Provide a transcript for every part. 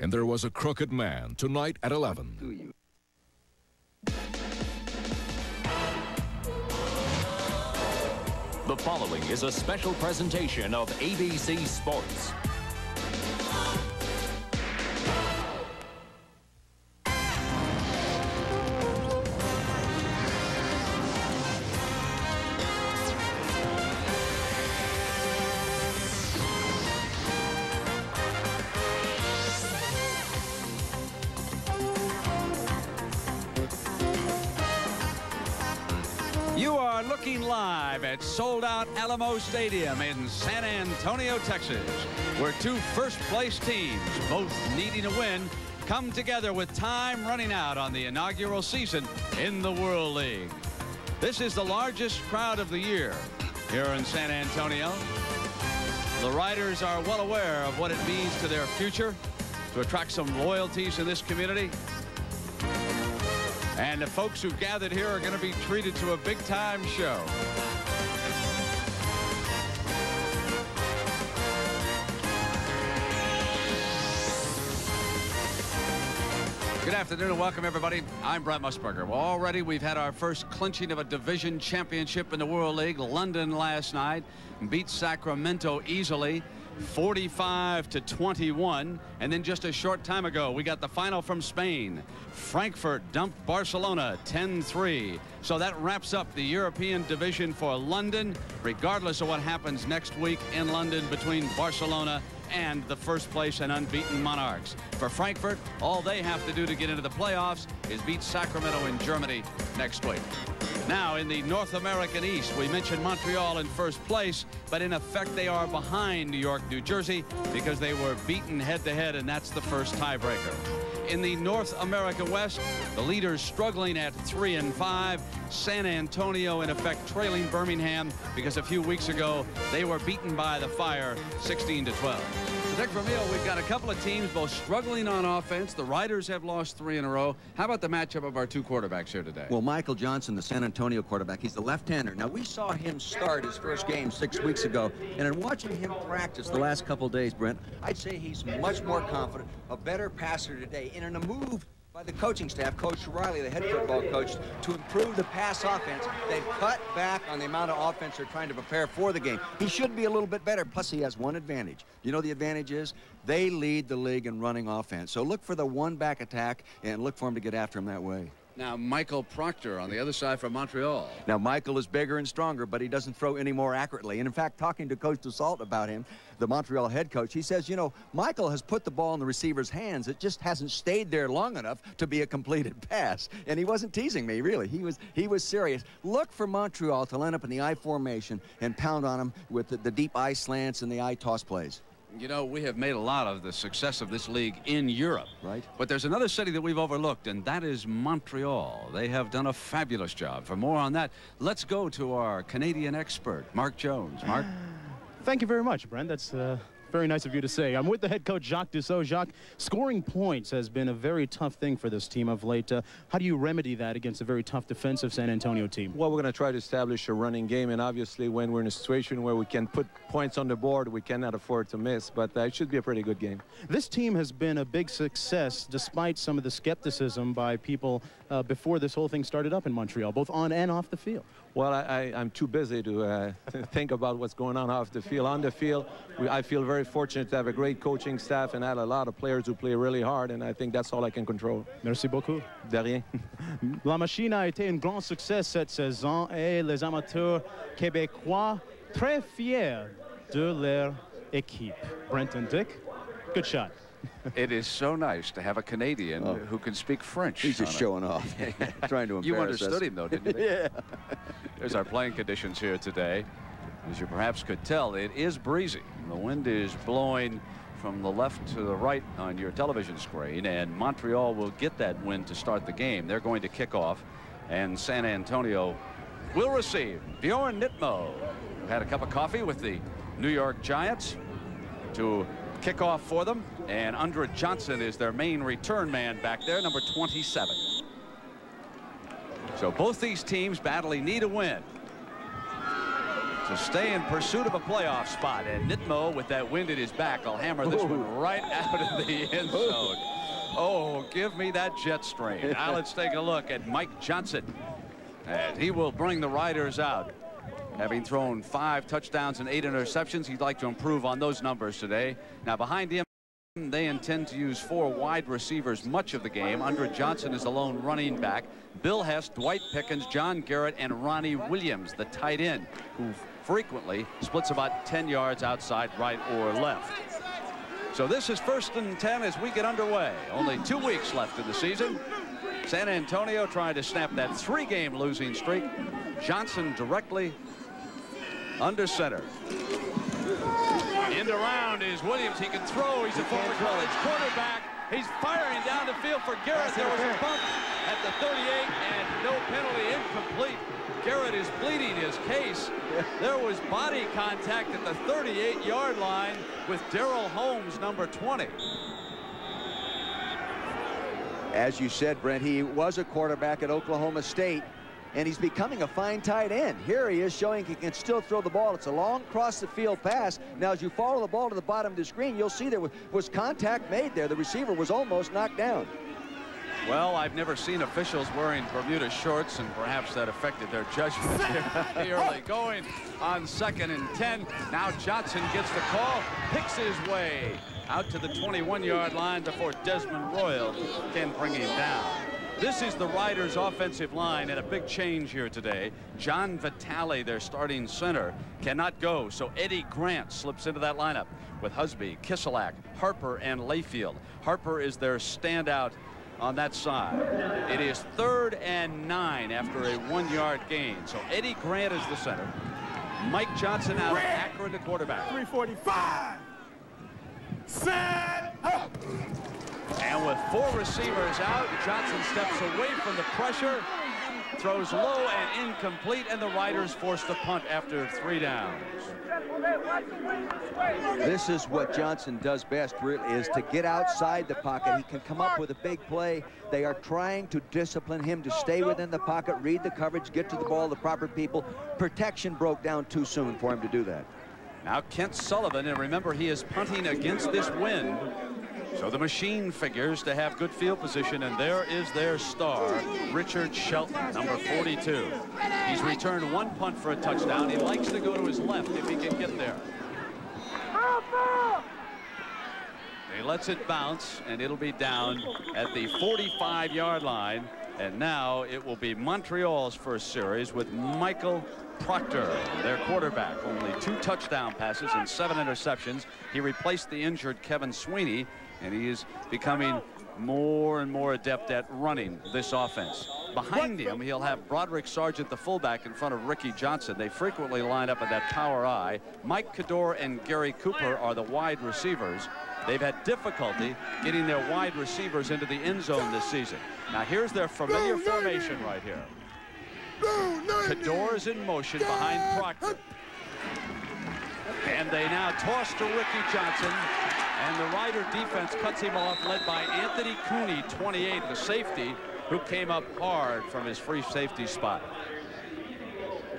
and There Was a Crooked Man, tonight at 11. The following is a special presentation of ABC Sports. You are looking live at sold-out Alamo Stadium in San Antonio, Texas, where two first-place teams, both needing a win, come together with time running out on the inaugural season in the World League. This is the largest crowd of the year here in San Antonio. The riders are well aware of what it means to their future to attract some loyalties in this community. And the folks who gathered here are going to be treated to a big-time show. Good afternoon and welcome, everybody. I'm Brett Musburger. Well, already we've had our first clinching of a division championship in the World League. London last night beat Sacramento easily, 45-21, and then just a short time ago we got the final from Spain. Frankfurt dumped Barcelona 10-3. So that wraps up the European division for London, regardless of what happens next week in London between Barcelona and the first place and unbeaten Monarchs. For Frankfurt, all they have to do to get into the playoffs is beat Sacramento in Germany next week. Now, in the North American East, we mentioned Montreal in first place, but in effect they are behind New York, New Jersey, because they were beaten head-to-head, and that's the first tiebreaker. In the North America West, the leaders struggling at 3-5. San Antonio, in effect, trailing Birmingham because a few weeks ago they were beaten by the Fire 16-12. So, Dick Vermeil, we've got a couple of teams both struggling on offense. The Riders have lost 3 in a row. How about the matchup of our two quarterbacks here today? Well, Michael Johnson, the San Antonio quarterback, he's the left-hander. Now, we saw him start his first game 6 weeks ago, and in watching him practice the last couple of days, Brent, I'd say he's much more confident, a better passer today, and in a move by the coaching staff, Coach Riley, the head football coach, to improve the pass offense. They've cut back on the amount of offense they're trying to prepare for the game. He should be a little bit better, plus he has one advantage. You know the advantage is? They lead the league in running offense. So look for the one-back attack and look for him to get after him that way. Now, Michael Proctor on the other side from Montreal. Now, Michael is bigger and stronger, but he doesn't throw any more accurately. And, in fact, talking to Coach DeSalt about him, the Montreal head coach, he says, you know, Michael has put the ball in the receiver's hands. It just hasn't stayed there long enough to be a completed pass. And he wasn't teasing me, really. He was serious. Look for Montreal to line up in the I formation and pound on him with the deep I slants and the I toss plays. You know, we have made a lot of the success of this league in Europe. Right. But there's another city that we've overlooked, and that is Montreal. They have done a fabulous job. For more on that, let's go to our Canadian expert, Mark Jones. Mark? Thank you very much, Brent. That's very nice of you to say. I'm with the head coach, Jacques de Souza. Jacques, scoring points has been a very tough thing for this team of late. How do you remedy that against a very tough defensive San Antonio team? Well, we're going to try to establish a running game, and obviously when we're in a situation where we can put points on the board, we cannot afford to miss, but it should be a pretty good game. This team has been a big success despite some of the skepticism by people before this whole thing started up in Montreal, both on and off the field. Well, I'm too busy to think about what's going on off the field. On the field, I feel very fortunate to have a great coaching staff and have a lot of players who play really hard, and I think that's all I can control. Merci beaucoup. De rien. La Machine a été un grand succès cette saison et les amateurs québécois très fiers de leur équipe. Brent and Dick, good shot. It is so nice to have a Canadian who can speak French. He's just showing off, trying to embarrass You understood us. him, though, didn't you? Yeah. There's our playing conditions here today. As you perhaps could tell, it is breezy. The wind is blowing from the left to the right on your television screen, and Montreal will get that wind to start the game. They're going to kick off, and San Antonio will receive Bjorn Nitmo, who had a cup of coffee with the New York Giants, to kick off for them, and Andra Johnson is their main return man back there, number 27. So both these teams battling need a win to stay in pursuit of a playoff spot. And Nitmo, with that wind at his back, will hammer this one right out of the end zone. Oh, give me that jet stream. Now let's take a look at Mike Johnson. And he will bring the Riders out. Having thrown 5 touchdowns and 8 interceptions, he'd like to improve on those numbers today. Now behind him, they intend to use 4 wide receivers much of the game. Under Johnson is the lone running back. Bill Hess, Dwight Pickens, John Garrett, and Ronnie Williams, the tight end, who frequently splits about 10 yards outside right or left. So this is 1st and 10 as we get underway. Only 2 weeks left in the season. San Antonio trying to snap that 3-game losing streak. Johnson directly under center. End around is Williams. He can throw. He's a former college quarterback. He's firing down the field for Garrett. There was a bump at the 38 and no penalty, incomplete. Garrett is pleading his case. There was body contact at the 38-yard line with Darrell Holmes, number 20. As you said, Brent, he was a quarterback at Oklahoma State, and he's becoming a fine tight end. Here he is showing he can still throw the ball. It's a long cross-the-field pass. Now, as you follow the ball to the bottom of the screen, you'll see there was contact made there. The receiver was almost knocked down. Well, I've never seen officials wearing Bermuda shorts, and perhaps that affected their judgment here early. Going on 2nd and 10. Now Johnson gets the call, picks his way out to the 21-yard line before Desmond Royal can bring him down. This is the Riders' offensive line, and a big change here today. John Vitale, their starting center, cannot go, so Eddie Grant slips into that lineup with Husby, Kiselak, Harper, and Layfield. Harper is their standout on that side. It is 3rd and 9 after a 1-yard gain, so Eddie Grant is the center. Mike Johnson out of Acura, the quarterback. 345. Set up. And with 4 receivers out, Johnson steps away from the pressure, throws low and incomplete, and the Riders forced to punt after 3 downs. This is what Johnson does best, really, is to get outside the pocket. He can come up with a big play. They are trying to discipline him to stay within the pocket, read the coverage, get to the ball, the proper people. Protection broke down too soon for him to do that. Now Kent Sullivan, and remember, he is punting against this wind. So the Machine figures to have good field position, and there is their star, Richard Shelton, number 42. He's returned 1 punt for a touchdown. He likes to go to his left if he can get there. He lets it bounce, and it'll be down at the 45-yard line. And now it will be Montreal's first series with Michael Proctor, their quarterback. Only 2 touchdown passes and 7 interceptions. He replaced the injured Kevin Sweeney, and he is becoming more and more adept at running this offense. Behind him, he'll have Broderick Sargent, the fullback, in front of Ricky Johnson. They frequently line up at that power I. Mike Cador and Gary Cooper are the wide receivers. They've had difficulty getting their wide receivers into the end zone this season. Now here's their familiar formation right here. Cador is in motion behind Proctor. And they now toss to Ricky Johnson. And the Rider defense cuts him off, led by Anthony Cooney, 28, the safety, who came up hard from his free safety spot.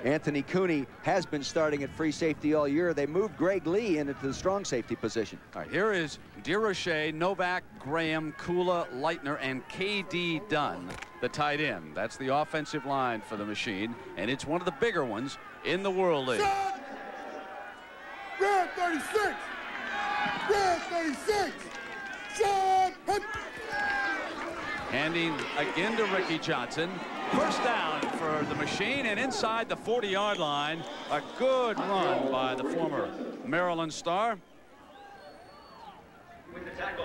Anthony Cooney has been starting at free safety all year. They moved Greg Lee into the strong safety position. All right, here is DeRoche, Novak, Graham, Kula, Leitner, and K.D. Dunn, the tight end. That's the offensive line for the Machine, and it's one of the bigger ones in the World League. Red 36. Red 36. Sean. Handing again to Ricky Johnson. First down for the Machine, and inside the 40-yard line, a good run by the former Maryland star.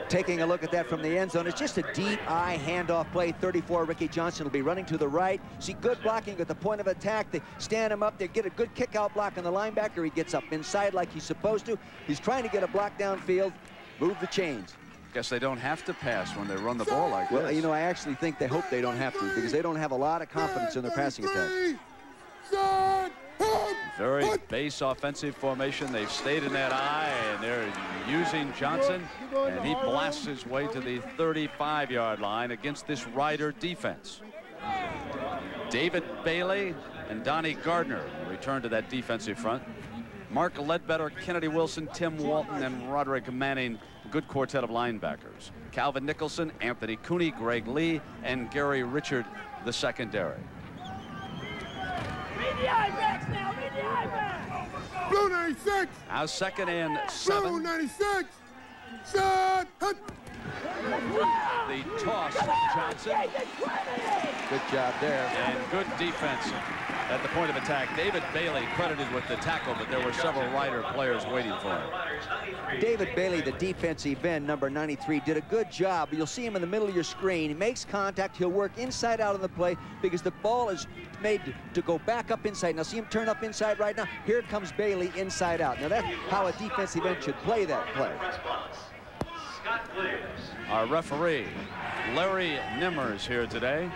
Taking a look at that from the end zone, it's just a deep eye handoff play. 34, Ricky Johnson will be running to the right. See good blocking at the point of attack. They stand him up. They get a good kick-out block on the linebacker. He gets up inside like he's supposed to. He's trying to get a block downfield, move the chains. Guess they don't have to pass when they run the ball like this. Well, you know, I actually think they hope they don't have to, because they don't have a lot of confidence in their passing attack. Very base offensive formation. They've stayed in that eye, and they're using Johnson, and he blasts his way to the 35-yard line against this Rider defense. David Bailey and Donny Gardner return to that defensive front. Mark Ledbetter, Kennedy Wilson, Tim Walton, and Roderick Manning. A good quartet of linebackers. Calvin Nicholson, Anthony Cooney, Greg Lee, and Gary Richard, the secondary. Read the eye backs now. Read the eye backs. Blue 96. Now 2nd and 7. Blue 96. Shot. Hut. The toss, Johnson. Good job there. And good defense at the point of attack. David Bailey credited with the tackle, but there were several Rider players waiting for him. David Bailey, the defensive end, number 93, did a good job. You'll see him in the middle of your screen. He makes contact. He'll work inside out on the play because the ball is made to go back up inside. Now see him turn up inside right now. Here comes Bailey inside out. Now that's how a defensive end should play that play. Our referee, Larry Nimmers, here today.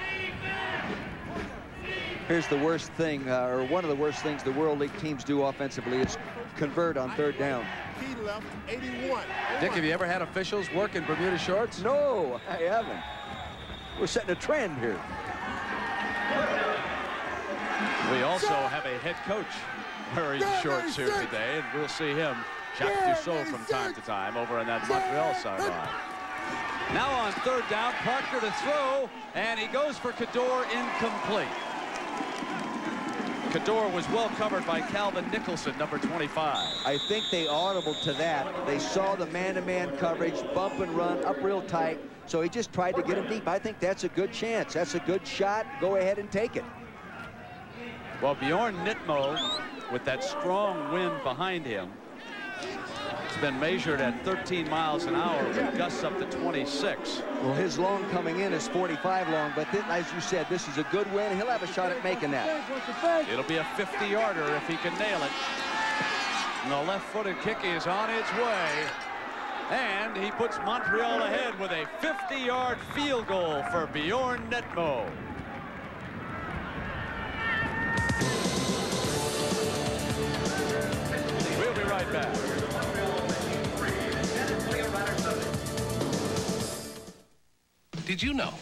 Here's the worst thing, or one of the worst things the World League teams do offensively is convert on 3rd down. He left 81. Dick, have you ever had officials work in Bermuda shorts? No, I haven't. We're setting a trend here. We also have a head coach wearing shorts here today, and we'll see him, Jacques de Souza, from time to time over on that Montreal sideline. Now on 3rd down, Parker to throw, and he goes for Cador, incomplete. Cador was well covered by Calvin Nicholson, number 25. I think they audibled to that. They saw the man-to-man coverage, bump and run, up real tight, so he just tried to get him deep. I think that's a good chance. That's a good shot. Go ahead and take it. Well, Bjorn Nitmo, with that strong wind behind him, it's been measured at 13 miles an hour with gusts up to 26. Well, his long coming in is 45 long, but this, as you said, this is a good win. He'll have a shot at making that. It'll be a 50-yarder if he can nail it. And the left-footed kick is on its way. And he puts Montreal ahead with a 50-yard field goal for Bjorn Nitmo. We'll be right back. Did you know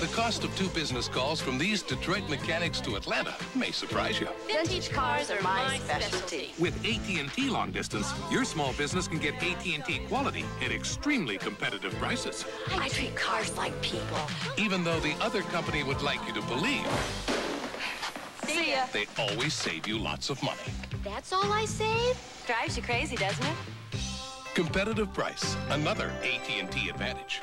the cost of 2 business calls from these Detroit mechanics to Atlanta may surprise you? Vintage cars are my specialty. With AT&T Long Distance, your small business can get AT&T quality at extremely competitive prices. I treat cars like people. Even though the other company would like you to believe See ya. they always save you lots of money. That's all I save? Drives you crazy, doesn't it? Competitive price, another AT&T advantage.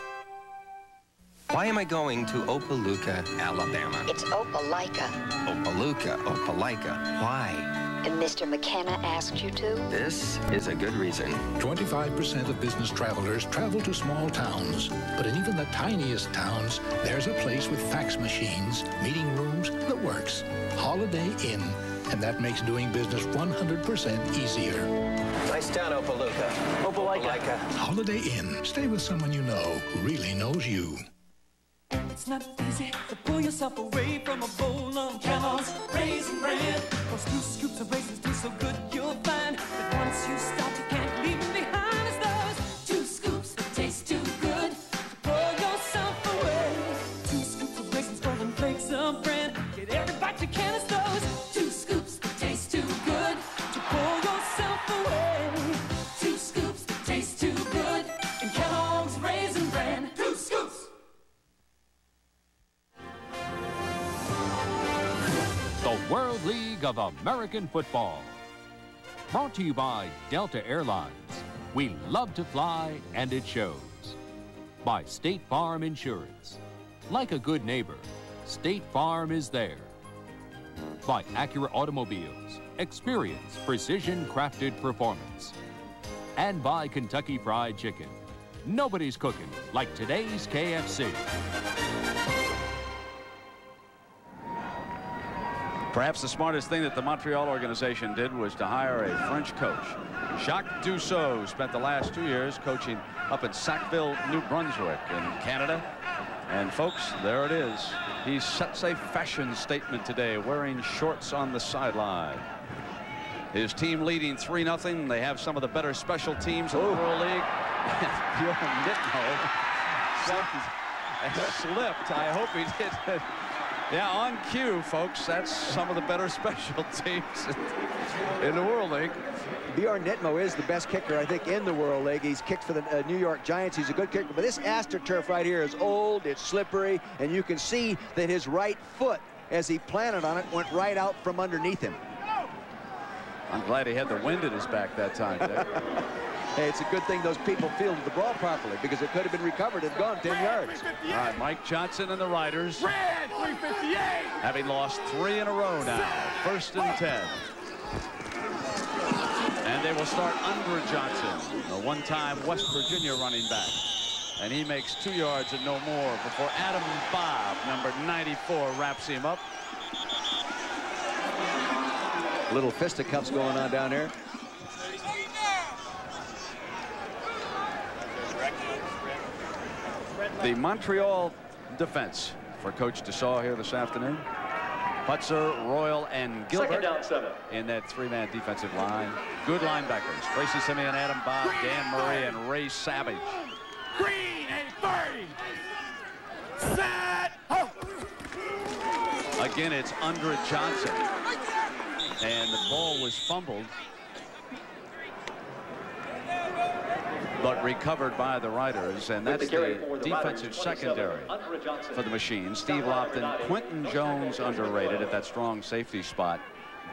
Why am I going to Opelika, Alabama? It's Opelika. Opelika, Opelika. Why? And Mr. McKenna asked you to? This is a good reason. 25% of business travelers travel to small towns. But in even the tiniest towns, there's a place with fax machines, meeting rooms that works. Holiday Inn. And that makes doing business 100% easier. Nice town, Opelika. Opelika. Holiday Inn. Stay with someone you know who really knows you. It's not easy to pull yourself away from a bowl of Kellogg's Raisin Bran. Those 2 scoops of raisins taste so good you'll find that once you start you can't leave them behind. It's those 2 scoops that taste too good to pull yourself away. 2 scoops of raisins, golden flakes of bran. Get every bite you can. It's those 2 scoops that taste too good to pull yourself away. 2 scoops that taste too good in Kellogg's Raisin Bran. 2 scoops. The World League of American Football. Brought to you by Delta Airlines. We love to fly, and it shows. By State Farm Insurance. Like a good neighbor, State Farm is there. By Acura Automobiles. Experience precision-crafted performance. And by Kentucky Fried Chicken. Nobody's cooking like today's KFC. Perhaps the smartest thing that the Montreal organization did was to hire a French coach. Jacques de Souza spent the last 2 years coaching up in Sackville, New Brunswick in Canada. And folks, there it is. He sets a fashion statement today, wearing shorts on the sideline. His team leading 3-0. They have some of the better special teams in the World League. Bjorn Nitmo slipped. I hope he did Yeah, on cue, folks. That's some of the better special teams in the World League. Bjorn Nitmo is the best kicker, I think, in the World League. He's kicked for the New York Giants. He's a good kicker. But this AstroTurf right here is old, it's slippery, and you can see that his right foot, as he planted on it, went right out from underneath him. I'm glad he had the wind at his back that time. Hey, it's a good thing those people fielded the ball properly, because it could have been recovered and gone 10 yards. All right, Mike Johnson and the Riders. Red 358. Having lost 3 in a row now. 1st and 10. And they will start under Johnson, a one-time West Virginia running back. And he makes 2 yards and no more before Adam Bob, number 94, wraps him up. Little fisticuffs going on down there. The Montreal defense for Coach de Souza here this afternoon. Putzer, Royal, and Gilbert in that 3-man defensive line. Good linebackers. Tracy Simeon, Adam Bob, Dan Murray, and Ray Savage. Green and 30. Set. Oh. Again, it's under Johnson. And the ball was fumbled, but recovered by the Riders, and that's the defensive secondary for the Machine. Steve Lofton, Quentin Jones underrated at that strong safety spot.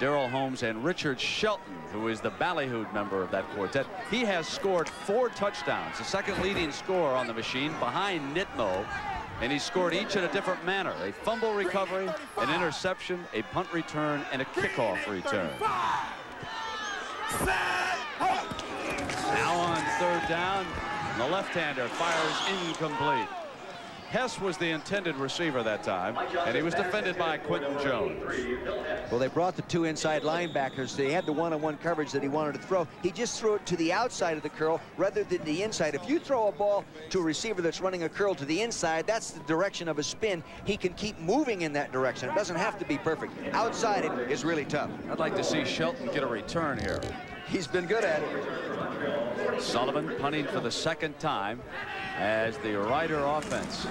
Darrell Holmes and Richard Shelton, who is the ballyhooed member of that quartet. He has scored 4 touchdowns, the second leading scorer on the Machine behind Nitmo, and he scored each in a different manner. A fumble recovery, an interception, a punt return, and a kickoff return. Now on 3rd down, the left-hander fires incomplete. Hess was the intended receiver that time, and he was defended by Quentin Jones. Well, they brought the 2 inside linebackers. They had the one-on-one coverage that he wanted to throw. He just threw it to the outside of the curl rather than the inside. If you throw a ball to a receiver that's running a curl to the inside, that's the direction of a spin. He can keep moving in that direction. It doesn't have to be perfect. Outside it is really tough. I'd like to see Shelton get a return here. He's been good at it. Sullivan punting for the 2nd time as the Rider offense.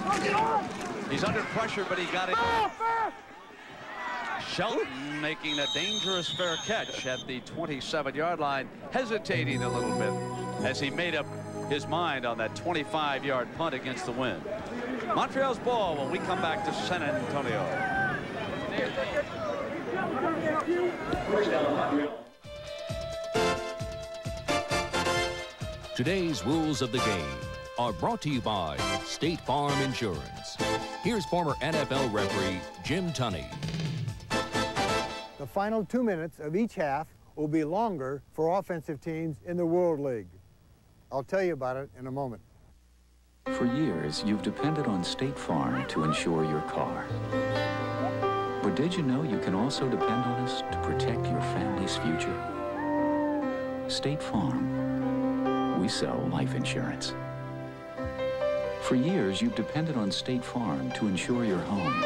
He's under pressure, but he got it. Shelton making a dangerous fair catch at the 27-yard line, hesitating a little bit as he made up his mind on that 25-yard punt against the wind. Montreal's ball when we come back to San Antonio. Today's rules of the game are brought to you by State Farm Insurance. Here's former NFL referee Jim Tunney. The final 2 minutes of each half will be longer for offensive teams in the World League. I'll tell you about it in a moment. For years, you've depended on State Farm to insure your car. But did you know you can also depend on us to protect your family's future? State Farm. We sell life insurance. For years, you've depended on State Farm to insure your home.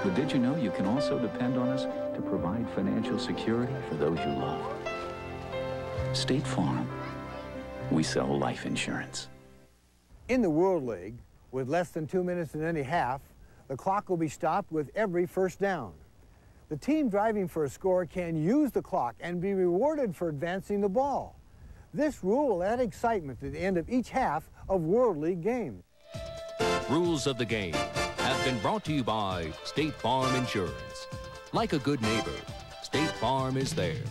But did you know you can also depend on us to provide financial security for those you love? State Farm. We sell life insurance. In the World League, with less than 2 minutes in any half, the clock will be stopped with every first down. The team driving for a score can use the clock and be rewarded for advancing the ball. This rule will add excitement to the end of each half of World League games. Rules of the game have been brought to you by State Farm Insurance. Like a good neighbor, State Farm is there.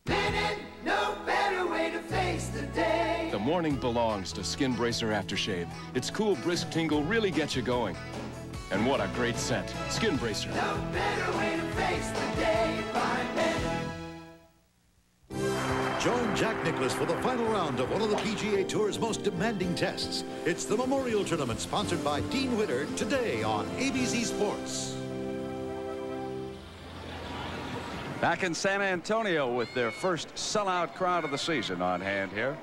Linen, no better way to face the day. The morning belongs to Skin Bracer Aftershave. Its cool, brisk tingle really gets you going. And what a great scent. Skin Bracer. No better way to face the day by Linen. Join Jack Nicklaus for the final round of one of the PGA Tour's most demanding tests. It's the Memorial Tournament, sponsored by Dean Witter, today on ABC Sports. Back in San Antonio with their first sellout crowd of the season on hand here.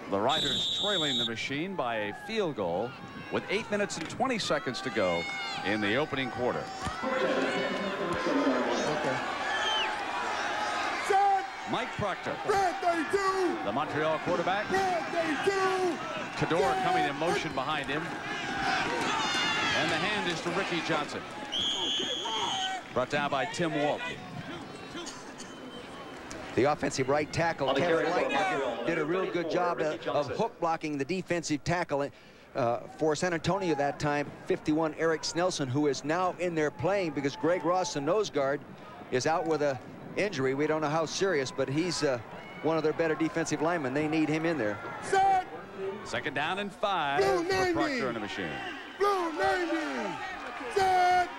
The Riders trailing the Machine by a field goal with 8 minutes and 20 seconds to go in the opening quarter. Mike Proctor, the Montreal quarterback. Cador coming in motion behind him. And the hand is to Ricky Johnson. Brought down by Tim Walton. The offensive right tackle, Kevin Leitner, did a real good job of hook blocking the defensive tackle for San Antonio that time. 51, Eric Snelson, who is now in there playing because Greg Ross, the nose guard, is out with an injury. We don't know how serious, but he's one of their better defensive linemen. They need him in there. Set. Second down and 5 for Proctor and the Machine. Blue Navy. Set.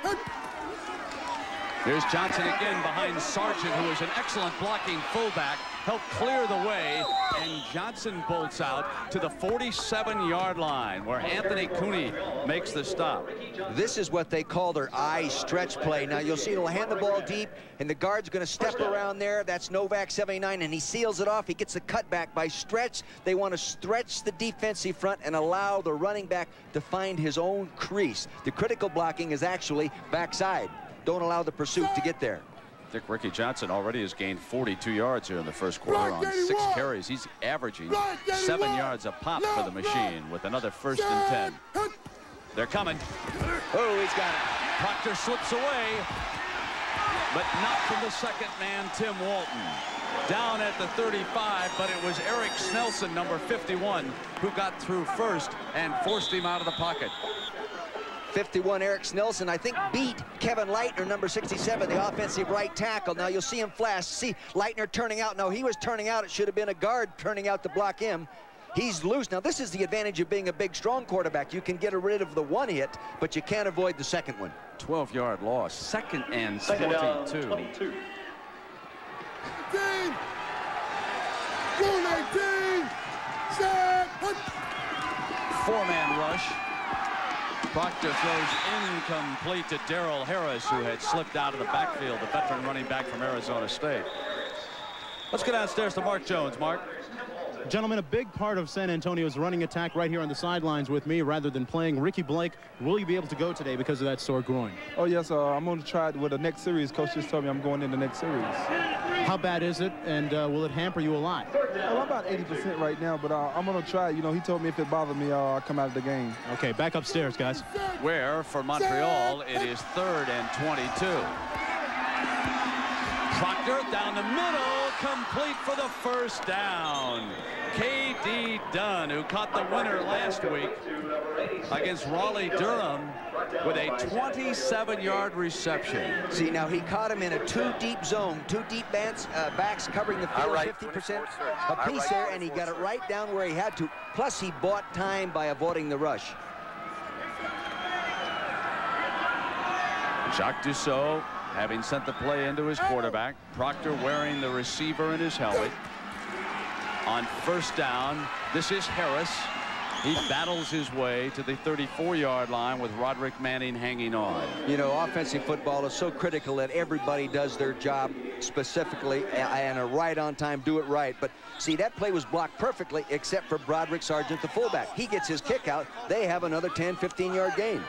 Here's Johnson again behind Sargent, who is an excellent blocking fullback. Helped clear the way, and Johnson bolts out to the 47-yard line, where Anthony Cooney makes the stop. This is what they call their eye stretch play. Now you'll see he'll hand the ball deep, and the guard's going to step around there. That's Novak 79, and he seals it off. He gets the cutback by stretch. They want to stretch the defensive front and allow the running back to find his own crease. The critical blocking is actually backside. Don't allow the pursuit to get there. Ricky Johnson already has gained 42 yards here in the first quarter on 6 carries. He's averaging 7 yards a pop for the Machine with another 1st and 10. They're coming. Oh, he's got it. Proctor slips away, but not from the second man, Tim Walton. Down at the 35, but it was Eric Snelson, number 51, who got through first and forced him out of the pocket. 51, Eric Snelson, I think, beat Kevin Leitner, number 67, the offensive right tackle. Now you'll see him flash. See Leitner turning out. No, he was turning out. It should have been a guard turning out to block him. He's loose. Now this is the advantage of being a big, strong quarterback. You can get rid of the one hit, but you can't avoid the second one. 12-yard loss. Second and 22. 19. Blue 19. Set. 4-man rush. Proctor throws incomplete to Darrell Harris, who had slipped out of the backfield, the veteran running back from Arizona State. Let's go downstairs to Mark Jones. Mark. Gentlemen, a big part of San Antonio's running attack right here on the sidelines with me rather than playing. Ricky Blake, will you be able to go today because of that sore groin? Oh, yes, I'm going to try it with the next series. Coach just told me I'm going in the next series. How bad is it, and will it hamper you a lot? Well, I'm about 80% right now, but I'm going to try it. You know, he told me if it bothered me, I'll come out of the game. Okay, back upstairs, guys. Where, for Montreal, it is 3rd and 22. Proctor down the middle, complete for the 1st down. K.D. Dunn, who caught the winner last week against Raleigh-Durham with a 27-yard reception. See, now he caught him in a 2-deep zone, 2 deep backs covering the field 50% apiece there, and he got it right down where he had to. Plus, he bought time by avoiding the rush. Jacques de Souza having sent the play into his quarterback. Proctor wearing the receiver in his helmet. On 1st down, this is Harris. He battles his way to the 34-yard line with Roderick Manning hanging on. You know, offensive football is so critical that everybody does their job specifically and a right on time, do it right. But see, that play was blocked perfectly except for Broderick Sargent, the fullback. He gets his kick out. They have another 10, 15-yard gain.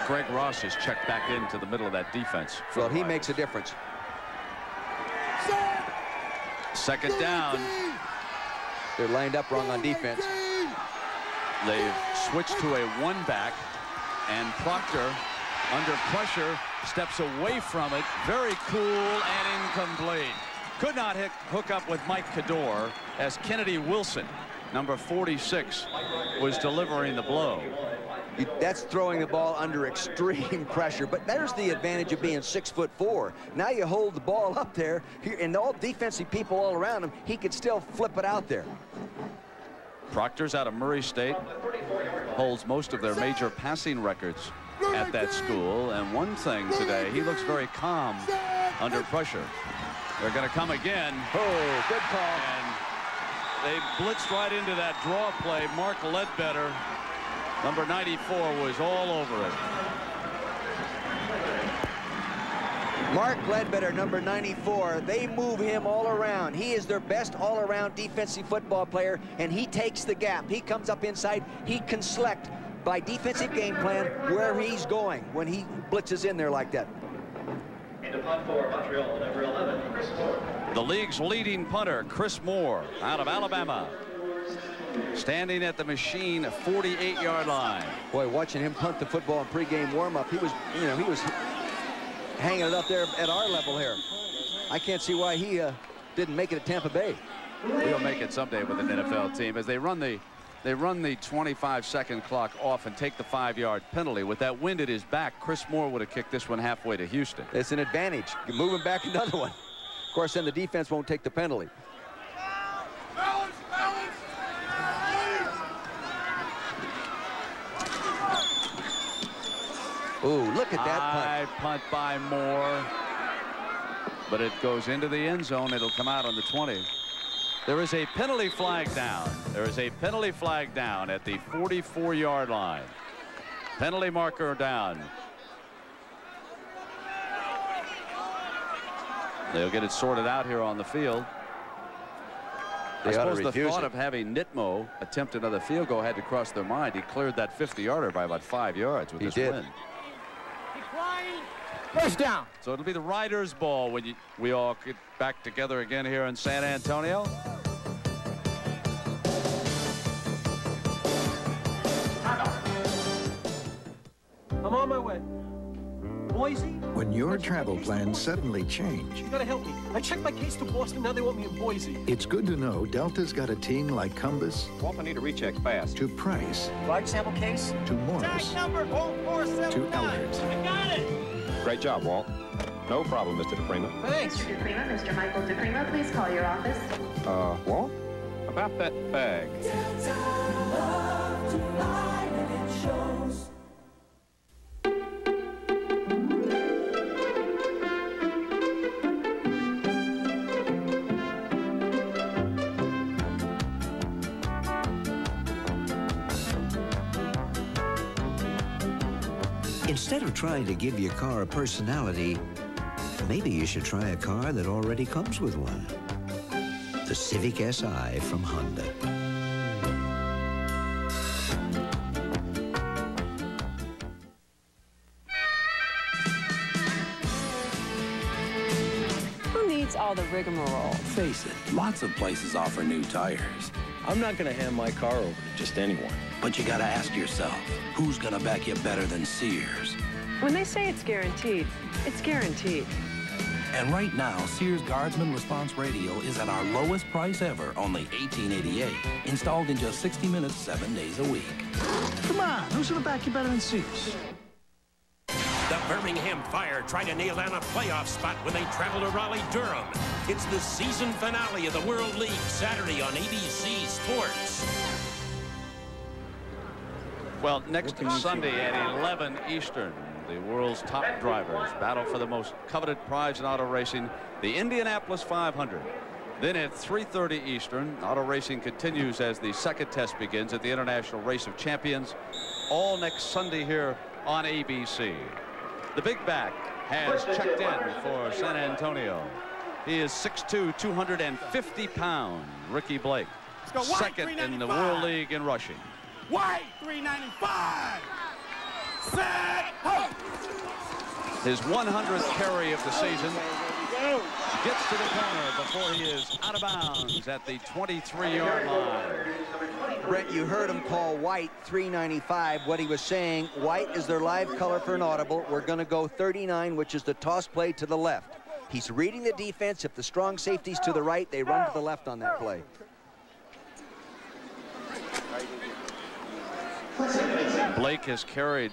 Greg Ross is checked back into the middle of that defense. Well, he makes a difference. Second down. They're lined up wrong on defense. They've switched to a 1-back, and Proctor, under pressure, steps away from it. Very cool and incomplete. Could not hook up with Mike Cador as Kennedy Wilson, number 46, was delivering the blow. That's throwing the ball under extreme pressure, but there's the advantage of being 6'4". Now you hold the ball up there, and all defensive people all around him, he could still flip it out there. Proctor's out of Murray State, holds most of their major passing records at that school, and one thing today, he looks very calm under pressure. They're going to come again. Oh, good call. And they blitzed right into that draw play. Mark Ledbetter, number 94, was all over it. Mark Ledbetter, number 94, they move him all around. He is their best all-around defensive football player, and he takes the gap. He comes up inside. He can select by defensive game plan where he's going when he blitzes in there like that. And a punt for Montreal, number 11, Chris Moore. The league's leading punter, Chris Moore, out of Alabama. standing at the Machine 48-yard line. Boy, watching him punt the football in pregame warm-up, he was hanging it up there at our level here. I can't see why he didn't make it at Tampa Bay. He'll make it someday with an NFL team as they run the 25-second clock off and take the 5-yard penalty. With that wind at his back, Chris Moore would have kicked this one halfway to Houston. It's an advantage. You're moving back another one. Of course, then the defense won't take the penalty. Ooh, look at that punt. High punt by Moore. But it goes into the end zone. It'll come out on the 20. There is a penalty flag down. There is a penalty flag down at the 44-yard line. Penalty marker down. They'll get it sorted out here on the field. I suppose the thought of having Nitmo attempt another field goal had to cross their mind. He cleared that 50-yarder by about 5 yards with this win. First down. So it'll be the Riders' ball when we all get back together again here in San Antonio. I'm on my way. Boise? When your travel plans suddenly change, You gotta help me. I checked my case to Boston, now they want me in Boise. it's good to know Delta's got a team like Cumbus Walt, I need a recheck fast. to Price Flag sample case? to Morris number 4479. to Elliott. I got it. Great job, Walt. No problem, Mr. DePrima. Thanks. Mr. DePrima, Mr. Michael DePrima, please call your office. Walt? About that bag. Instead of trying to give your car a personality, maybe you should try a car that already comes with one. The Civic Si from Honda. Who needs all the rigmarole? Face it, lots of places offer new tires. I'm not going to hand my car over to just anyone. But you got to ask yourself, who's going to back you better than Sears? When they say it's guaranteed, it's guaranteed. And right now, Sears Guardsman Response Radio is at our lowest price ever, only $18.88. Installed in just 60 minutes, 7 days a week. Come on, who's going to back you better than Sears? The Birmingham Fire try to nail down a playoff spot when they travel to Raleigh-Durham. It's the season finale of the World League, Saturday on ABC Sports. Well, next Sunday at 11 Eastern, the world's top drivers battle for the most coveted prize in auto racing, the Indianapolis 500. Then at 3:30 Eastern, auto racing continues as the second test begins at the International Race of Champions, all next Sunday here on ABC. The big back has checked in for San Antonio. He is 6'2", 250 pound Ricky Blake, second in the World League in rushing. White, 395. Set, hook. His 100th carry of the season. Gets to the corner before he is out of bounds at the 23-yard line. Brent, you heard him call white 395. What he was saying, white is their live color for an audible. We're going to go 39, which is the toss play to the left. He's reading the defense. If the strong safety's to the right, they run to the left on that play. Blake has carried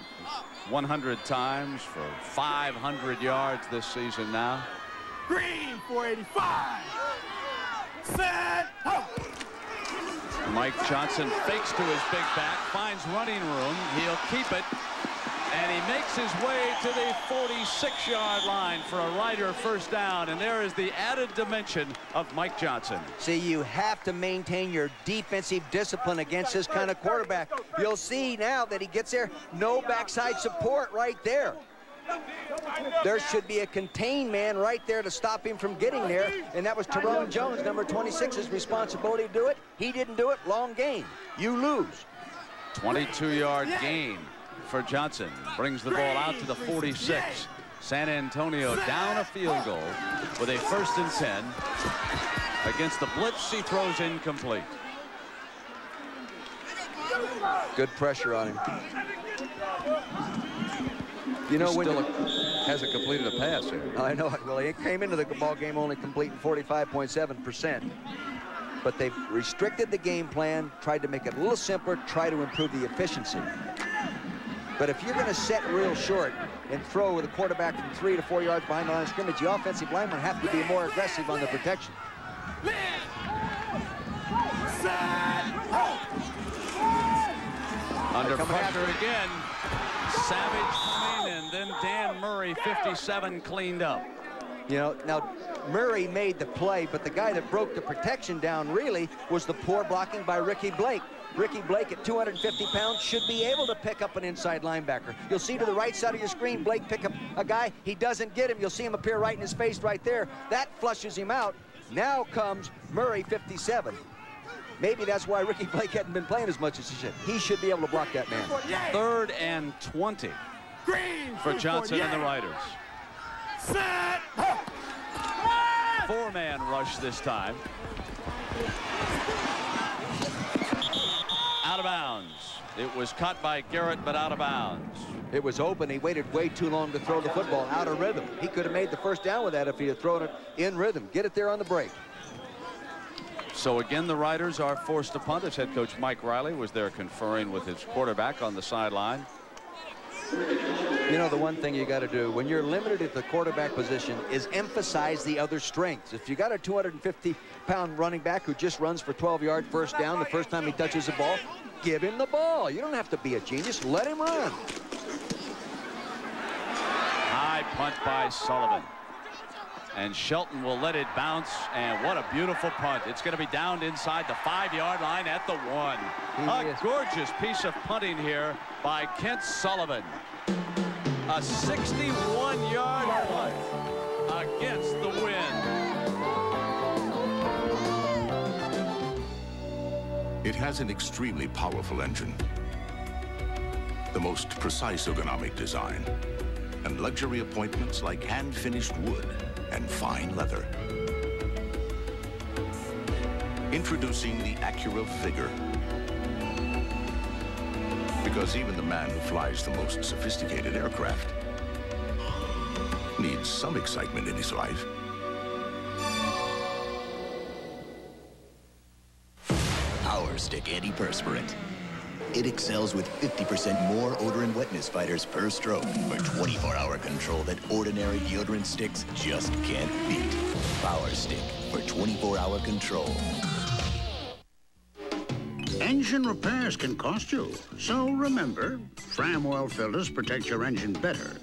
100 times for 500 yards this season now. Green, 485. Set, hook. Mike Johnson fakes to his big back, finds running room. He'll keep it, and he makes his way to the 46-yard line for a Rider first down. And there is the added dimension of Mike Johnson. See, you have to maintain your defensive discipline against this kind of quarterback. You'll see now that he gets there, no backside support right there. There should be a contained man right there to stop him from getting there, and that was Tyrone Jones, number 26's responsibility to do it. He didn't do it. Long gain. You lose. 22-yard gain for Johnson. Brings the ball out to the 46. San Antonio down a field goal with a 1st and 10. Against the blitz, he throws incomplete. Good pressure on him. You know, when hasn't completed a pass here. I know. Well, he came into the ball game only completing 45.7%. But they've restricted the game plan, tried to make it a little simpler, try to improve the efficiency. But if you're going to set real short and throw with a quarterback from 3 to 4 yards behind the line of scrimmage, the offensive linemen have to be more aggressive on the protection. Under pressure again. Savage coming, and then Dan Murray, 57, cleaned up. You know, now Murray made the play, but the guy that broke the protection down really was the poor blocking by Ricky Blake. Ricky Blake at 250 pounds should be able to pick up an inside linebacker. You'll see to the right side of your screen, Blake pick up a guy. He doesn't get him. You'll see him appear right in his face right there. That flushes him out. Now comes Murray, 57. Maybe that's why Ricky Blake hadn't been playing as much as he should. He should be able to block that man. 3rd and 20 for Johnson and the Riders. Set. 4-man rush this time. Out of bounds. It was caught by Garrett, but out of bounds. It was open. He waited way too long to throw the football out of rhythm. He could have made the first down with that if he had thrown it in rhythm. Get it there on the break. So again, the Riders are forced to punt as head coach Mike Riley was there conferring with his quarterback on the sideline. You know, the one thing you got to do when you're limited at the quarterback position is emphasize the other strengths. If you got a 250-pound running back who just runs for 12-yard first down the first time he touches the ball, give him the ball. You don't have to be a genius. Let him run. High punt by Sullivan. And Shelton will let it bounce, and what a beautiful punt. It's going to be downed inside the 5-yard line at the 1. A gorgeous piece of punting here by Kent Sullivan. A 61-yard punt against the wind. It has an extremely powerful engine, the most precise ergonomic design, and luxury appointments like hand-finished wood and fine leather. Introducing the Acura Figure. Because even the man who flies the most sophisticated aircraft needs some excitement in his life. Power Stick Antiperspirant. It excels with 50% more odor and wetness fighters per stroke for 24-hour control that ordinary deodorant sticks just can't beat. Power Stick for 24-hour control. Engine repairs can cost you. So remember, Fram oil filters protect your engine better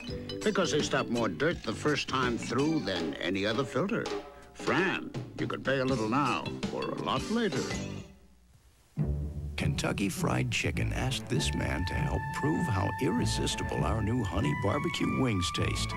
because they stop more dirt the first time through than any other filter. Fram, you could pay a little now or a lot later. Kentucky Fried Chicken asked this man to help prove how irresistible our new honey barbecue wings taste.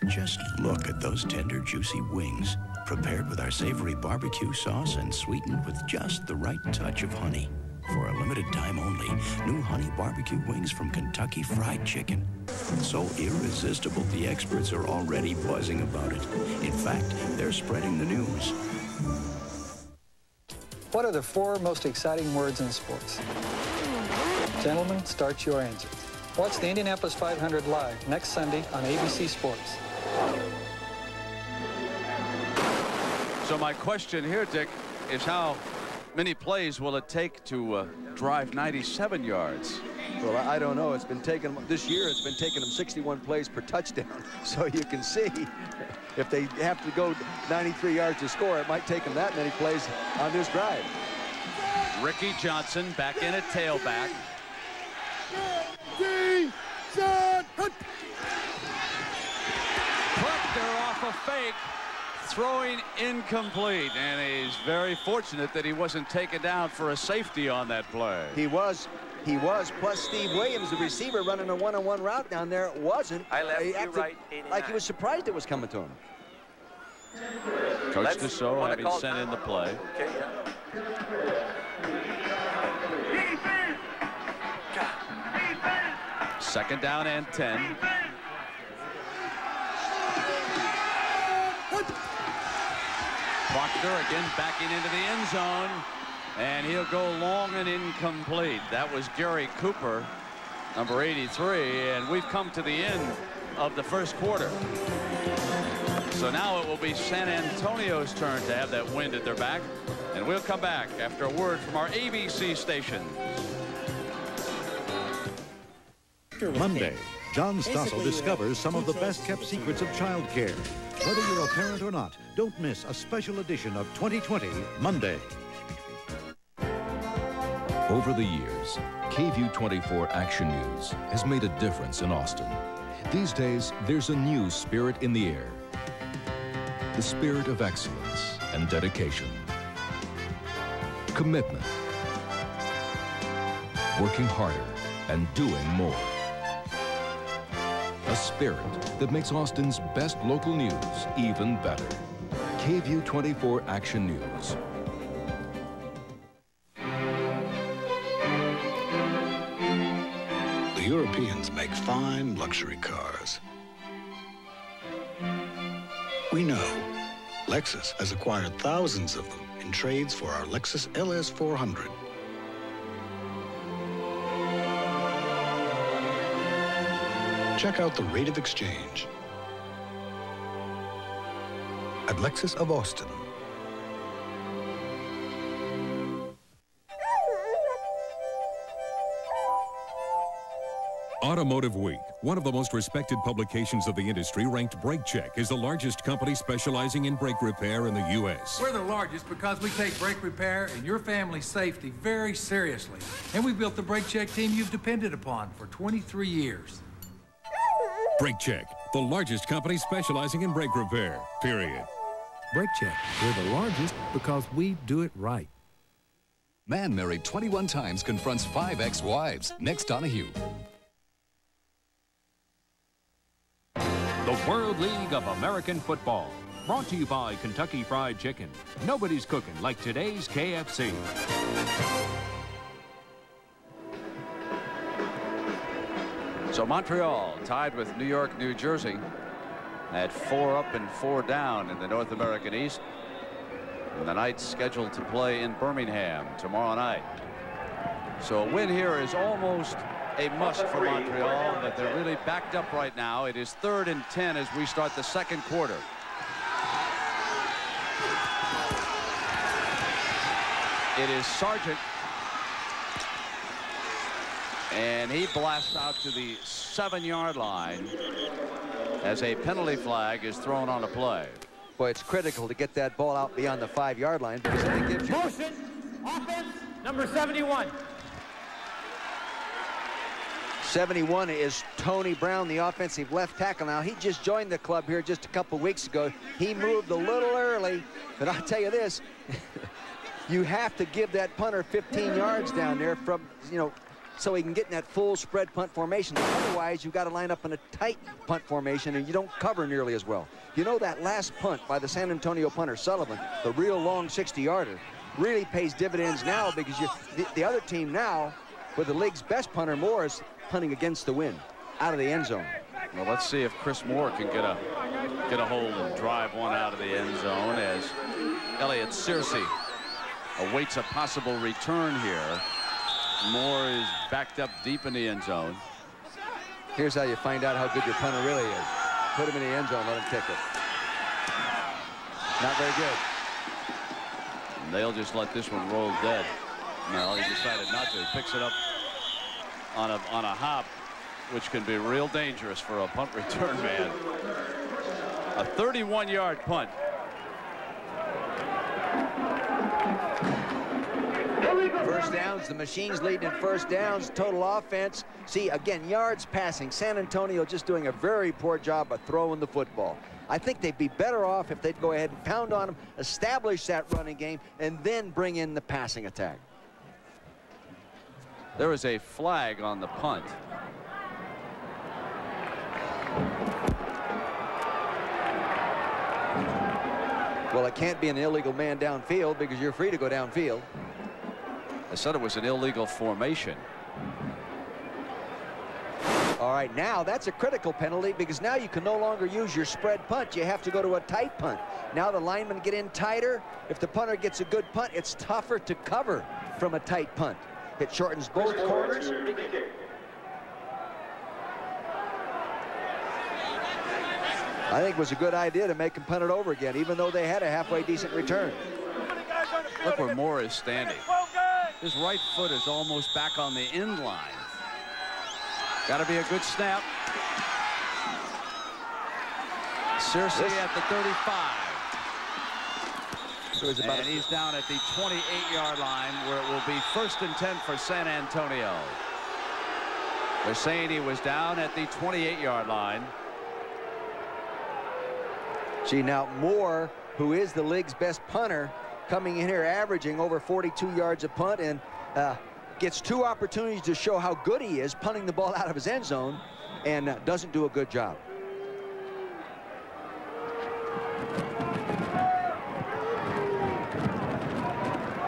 Just look at those tender, juicy wings, prepared with our savory barbecue sauce and sweetened with just the right touch of honey. For a limited time only, new honey barbecue wings from Kentucky Fried Chicken. So irresistible, the experts are already buzzing about it. In fact, they're spreading the news. What are the 4 most exciting words in sports? Gentlemen, start your engines. Watch the Indianapolis 500 live next Sunday on ABC Sports. So my question here, Dick, is how many plays will it take to drive 97 yards? Well, I don't know. It's been taking this year. It's been taking them 61 plays per touchdown. So you can see if they have to go 93 yards to score, it might take them that many plays on this drive. Ricky Johnson back in at tailback. Proctor off a fake, throwing incomplete, and he's very fortunate that he wasn't taken down for a safety on that play. He was, plus Steve Williams, the receiver, running a one-on-one route down there. It wasn't. I left you right, 89. Like he was surprised it was coming to him. Coach de Souza having sent in the play. Okay, yeah. Second down and 10. Proctor again backing into the end zone. And he'll go long and incomplete. That was Gary Cooper, number 83, and we've come to the end of the first quarter. So now it will be San Antonio's turn to have that wind at their back, and we'll come back after a word from our ABC stations. Monday, John Stossel discovers some of the best-kept secrets of childcare. Whether you're a parent or not, don't miss a special edition of 2020 Monday. Over the years, KVUE 24 Action News has made a difference in Austin. These days, there's a new spirit in the air. The spirit of excellence and dedication. Commitment. Working harder and doing more. A spirit that makes Austin's best local news even better. KVUE 24 Action News. The Europeans make fine luxury cars. We know Lexus has acquired thousands of them in trades for our Lexus LS 400. Check out the rate of exchange at Lexus of Austin. Automotive Week, one of the most respected publications of the industry, ranked Brake Check as the largest company specializing in brake repair in the U.S. We're the largest because we take brake repair and your family's safety very seriously. And we built the Brake Check team you've depended upon for 23 years. Brake Check, the largest company specializing in brake repair, period. Brake Check, we're the largest because we do it right. Man married 21 times confronts 5 ex-wives. Next, Donahue. The World League of American Football. Brought to you by Kentucky Fried Chicken. Nobody's cooking like today's KFC. So Montreal tied with New York, New Jersey at 4 up and 4 down in the North American East. And the Knights scheduled to play in Birmingham tomorrow night. So a win here is almost a must for Montreal, but they're really backed up right now. It is 3rd and 10 as we start the second quarter. It is Sargent, and he blasts out to the 7-yard line as a penalty flag is thrown on a play. Boy, it's critical to get that ball out beyond the 5-yard line because it gives you motion. Offense number 71. 71 is Tony Brown, the offensive left tackle. Now, he just joined the club here just a couple weeks ago. He moved a little early, but I'll tell you this, you have to give that punter 15 yards down there from, so he can get in that full spread punt formation. Otherwise, you've got to line up in a tight punt formation, and you don't cover nearly as well. You know, that last punt by the San Antonio punter, Sullivan, the real long 60-yarder, really pays dividends now because the other team now, with the league's best punter, Moore, is punting against the wind, out of the end zone. Well, let's see if Chris Moore can get a hold and drive one out of the end zone as Elliott Searcy awaits a possible return here. Moore is backed up deep in the end zone. Here's how you find out how good your punter really is. Put him in the end zone, let him kick it. Not very good. And they'll just let this one roll dead. No, he decided not to. He picks it up on a hop, which can be real dangerous for a punt return man. A 31-yard punt. First downs, the Machine's leading in first downs, total offense. See, again, yards passing. San Antonio just doing a very poor job of throwing the football. I think they'd be better off if they'd go ahead and pound on them, establish that running game, and then bring in the passing attack. There is a flag on the punt. Well, it can't be an illegal man downfield because you're free to go downfield. I said it was an illegal formation. All right, now that's a critical penalty because now you can no longer use your spread punt. You have to go to a tight punt. Now the linemen get in tighter. If the punter gets a good punt, it's tougher to cover from a tight punt. It shortens both corners. I think it was a good idea to make them punt it over again, even though they had a halfway decent return. Look where Moore is standing. His right foot is almost back on the end line. Got to be a good snap. Searcy at the 35. So he's about and he's down at the 28-yard line where it will be 1st and 10 for San Antonio. They're saying he was down at the 28-yard line. See, now Moore, who is the league's best punter, coming in here averaging over 42 yards a punt and gets 2 opportunities to show how good he is punting the ball out of his end zone and doesn't do a good job.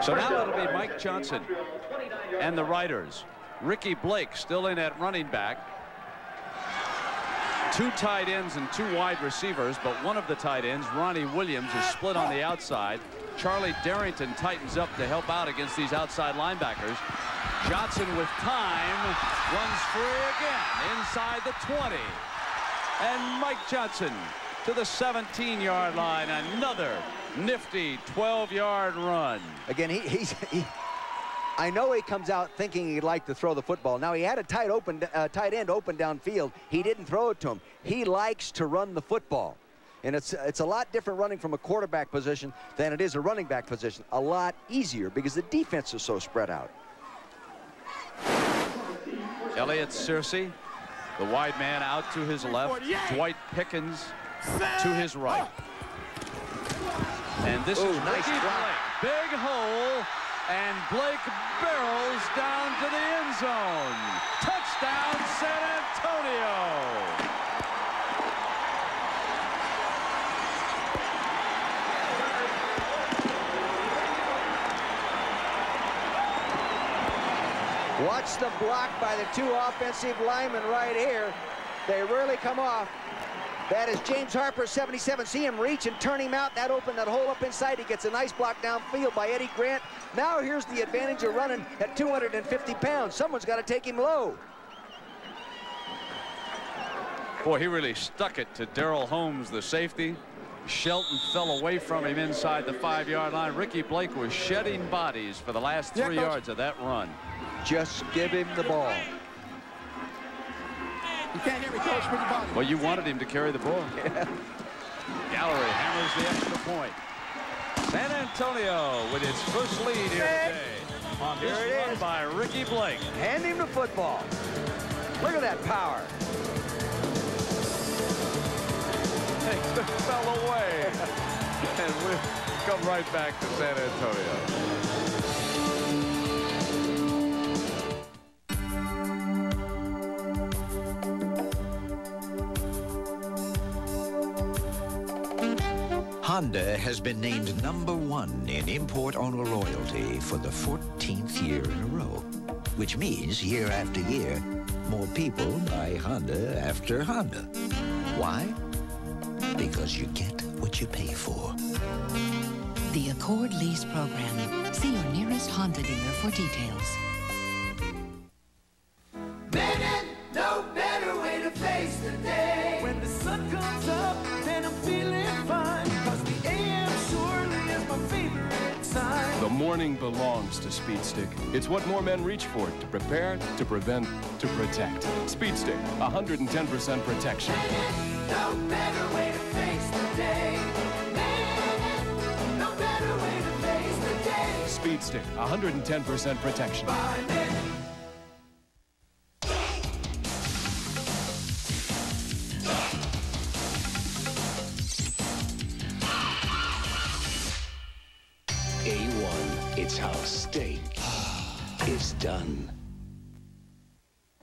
So now it'll be Mike Johnson and the Riders. Ricky Blake still in at running back. 2 tight ends and 2 wide receivers, but one of the tight ends, Ronnie Williams, is split on the outside. Charlie Darrington tightens up to help out against these outside linebackers. Johnson with time runs free again inside the 20. And Mike Johnson to the 17-yard line. Another nifty 12-yard run. Again, I know he comes out thinking he'd like to throw the football. Now, he had a tight end open downfield. He didn't throw it to him. He likes to run the football. And it's a lot different running from a quarterback position than it is a running back position. A lot easier because the defense is so spread out. Elliott Searcy, the wide man out to his left. Dwight Pickens to his right. And this is nice Ricky Blake. Big hole. And Blake barrels down to the end zone. Touchdown, San Antonio. Watch the block by the 2 offensive linemen right here. They really come off. That is James Harper, 77. See him reach and turn him out. That opened that hole up inside. He gets a nice block downfield by Eddie Grant. Now here's the advantage of running at 250 pounds. Someone's got to take him low. Boy, he really stuck it to Darrell Holmes, the safety. Shelton fell away from him inside the 5-yard line. Ricky Blake was shedding bodies for the last 3 yards of that run. Just give him the ball. You can't hear me, Coach, with your body. Well, you wanted him to carry the ball. Yeah. Gallery hammers the extra point. San Antonio with its first lead here today. On this run by Ricky Blake. Hand him the football. Look at that power. It fell away. And we'll come right back to San Antonio. Honda has been named #1 in import owner loyalty for the 14th year in a row, which means year after year, more people buy Honda after Honda. Why? Because you get what you pay for. The Accord Lease Program. See your nearest Honda dealer for details. Man, no better way to face the day. When the sun comes up, then I'm feeling fine. Cause the AM surely is my favorite time. The morning belongs to Speed Stick. It's what more men reach for to prepare, to prevent, to protect. Speed Stick, 110% protection. No better way to face the day. Man, no better way to face the day. Speed Stick, 110% protection. A1, it's how steak is done.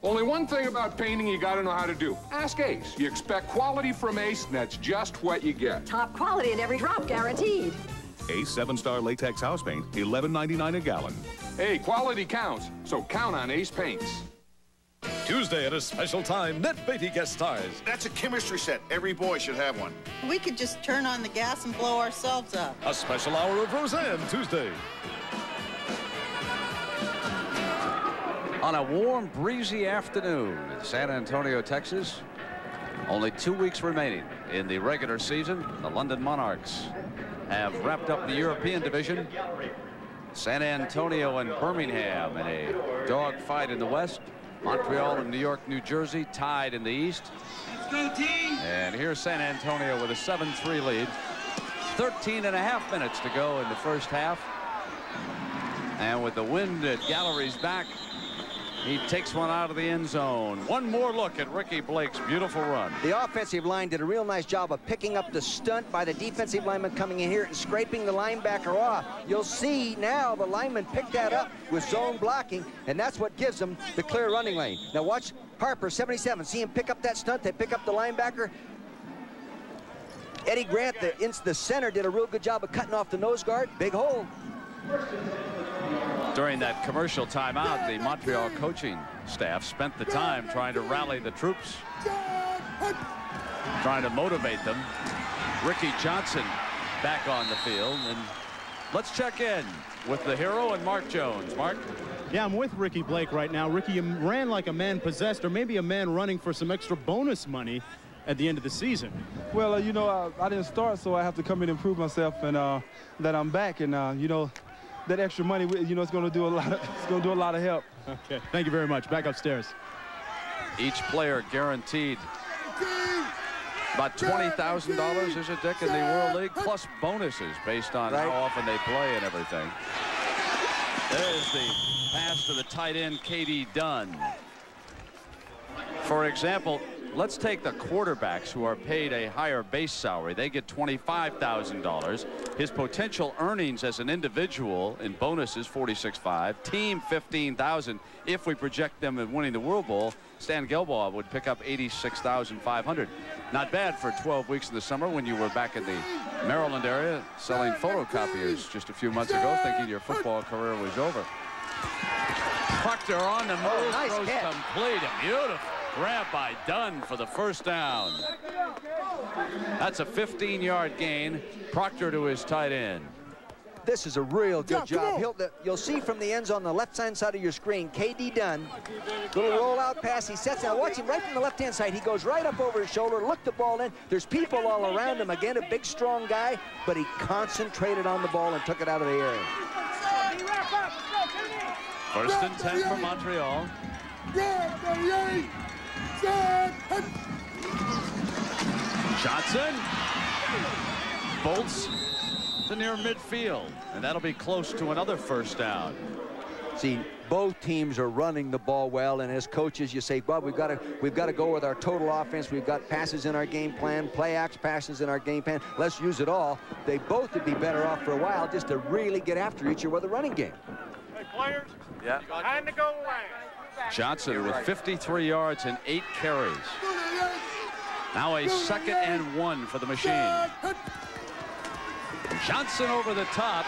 Only one thing about painting you gotta know how to do. Ask Ace. You expect quality from Ace, and that's just what you get. Top quality in every drop, guaranteed. Ace 7-star latex house paint, $11.99 a gallon. Hey, quality counts, so count on Ace Paints. Tuesday at a special time, Ned Beatty guest stars. That's a chemistry set. Every boy should have one. We could just turn on the gas and blow ourselves up. A special hour of Roseanne Tuesday. On a warm, breezy afternoon in San Antonio, Texas, only 2 weeks remaining in the regular season. The London Monarchs have wrapped up the European division. San Antonio and Birmingham in a dogfight in the West. Montreal and New York, New Jersey tied in the East. Let's go, team! And here's San Antonio with a 7-3 lead. 13.5 minutes to go in the first half. And with the wind at Gallery's back, he takes one out of the end zone. One more look at Ricky Blake's beautiful run. The offensive line did a real nice job of picking up the stunt by the defensive lineman coming in here and scraping the linebacker off. You'll see now the lineman picked that up with zone blocking, and that's what gives them the clear running lane. Now watch Harper, 77. See him pick up that stunt. They pick up the linebacker. Eddie Grant, the center, did a real good job of cutting off the nose guard. Big hole. During that commercial timeout, the Montreal coaching staff spent the time trying to rally the troops, trying to motivate them. Ricky Johnson back on the field, and let's check in with the hero and Mark Jones. Mark? Yeah, I'm with Ricky Blake right now. Ricky ran like a man possessed, or maybe a man running for some extra bonus money at the end of the season. Well, you know, I didn't start, so I have to come in and prove myself, and that I'm back, and you know, that extra money, you know, it's going to do a lot of help. Okay, thank you very much. Back upstairs. Each player guaranteed about $20,000, is it, Dick, in the World League, plus bonuses based on how often they play and everything. There's the pass to the tight end, K.D. Dunn. For example, let's take the quarterbacks who are paid a higher base salary. They get $25,000. His potential earnings as an individual in bonuses, $46,500. Team, $15,000. If we project them as winning the World Bowl, Stan Gelbaugh would pick up $86,500. Not bad for 12 weeks in the summer when you were back in the Maryland area selling photocopiers just a few months ago, thinking your football career was over. Proctor on the move, nice throws catch. complete, a beautiful grab by Dunn for the first down. That's a 15-yard gain. Proctor to his tight end. This is a real good job. You'll see from the ends on the left-hand side of your screen, K.D. Dunn, little rollout pass. He sets out. Watch him right from the left-hand side. He goes right up over his shoulder, looked the ball in. There's people all around him. Again, a big, strong guy, but he concentrated on the ball and took it out of the air. First and 10 for Montreal. Johnson bolts to near midfield, and that'll be close to another first down. See, both teams are running the ball well, and as coaches, you say, Bob, we've got to go with our total offense. We've got passes in our game plan, play-action passes in our game plan. Let's use it all. They both would be better off for a while just to really get after each other with a running game. Hey, players. Yeah. Behind the goal line. Johnson with 53 yards and 8 carries. Now a 2nd and 1 for the Machine. Johnson over the top.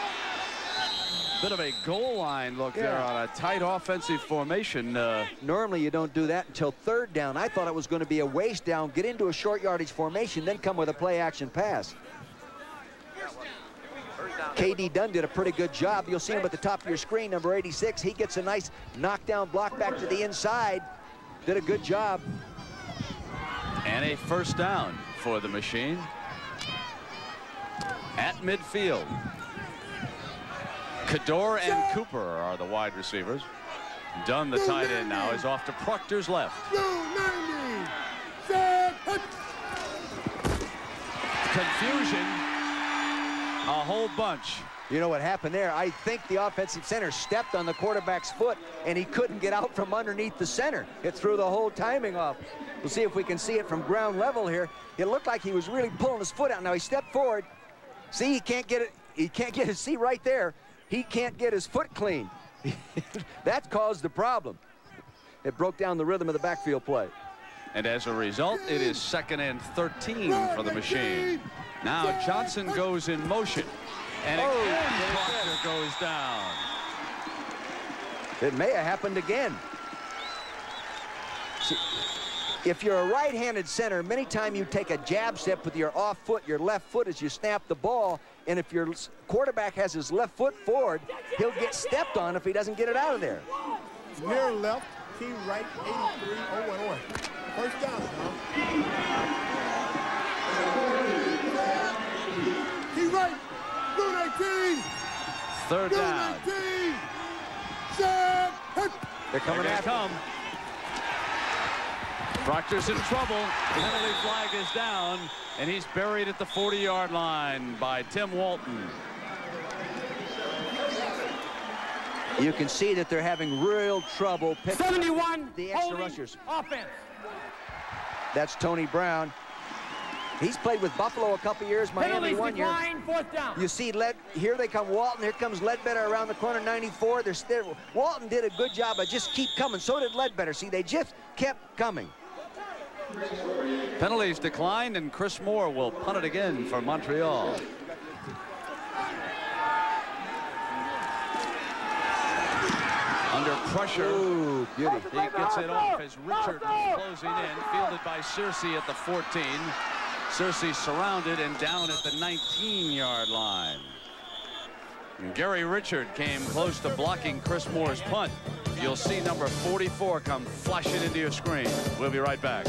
Bit of a goal line look there on a tight offensive formation. Normally you don't do that until 3rd down. I thought it was going to be a waste down, get into a short yardage formation, then come with a play action pass. K.D. Dunn did a pretty good job. You'll see him at the top of your screen, number 86. He gets a nice knockdown block back to the inside. Did a good job. And a first down for the Machine at midfield. Kador and Cooper are the wide receivers. Dunn, the tight end, now is off to Proctor's left. Confusion, a whole bunch. You know what happened there? I think the offensive center stepped on the quarterback's foot, and he couldn't get out from underneath the center. It threw the whole timing off. We'll see if we can see it from ground level here. It looked like he was really pulling his foot out. Now he stepped forward. See, he can't get it. He can't get his seat right there. He can't get his foot clean. That caused the problem. It broke down the rhythm of the backfield play. And as a result, it is 2nd and 13 for the Machine. Now Johnson goes in motion. And again, Proctor goes down. It may have happened again. See, if you're a right-handed center, many times you take a jab step with your off foot, your left foot, as you snap the ball. And if your quarterback has his left foot forward, he'll get stepped on if he doesn't get it out of there. Near left, key right, 83, 0-1-1. First down, Key right, blue 19. Third down. Blue 19. Set. They're coming after him. Proctor's in trouble. The penalty flag is down, and he's buried at the 40-yard line by Tim Walton. You can see that they're having real trouble picking 71 the extra rushers. Offense. That's Tony Brown. He's played with Buffalo a couple years, Miami one year. Fourth down. You see, here they come, Walton. Here comes Ledbetter around the corner, 94. They're still, Walton did a good job, but just keep coming. So did Ledbetter. See, they just kept coming. Penalties declined, and Chris Moore will punt it again for Montreal. Under pressure. Ooh, beauty. He gets it off as Richard was closing in, fielded by Searcy at the 14. Searcy surrounded and down at the 19-yard line. And Gary Richard came close to blocking Chris Moore's punt. You'll see number 44 come flashing into your screen. We'll be right back.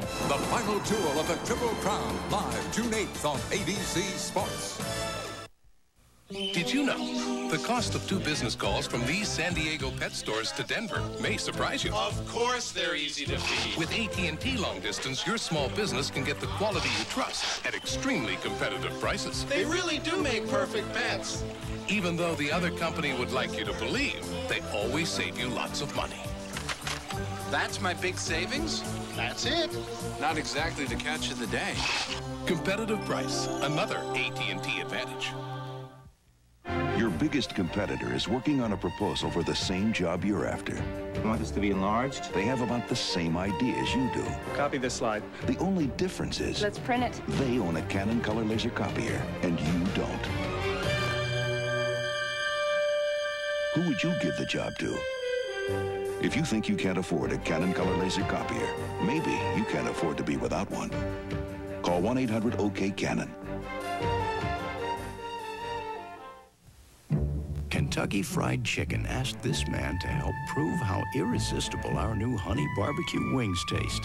The final duel of the Triple Crown, live June 8th on ABC Sports. Did you know the cost of 2 business calls from these San Diego pet stores to Denver may surprise you? Of course they're easy to feed. With AT&T Long Distance, your small business can get the quality you trust at extremely competitive prices. They really do make perfect pets. Even though the other company would like you to believe, they always save you lots of money. That's my big savings? That's it. Not exactly the catch of the day. Competitive price, another AT&T advantage. Your biggest competitor is working on a proposal for the same job you're after. You want this to be enlarged? They have about the same ideas you do. Copy this slide. The only difference is... Let's print it. They own a Canon color laser copier, and you don't. Who would you give the job to? If you think you can't afford a Canon color laser copier, maybe you can't afford to be without one. Call 1-800-OK-CANON. Kentucky Fried Chicken asked this man to help prove how irresistible our new honey barbecue wings taste.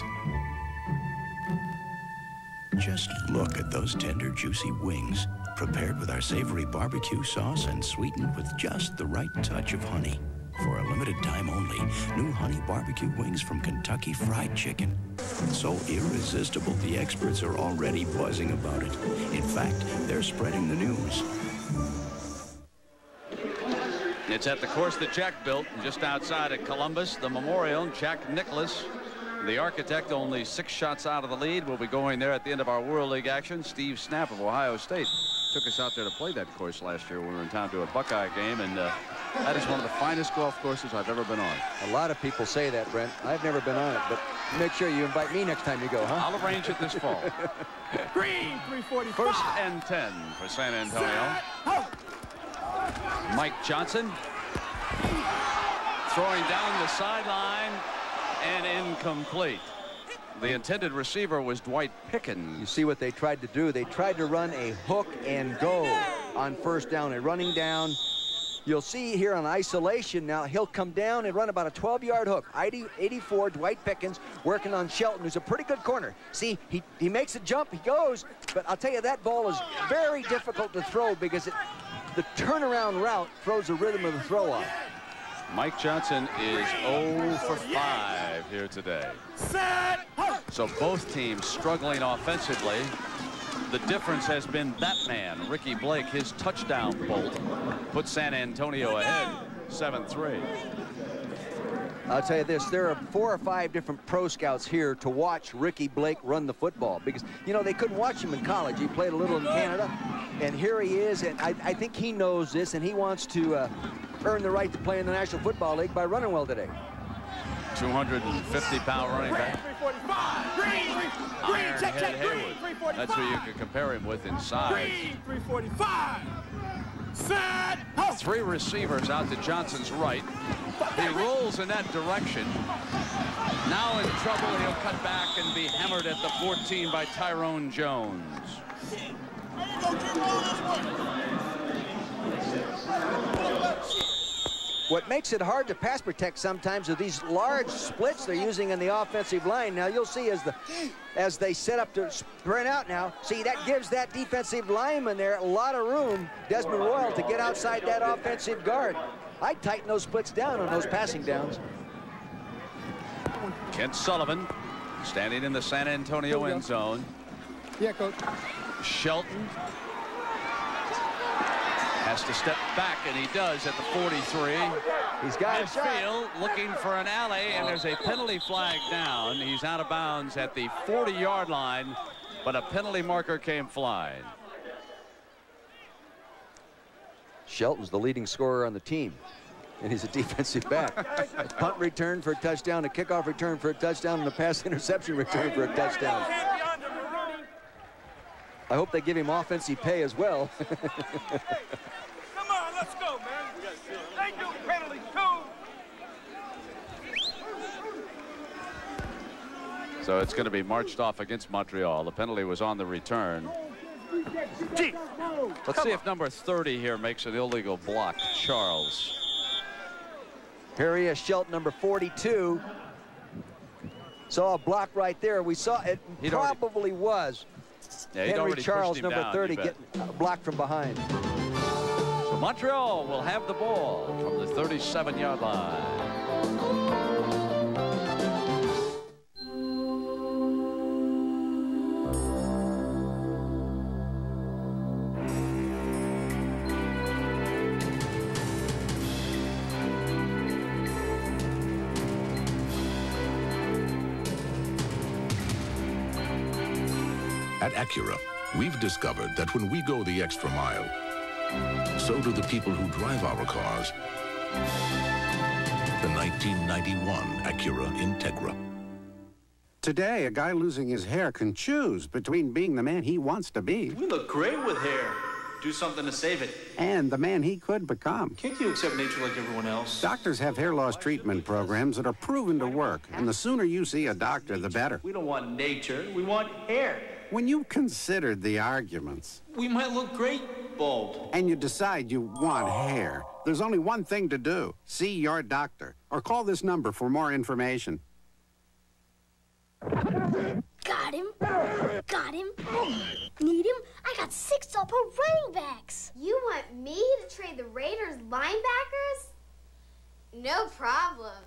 Just look at those tender, juicy wings, prepared with our savory barbecue sauce and sweetened with just the right touch of honey. For a limited time only, new honey barbecue wings from Kentucky Fried Chicken. So irresistible, the experts are already buzzing about it. In fact, they're spreading the news. It's at the course that Jack built just outside of Columbus. The Memorial, Jack Nicklaus, the architect, only 6 shots out of the lead. We'll be going there at the end of our World League action. Steve Snapp of Ohio State took us out there to play that course last year when we were in town to a Buckeye game, and that is one of the finest golf courses I've ever been on. A lot of people say that, Brent. I've never been on it, but make sure you invite me next time you go, huh? I'll arrange it this fall. Green, 345. First and 10 for San Antonio. Mike Johnson throwing down the sideline and incomplete. The intended receiver was Dwight Pickens. You see what they tried to do? They tried to run a hook and go on first down, a running down. You'll see here on isolation now, he'll come down and run about a 12-yard hook. 84, Dwight Pickens working on Shelton, who's a pretty good corner. See, he makes a jump, he goes, but I'll tell you, that ball is very difficult to throw because the turnaround route throws the rhythm of the throw off. Mike Johnson is 0 for 5 here today. So both teams struggling offensively. The difference has been that man, Ricky Blake. His touchdown bolt put San Antonio ahead 7-3. I'll tell you this, there are 4 or 5 different pro scouts here to watch Ricky Blake run the football because, you know, they couldn't watch him in college. He played a little in Canada, and here he is, and I think he knows this, and he wants to earn the right to play in the National Football League by running well today. 250-pound running back. Ironhead Hayward. That's who you could compare him with in size. 345. Set. 3 receivers out to Johnson's right. He rolls in that direction. Now in trouble, he'll cut back and be hammered at the 14 by Tyrone Jones. What makes it hard to pass protect sometimes are these large splits they're using in the offensive line. Now you'll see as they set up to sprint out now, see that gives that defensive lineman there a lot of room, Desmond Royal, to get outside that offensive guard. I'd tighten those splits down on those passing downs. Kent Sullivan standing in the San Antonio end zone. Yeah, Coach. Shelton has to step back, and he does at the 43. He's got a shot. Looking for an alley, and there's a penalty flag down. He's out of bounds at the 40-yard line, but a penalty marker came flying. Shelton's the leading scorer on the team, and he's a defensive back. A punt return for a touchdown, a kickoff return for a touchdown, and a pass interception return for a touchdown. I hope they give him offensive pay as well. Come on, let's go, man. They do penalties too. So it's going to be marched off against Montreal. The penalty was on the return. Let's see if number 30 here makes an illegal block. Charles. Here he is, Shelton, number 42. Saw a block right there. We saw it. Probably was. Yeah, Henry Charles, number down, 30, getting blocked from behind. So Montreal will have the ball from the 37-yard line. At Acura, we've discovered that when we go the extra mile, so do the people who drive our cars. The 1991 Acura Integra. Today, a guy losing his hair can choose between being the man he wants to be We look great with hair. Do something to save it. and the man he could become. Can't you accept nature like everyone else? Doctors have hair loss treatment programs that are proven to work, and the sooner you see a doctor, the better. We don't want nature. We want hair. When you considered the arguments, We might look great bald. and you decide you want hair, there's only one thing to do. See your doctor, or call this number for more information. Got him. Got him. Need him? I got 6 all-pro running backs. You want me to trade the Raiders linebackers? No problem.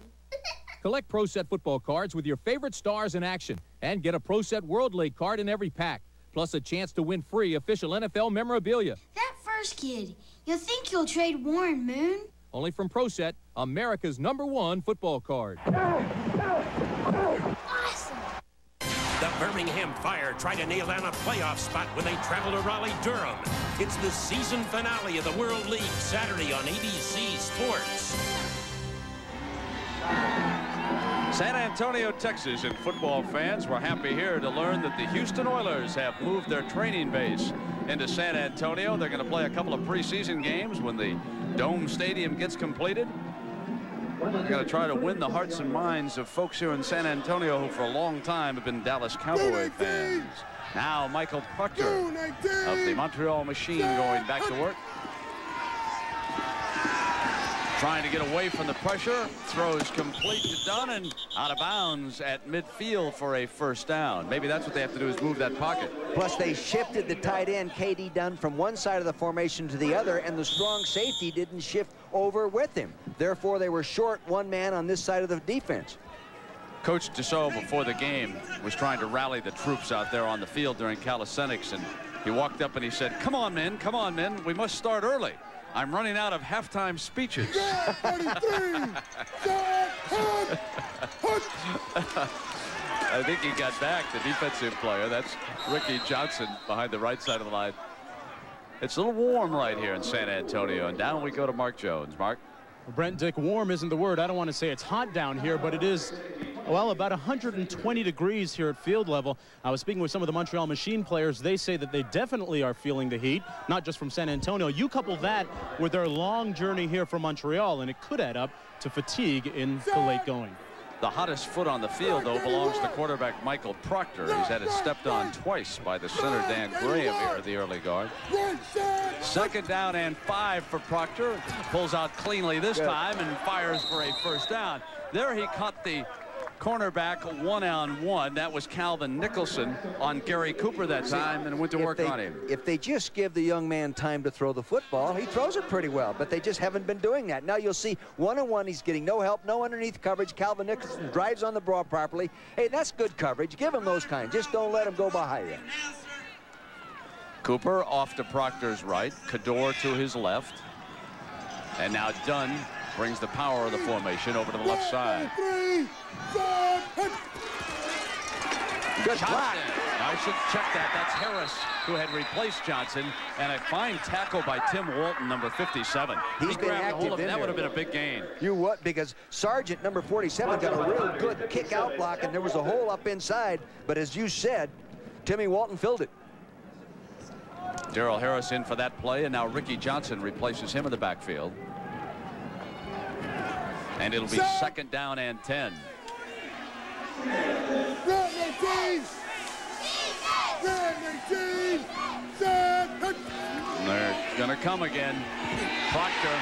Collect Pro Set football cards with your favorite stars in action and get a Pro Set World League card in every pack, plus a chance to win free official NFL memorabilia. That first kid, you think you'll trade Warren Moon? Only from Pro Set, America's #1 football card. Awesome. The Birmingham Fire try to nail down a playoff spot when they travel to Raleigh-Durham. It's the season finale of the World League, Saturday on ABC Sports. San Antonio, Texas, and football fans were happy here to learn that the Houston Oilers have moved their training base into San Antonio. They're going to play a couple of preseason games when the Dome Stadium gets completed. They're going to try to win the hearts and minds of folks here in San Antonio who for a long time have been Dallas Cowboy fans. Now Michael Proctor of the Montreal Machine going back to work. Trying to get away from the pressure, throws complete to Dunn and out of bounds at midfield for a first down. Maybe that's what they have to do is move that pocket. Plus, they shifted the tight end, K.D. Dunn, from one side of the formation to the other, and the strong safety didn't shift over with him. Therefore, they were short one man on this side of the defense. Coach de Souza, before the game, was trying to rally the troops out there on the field during calisthenics, and he walked up and he said, "Come on, men, we must start early. I'm running out of halftime speeches." I think he got back, the defensive player. That's Ricky Johnson behind the right side of the line. It's a little warm right here in San Antonio, and down we go to Mark Jones. Mark? Brent, Dick, warm isn't the word. I don't want to say it's hot down here, but it is Well, about 120 degrees here at field level. I was speaking with some of the Montreal Machine players. They say that they definitely are feeling the heat, not just from San Antonio. You couple that with their long journey here from Montreal, and it could add up to fatigue in the late going. The hottest foot on the field, though, belongs to quarterback Michael Proctor. He's had it stepped on twice by the center Dan Graham here, the early guard. 2nd down and 5 for Proctor. Pulls out cleanly this time and fires for a first down. There he caught the cornerback one-on-one. That was Calvin Nicholson on Gary Cooper that time, and went to work on him. If they just give the young man time to throw the football, he throws it pretty well, but they just haven't been doing that. Now you'll see one-on-one, he's getting no help, no underneath coverage. Calvin Nicholson drives on the ball properly. Hey, that's good coverage. Give him those kinds. Just don't let him go behind you. Cooper off to Proctor's right, Cador to his left, and now Dunn brings the power of the formation over to the left side. Good block. I should check that. That's Harris, who had replaced Johnson, and a fine tackle by Tim Walton, number 57. He's been active in there. That would have been a big gain. You what? Because Sargent, number 47, got a real good kick-out block, and there was a hole up inside. But as you said, Timmy Walton filled it. Darrell Harris in for that play, and now Ricky Johnson replaces him in the backfield. And it'll be 2nd down and 10. They're going to come again. Proctor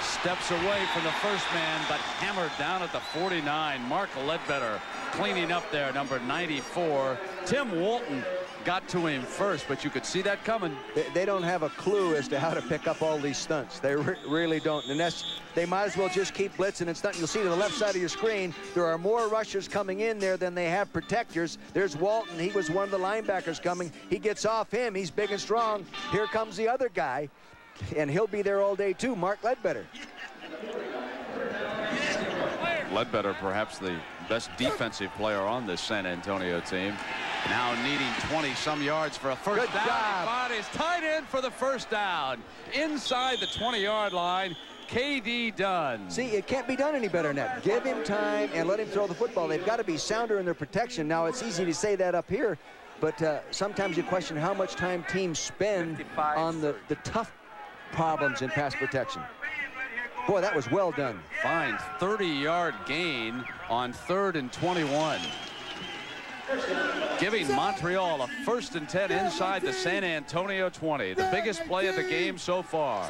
steps away from the first man, but hammered down at the 49. Mark Ledbetter cleaning up there, number 94. Tim Walton got to him first, but you could see that coming. They don't have a clue as to how to pick up all these stunts. They really don't. And they might as well just keep blitzing and stunting. You'll see to the left side of your screen, there are more rushers coming in there than they have protectors. There's Walton. He was one of the linebackers coming. He gets off him. He's big and strong. Here comes the other guy, and he'll be there all day too, Mark Ledbetter. Ledbetter, perhaps the best defensive player on this San Antonio team. Now needing 20-some yards for a first down. Good job. He found his tight end for the first down. Inside the 20-yard line, K.D. Dunn. See, it can't be done any better than that. Give him time and let him throw the football. They've got to be sounder in their protection. Now, it's easy to say that up here, but sometimes you question how much time teams spend on the tough problems in pass protection. Boy, that was well done. Fine 30-yard gain on 3rd and 21. Giving Montreal a 1st and 10 inside the San Antonio 20. The biggest play of the game so far.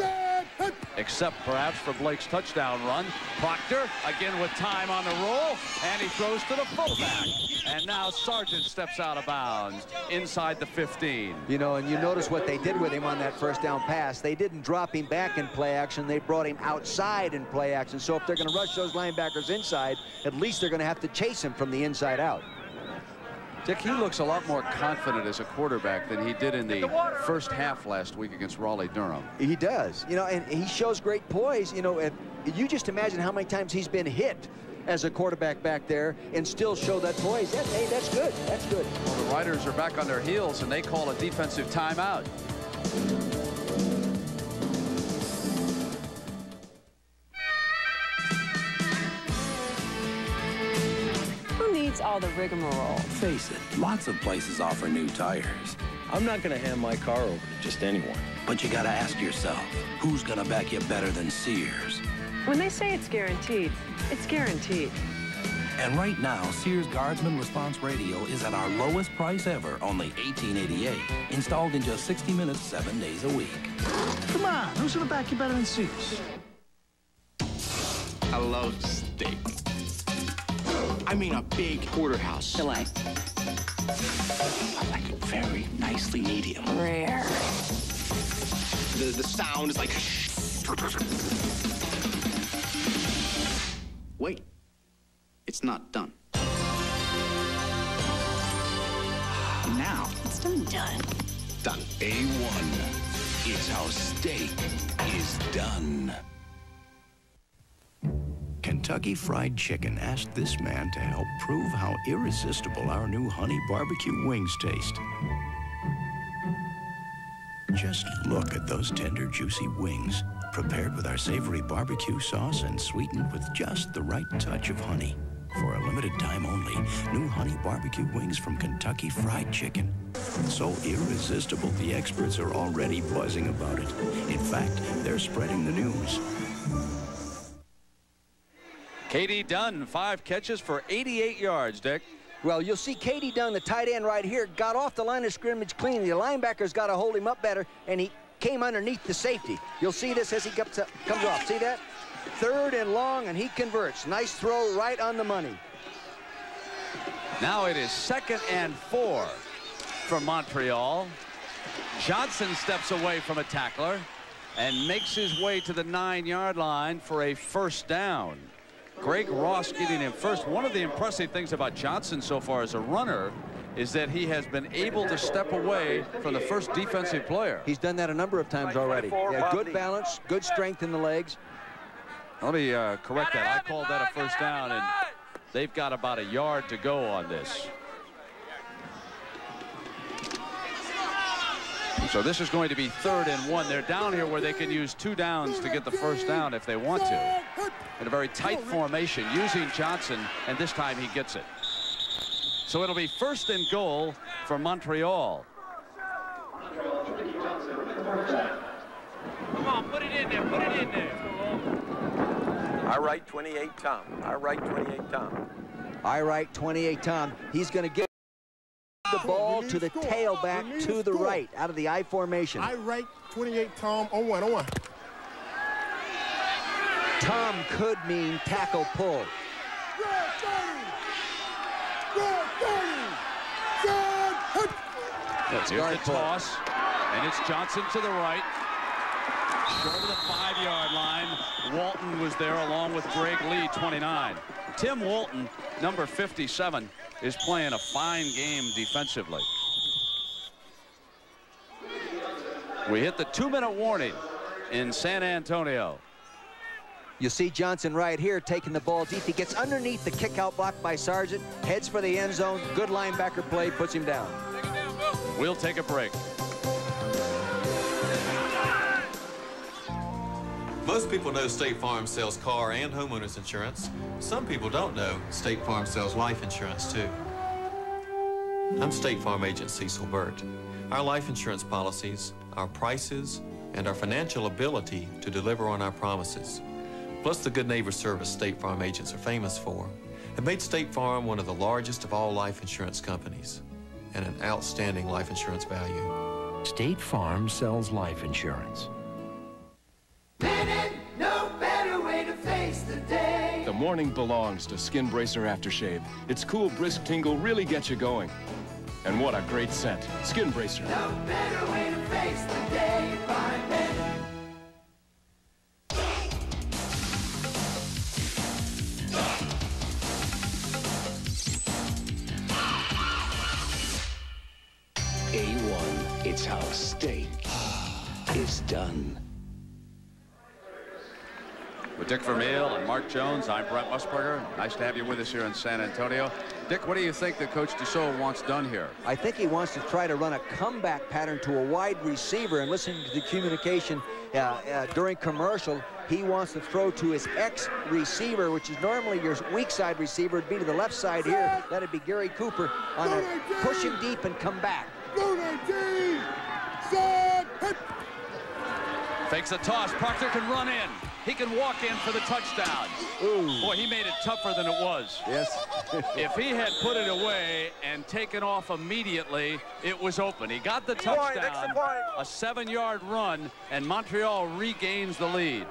Except perhaps for Blake's touchdown run. Proctor again with time on the roll, and he throws to the fullback. And now Sargent steps out of bounds inside the 15. You know, and you notice what they did with him on that first down pass. They didn't drop him back in play action. They brought him outside in play action. So if they're going to rush those linebackers inside, at least they're going to have to chase him from the inside out. Dick, he looks a lot more confident as a quarterback than he did in the first half last week against Raleigh-Durham. He does. You know, and he shows great poise. You know, if you just imagine how many times he's been hit as a quarterback back there and still show that poise. Hey, that's good. That's good. Well, the Riders are back on their heels, and they call a defensive timeout. All the rigmarole. Face it, lots of places offer new tires. I'm not going to hand my car over to just anyone. But you got to ask yourself, who's going to back you better than Sears? When they say it's guaranteed, it's guaranteed. And right now, Sears Guardsman Response Radio is at our lowest price ever, only $18.88. Installed in just 60 minutes, 7 days a week. Come on, who's going to back you better than Sears? I love steak. I mean a big porterhouse. Filet. I like it very nicely medium. Rare. The sound is like... Wait. It's not done. Now. It's done. Done. A1. It's how steak is done. Kentucky Fried Chicken asked this man to help prove how irresistible our new honey barbecue wings taste. Just look at those tender, juicy wings, prepared with our savory barbecue sauce and sweetened with just the right touch of honey. For a limited time only, new honey barbecue wings from Kentucky Fried Chicken. So irresistible, the experts are already buzzing about it. In fact, they're spreading the news. Katie Dunn, 5 catches for 88 yards, Dick. Well, you'll see Katie Dunn, the tight end right here, got off the line of scrimmage clean. The linebacker's got to hold him up better, and he came underneath the safety. You'll see this as he comes off. See that? 3rd and long, and he converts. Nice throw right on the money. Now it is 2nd and 4 for Montreal. Johnson steps away from a tackler and makes his way to the 9-yard line for a first down. Greg Ross getting him first. One of the impressive things about Johnson so far as a runner is that he has been able to step away from the first defensive player. He's done that a number of times already. Yeah, good balance, good strength in the legs. Let me correct that. I called that a first down, and they've got about a yard to go on this. So this is going to be 3rd and 1. They're down here where they can use 2 downs to get the first down if they want to. In a very tight formation, using Johnson, and this time he gets it. So it'll be 1st and goal for Montreal. Come on, put it in there, put it in there. I write 28 Tom. I write 28 Tom. I write 28 Tom. He's going to get the ball to the tailback to the right out of the I formation. I write 28 Tom on 1-on-1. Tom could mean tackle pull. Here's the toss, and it's Johnson to the right. Short of the 5-yard line. Walton was there along with Greg Lee, 29. Tim Walton, number 57, is playing a fine game defensively. We hit the 2-minute warning in San Antonio. You see Johnson right here taking the ball deep. He gets underneath the kick-out block by Sargent, heads for the end zone. Good linebacker play, puts him down. We'll take a break. Most people know State Farm sells car and homeowners insurance. Some people don't know State Farm sells life insurance too. I'm State Farm agent Cecil Burt. Our life insurance policies, our prices, and our financial ability to deliver on our promises, plus the good neighbor service State Farm agents are famous for, have made State Farm one of the largest of all life insurance companies and an outstanding life insurance value. State Farm sells life insurance. No better way to face the day. The morning belongs to Skin Bracer Aftershave. Its cool, brisk tingle really gets you going. And what a great scent. Skin Bracer. No better way to face the day. By Bennett. A1, it's how steak is done. With Dick Vermeil and Mark Jones, I'm Brent Musburger. Nice to have you with us here in San Antonio. Dick, what do you think that Coach de Souza wants done here? I think he wants to try to run a comeback pattern to a wide receiver, and listening to the communication during commercial, he wants to throw to his ex-receiver, which is normally your weak side receiver. It'd be to the left side here. That'd be Gary Cooper on a push him deep and come back. Fakes a toss. Proctor can run in. He can walk in for the touchdown. Ooh. Boy, he made it tougher than it was. Yes. If he had put it away and taken off immediately, it was open. He got the touchdown, a 7-yard run, and Montreal regains the lead.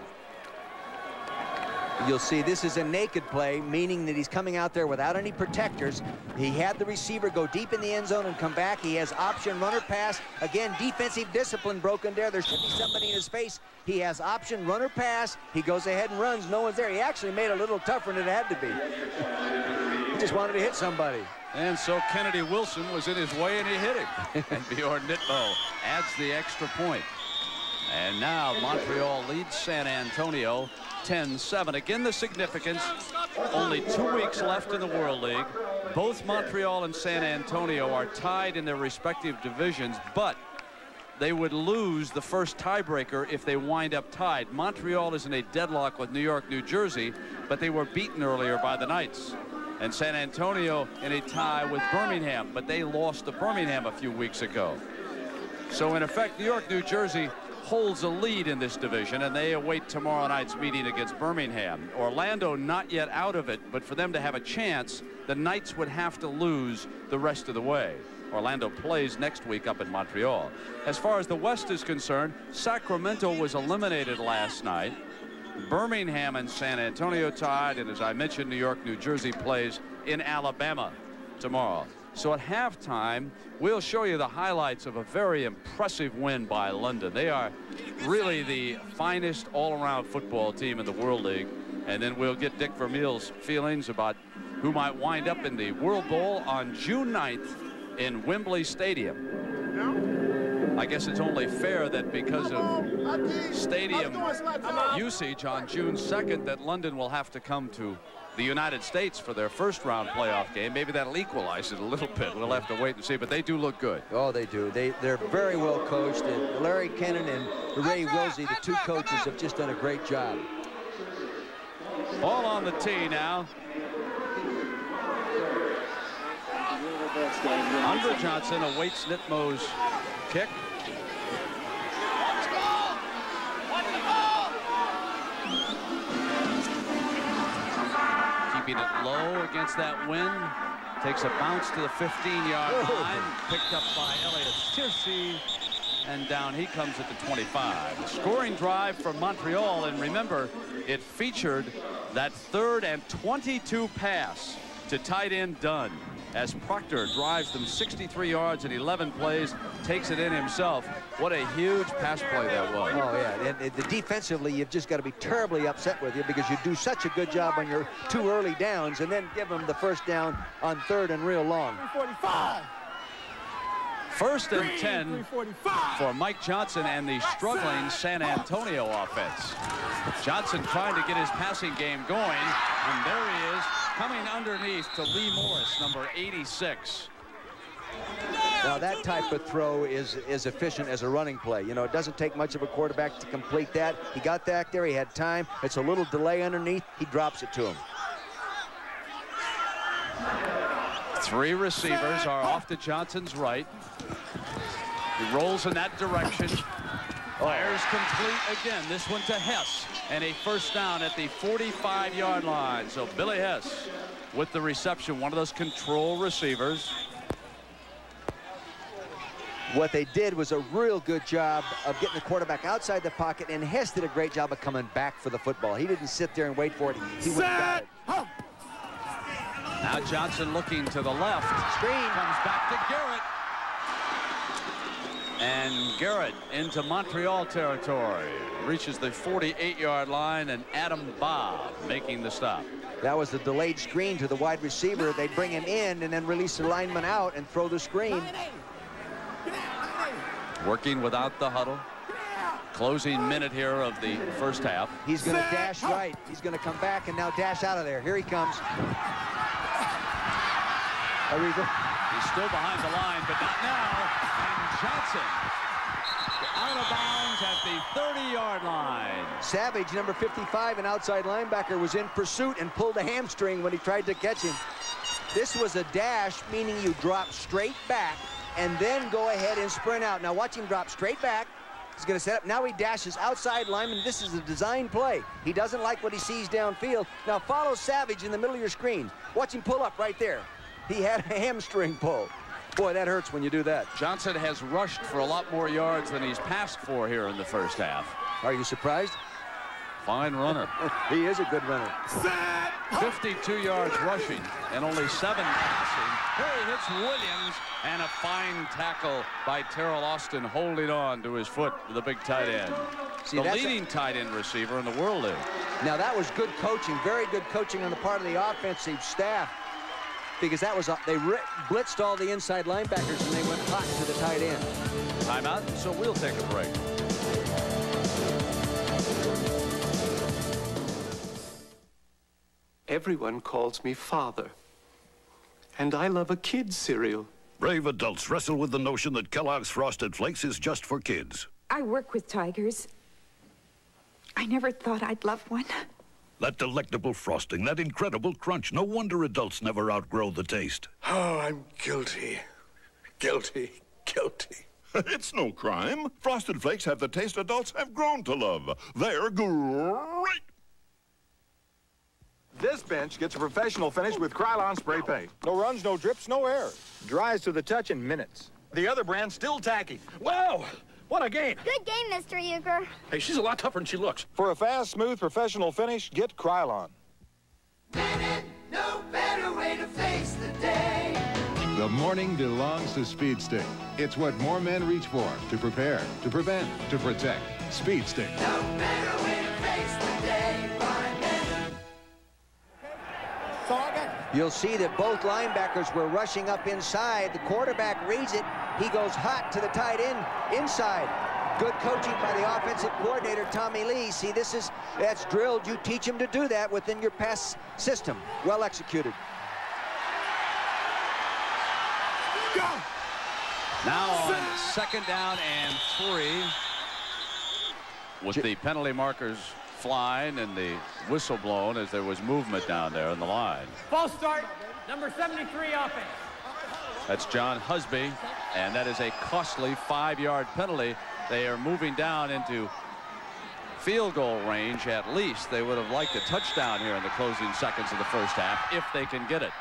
You'll see this is a naked play, meaning that he's coming out there without any protectors. He had the receiver go deep in the end zone and come back. He has option runner pass. Again, defensive discipline broken there. There should be somebody in his face. He has option runner pass. He goes ahead and runs. No one's there. He actually made it a little tougher than it had to be. He just wanted to hit somebody. And so Kennedy Wilson was in his way, and he hit him. And Bjorn Nitmo adds the extra point. And now Montreal leads San Antonio 10-7. Again, the significance, only 2 weeks left in the World League. Both Montreal and San Antonio are tied in their respective divisions, but they would lose the first tiebreaker if they wind up tied. Montreal is in a deadlock with New York, New Jersey, but they were beaten earlier by the Knights. and San Antonio in a tie with Birmingham, but they lost to Birmingham a few weeks ago. So in effect, New York, New Jersey holds a lead in this division, and they await tomorrow night's meeting against Birmingham. Orlando not yet out of it, but for them to have a chance, the Knights would have to lose the rest of the way. Orlando plays next week up in Montreal. As far as the West is concerned, Sacramento was eliminated last night. Birmingham and San Antonio tied, and as I mentioned, New York, New Jersey plays in Alabama tomorrow. So at halftime, we'll show you the highlights of a very impressive win by London. They are really the finest all-around football team in the World League. And then we'll get Dick Vermeil's feelings about who might wind up in the World Bowl on June 9th in Wembley Stadium. I guess it's only fair that because of stadium usage on June 2nd that London will have to come to the United States for their first round playoff game. Maybe that'll equalize it a little bit. We'll have to wait and see, but they do look good. Oh, they do. They're very well coached. And Larry Kennan and Ray Wilsey, the two coaches, have just done a great job. Ball on the tee now. Andre Johnson awaits Nitmo's kick. Keeping it low against that wind. Takes a bounce to the 15-yard line. Picked up by Elliott Searcy. And down he comes at the 25. Scoring drive from Montreal. And remember, it featured that 3rd and 22 pass to tight end Dunn, as Proctor drives them 63 yards in 11 plays, takes it in himself. What a huge pass play that was. Oh, yeah. And defensively, you've just got to be terribly upset with you because you do such a good job on your 2 early downs and then give them the first down on 3rd and real long. 345. 1st and 10 for Mike Johnson and the struggling San Antonio offense. Johnson trying to get his passing game going, and there he is, coming underneath to Lee Morris, number 86. Now that type of throw is efficient as a running play. You know, it doesn't take much of a quarterback to complete that. He got back there, he had time. It's a little delay underneath, he drops it to him. 3 receivers are off to Johnson's right. He rolls in that direction. Fires complete again. This one to Hess. And a first down at the 45-yard line. So Billy Hess with the reception. One of those control receivers. What they did was a real good job of getting the quarterback outside the pocket, and Hess did a great job of coming back for the football. He didn't sit there and wait for it. He went and got it. Now Johnson looking to the left. Screen comes back to Garrett. And Garrett into Montreal territory. Reaches the 48-yard line, and Adam Bob making the stop. That was the delayed screen to the wide receiver. They'd bring him in and then release the lineman out and throw the screen. Working without the huddle. Closing minute here of the first half. He's going to dash right. He's going to come back and now dash out of there. Here he comes. He's still behind the line, but not now. And Johnson out of bounds at the 30-yard line. Savage, number 55, an outside linebacker, was in pursuit and pulled a hamstring when he tried to catch him. This was a dash, meaning you drop straight back and then go ahead and sprint out. Now watch him drop straight back. He's going to set up. Now he dashes outside lineman. This is a design play. He doesn't like what he sees downfield. Now follow Savage in the middle of your screen. Watch him pull up right there. He had a hamstring pull. Boy, that hurts when you do that. Johnson has rushed for a lot more yards than he's passed for here in the first half. Are you surprised? Fine runner. He is a good runner. 52 yards rushing and only 7 passing. Here he hits Williams, and a fine tackle by Terrell Austin holding on to his foot, the big tight end. See, the leading tight end receiver in the World League. Now that was good coaching, very good coaching on the part of the offensive staff, because that was they blitzed all the inside linebackers and they went hot to the tight end. Timeout, so we'll take a break. Everyone calls me father. And I love a kid's cereal. Brave adults wrestle with the notion that Kellogg's Frosted Flakes is just for kids. I work with tigers. I never thought I'd love one. That delectable frosting, that incredible crunch. No wonder adults never outgrow the taste. Oh, I'm guilty. Guilty. Guilty. It's no crime. Frosted Flakes have the taste adults have grown to love. They're great. This bench gets a professional finish with Krylon spray paint. No runs, no drips, no errors. Dries to the touch in minutes. The other brand's still tacky. Wow! What a game! Good game, Mr. Euchre. Hey, she's a lot tougher than she looks. For a fast, smooth, professional finish, get Krylon. No better way to face the day. The morning belongs to Speed Stick. It's what more men reach for to prepare, to prevent, to protect. Speed Stick. No better way to face the day by men. You'll see that both linebackers were rushing up inside. The quarterback reads it. He goes hot to the tight end inside. Good coaching by the offensive coordinator, Tommy Lee. See, that's drilled. You teach him to do that within your pass system. Well executed. Go! Now on 2nd down and 3, with the penalty markers flying and the whistle blown as there was movement down there in the line. False start, number 73 offense. That's John Husby, and that is a costly 5-yard penalty. They are moving down into field goal range at least. They would have liked a touchdown here in the closing seconds of the first half if they can get it.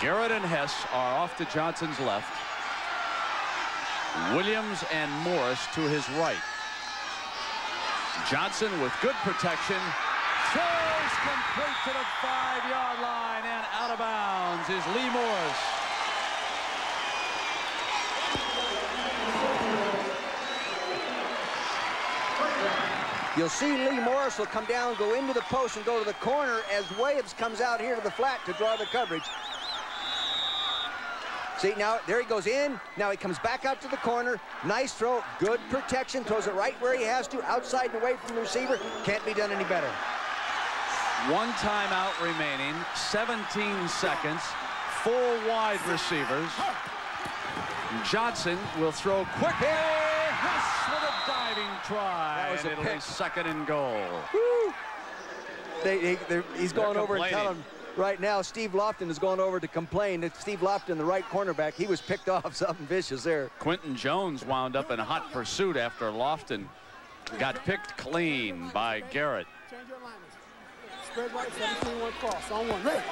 Garrett and Hess are off to Johnson's left. Williams and Morris to his right. Johnson with good protection throws complete to the 5-yard line, and out of bounds is Lee Morris. You'll see Lee Morris will come down, go into the post, and go to the corner as Williams comes out here to the flat to draw the coverage. See, now, there he goes in. Now he comes back out to the corner. Nice throw, good protection, throws it right where he has to, outside and away from the receiver. Can't be done any better. 1 timeout remaining, 17 seconds, 4 wide receivers. Johnson will throw quickly. Hess with a diving try. That was a It'll pick. be 2nd and goal. Woo. He's going over and telling him right now. Steve Lofton is going over to complain that Steve Lofton, the right cornerback, he was picked off something vicious there. Quentin Jones wound up in hot pursuit after Lofton got picked clean by Garrett. Change your alignment. Spread right, 17-1 cross. On 1, ready.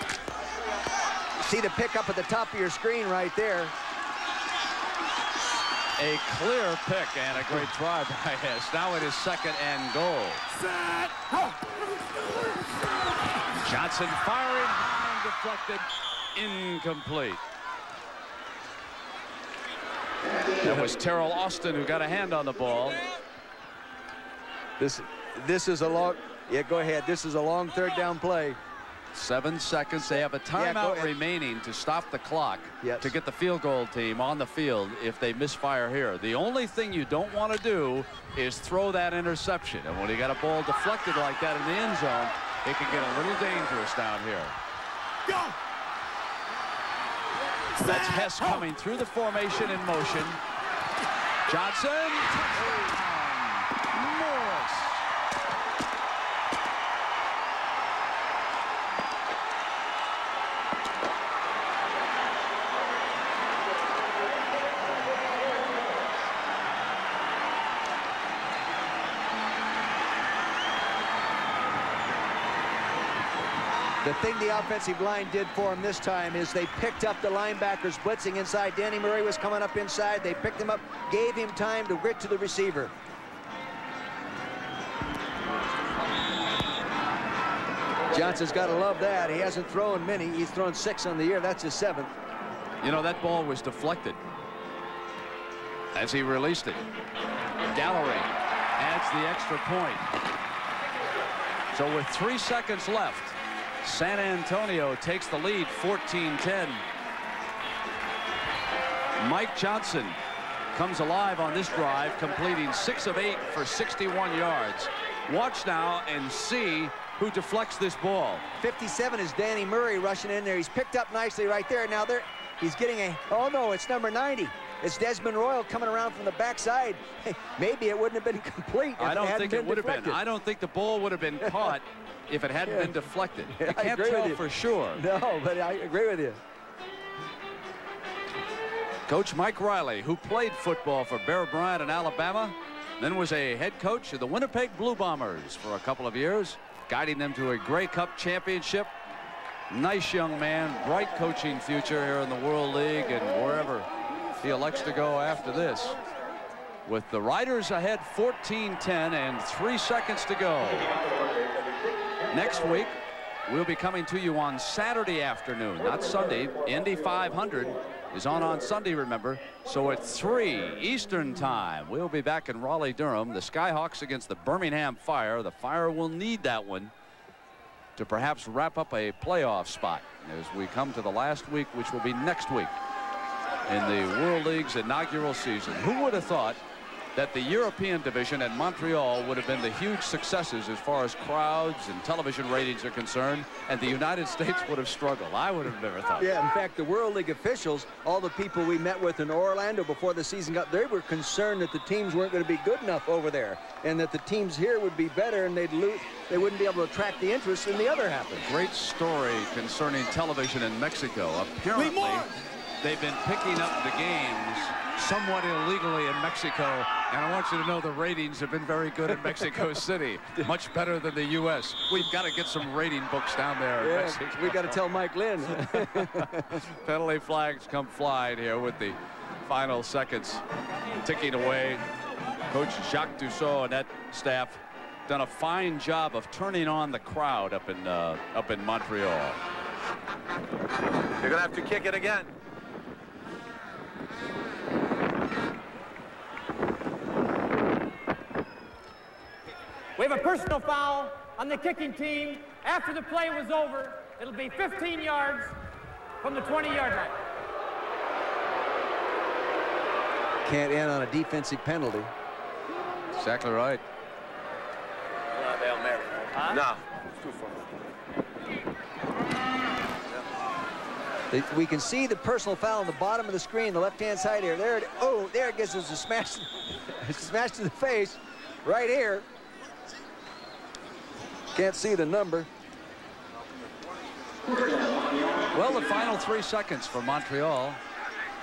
See the pickup at the top of your screen right there. A clear pick and a great try by Hess. Now it is 2nd and goal. Set. Johnson firing high and deflected, incomplete. That was Terrell Austin who got a hand on the ball. This is a long, go ahead. This is a long 3rd down play. 7 seconds. They have a timeout remaining to stop the clock to get the field goal team on the field if they misfire here. The only thing you don't want to do is throw that interception. And when you got a ball deflected like that in the end zone, it can get a little dangerous down here. Go! That's Hess coming through the formation in motion. Johnson. Morris. The thing the offensive line did for him this time is they picked up the linebackers blitzing inside. Danny Murray was coming up inside. They picked him up, gave him time to get to the receiver. Johnson's got to love that. He hasn't thrown many. He's thrown 6 on the year. That's his 7th. You know, that ball was deflected as he released it. Gallery adds the extra point. So with 3 seconds left, San Antonio takes the lead 14-10. Mike Johnson comes alive on this drive, completing 6 of 8 for 61 yards. Watch now and see who deflects this ball. 57 is Danny Murray rushing in there. He's picked up nicely right there. Now he's getting a, oh no, it's number 90. It's Desmond Royal coming around from the backside. Maybe it wouldn't have been complete if I don't think it would have deflected. been. I don't think the ball would have been caught if it hadn't been deflected. You can't tell for sure. No, but I agree with you. Coach Mike Riley, who played football for Bear Bryant in Alabama, then was a head coach of the Winnipeg Blue Bombers for a couple of years, guiding them to a Grey Cup championship. Nice young man, bright coaching future here in the World League and wherever he elects to go after this. With the Riders ahead 14-10 and 3 seconds to go. Next week, we'll be coming to you on Saturday afternoon, not Sunday. Indy 500 is on Sunday, remember. So at 3 Eastern time, we'll be back in Raleigh-Durham. The Skyhawks against the Birmingham Fire. The Fire will need that one to perhaps wrap up a playoff spot as we come to the last week, which will be next week in the World League's inaugural season. Who would have thought that the European division at Montreal would have been the huge successes as far as crowds and television ratings are concerned, and the United States would have struggled? I would have never thought. Yeah, in fact, the World League officials, all the people we met with in Orlando before the season got, they were concerned that the teams weren't going to be good enough over there, and that the teams here would be better, and they'd lose. They wouldn't be able to attract the interest in the other half. Great story concerning television in Mexico. Apparently, they've been picking up the games somewhat illegally in Mexico, and I want you to know the ratings have been very good in Mexico City, much better than the U.S. We've got to get some rating books down there in Mexico. We've got to tell Mike Lynn. Penalty flags come flying here with the final seconds ticking away. Coach Jacques de Souza and that staff done a fine job of turning on the crowd up in Montreal. You're gonna have to kick it again. We have a personal foul on the kicking team. After the play was over, it'll be 15 yards from the 20-yard line. Can't end on a defensive penalty. Exactly right. No. We can see the personal foul on the bottom of the screen, the left-hand side here. There it gets us a smash, smash to the face, right here. Can't see the number. Well, the final 3 seconds for Montreal,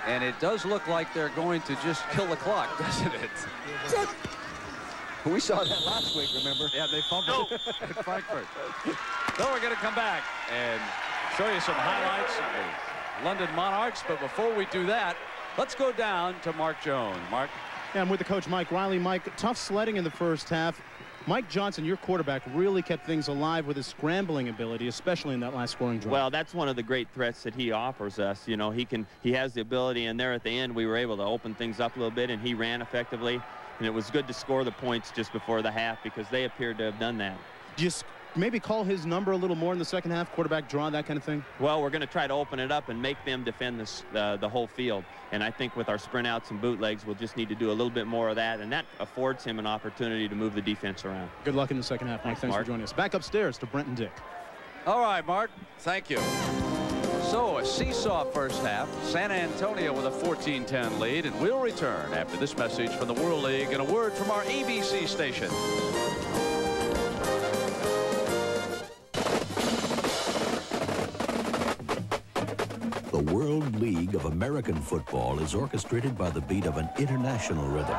and it does look like they're going to just kill the clock, doesn't it? We saw that last week, remember? Yeah, they fumbled at Frankfurt. So we're going to come back and show you some highlights of the London Monarchs. But before we do that, let's go down to Mark Jones. Mark? Yeah, I'm with the coach, Mike Riley. Mike, tough sledding in the first half. Mike Johnson, your quarterback, really kept things alive with his scrambling ability, especially in that last scoring drive. Well, that's one of the great threats that he offers us. You know, he has the ability, and there at the end, we were able to open things up a little bit, and he ran effectively. And it was good to score the points just before the half because they appeared to have done that. Just maybe call his number a little more in the second half, quarterback draw, that kind of thing? Well, we're going to try to open it up and make them defend this, the whole field. And I think with our sprint outs and bootlegs, we'll just need to do a little bit more of that, and that affords him an opportunity to move the defense around. Good luck in the second half, Mike. Thanks for joining us. Back upstairs to Brent and Dick. All right, Mark. Thank you. So a seesaw first half. San Antonio with a 14-10 lead, and we'll return after this message from the World League and a word from our ABC station. The World League of American Football is orchestrated by the beat of an international rhythm.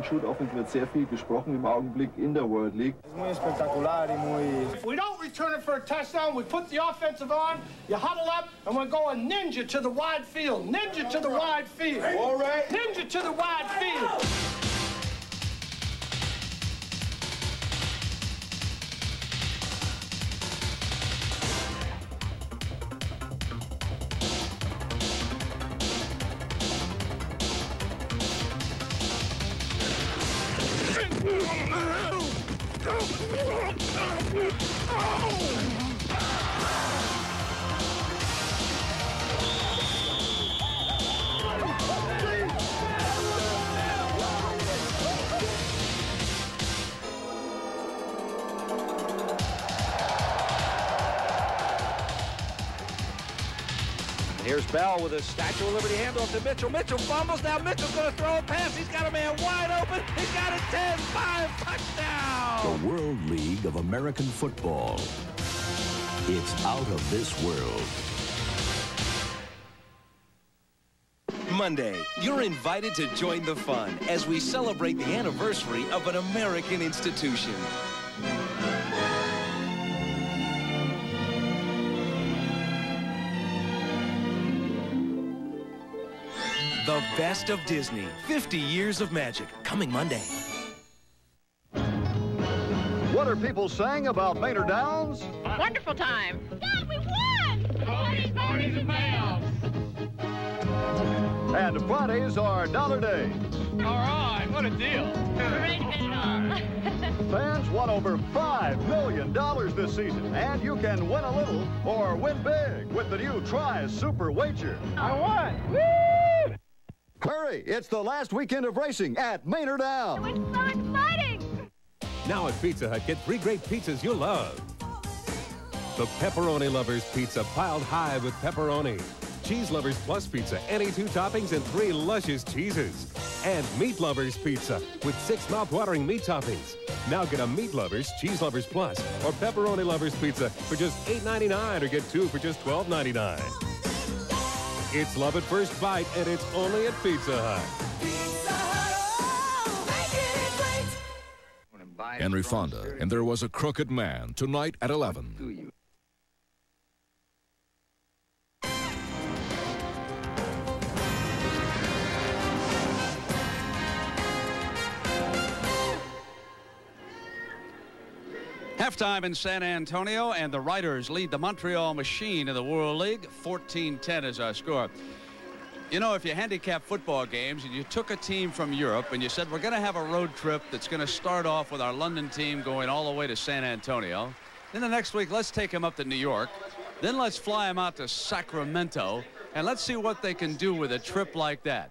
Shoot-Offense wird sehr viel gesprochen im Augenblick in der World League. If we don't return it for a touchdown, we put the offensive on, you huddle up, and we're going ninja to the wide field. Ninja to the wide field. All right. Ninja to the wide field. Here's Bell with a Statue of Liberty handoff to Mitchell. Mitchell fumbles. Now Mitchell's going to throw a pass. He's got a man wide open. He's got it 10-5 touchdown. The World League of American Football. It's out of this world. Monday, you're invited to join the fun as we celebrate the anniversary of an American institution. The best of Disney, 50 years of magic, coming Monday. What are people saying about Maynard Downs? Wonderful time. Dad, we won! Ponies and payoffs. And Fridays are dollar days. All right, what a deal. Fans won over $5 million this season, and you can win a little or win big with the new Try Super Wager. I won! Woo! Hurry, it's the last weekend of racing at Maynard Downs. It's so exciting! Now at Pizza Hut, get 3 great pizzas you'll love. The Pepperoni Lovers Pizza, piled high with pepperoni. Cheese Lovers Plus Pizza, any 2 toppings and 3 luscious cheeses. And Meat Lovers Pizza with 6 mouth-watering meat toppings. Now get a Meat Lovers, Cheese Lovers Plus, or Pepperoni Lovers Pizza for just $8.99 or get 2 for just $12.99. It's love at first bite, and it's only at Pizza Hut. Henry Fonda, and There Was a Crooked Man, tonight at 11. Halftime in San Antonio, and the Riders lead the Montreal Machine in the World League. 14-10 is our score. You know, if you handicap football games and you took a team from Europe and you said, we're going to have a road trip that's going to start off with our London team going all the way to San Antonio. Then the next week, let's take them up to New York. Then let's fly them out to Sacramento, and let's see what they can do with a trip like that.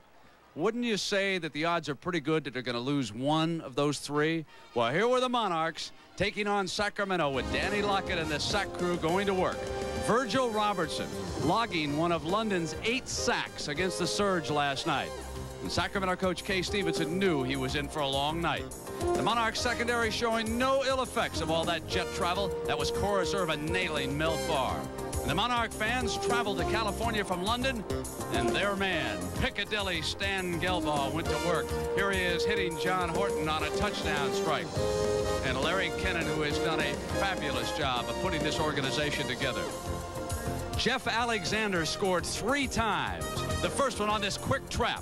Wouldn't you say that the odds are pretty good that they're going to lose one of those 3? Well, here were the Monarchs taking on Sacramento with Danny Lockett and the Sack crew going to work. Virgil Robertson logging one of London's 8 sacks against the Surge last night. And Sacramento coach Kay Stevenson knew he was in for a long night. The Monarchs secondary showing no ill effects of all that jet travel. That was Chorus Irvin nailing Mel Farr. And the Monarch fans traveled to California from London, and their man, Piccadilly Stan Gelbaugh, went to work. Here he is hitting John Horton on a touchdown strike. And Larry Kennan, who has done a fabulous job of putting this organization together. Jeff Alexander scored 3 times. The first one on this quick trap.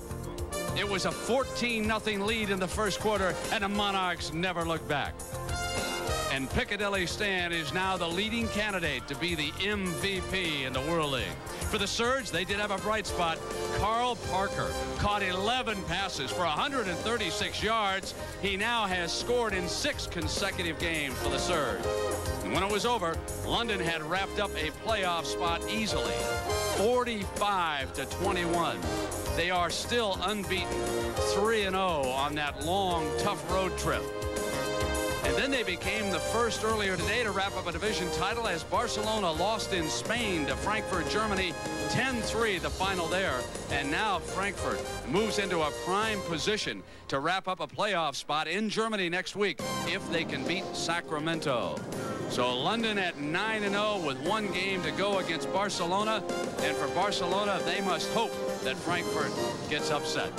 It was a 14-0 lead in the first quarter, and the Monarchs never looked back. And Piccadilly Stan is now the leading candidate to be the MVP in the World League. For the Surge, they did have a bright spot. Carl Parker caught 11 passes for 136 yards. He now has scored in 6 consecutive games for the Surge. And when it was over, London had wrapped up a playoff spot easily, 45-21. They are still unbeaten, 3-0 on that long, tough road trip. And then they became the first earlier today to wrap up a division title as Barcelona lost in Spain to Frankfurt, Germany, 10-3 the final there. And now Frankfurt moves into a prime position to wrap up a playoff spot in Germany next week if they can beat Sacramento. So London at 9-0 with 1 game to go against Barcelona. And for Barcelona, they must hope that Frankfurt gets upset.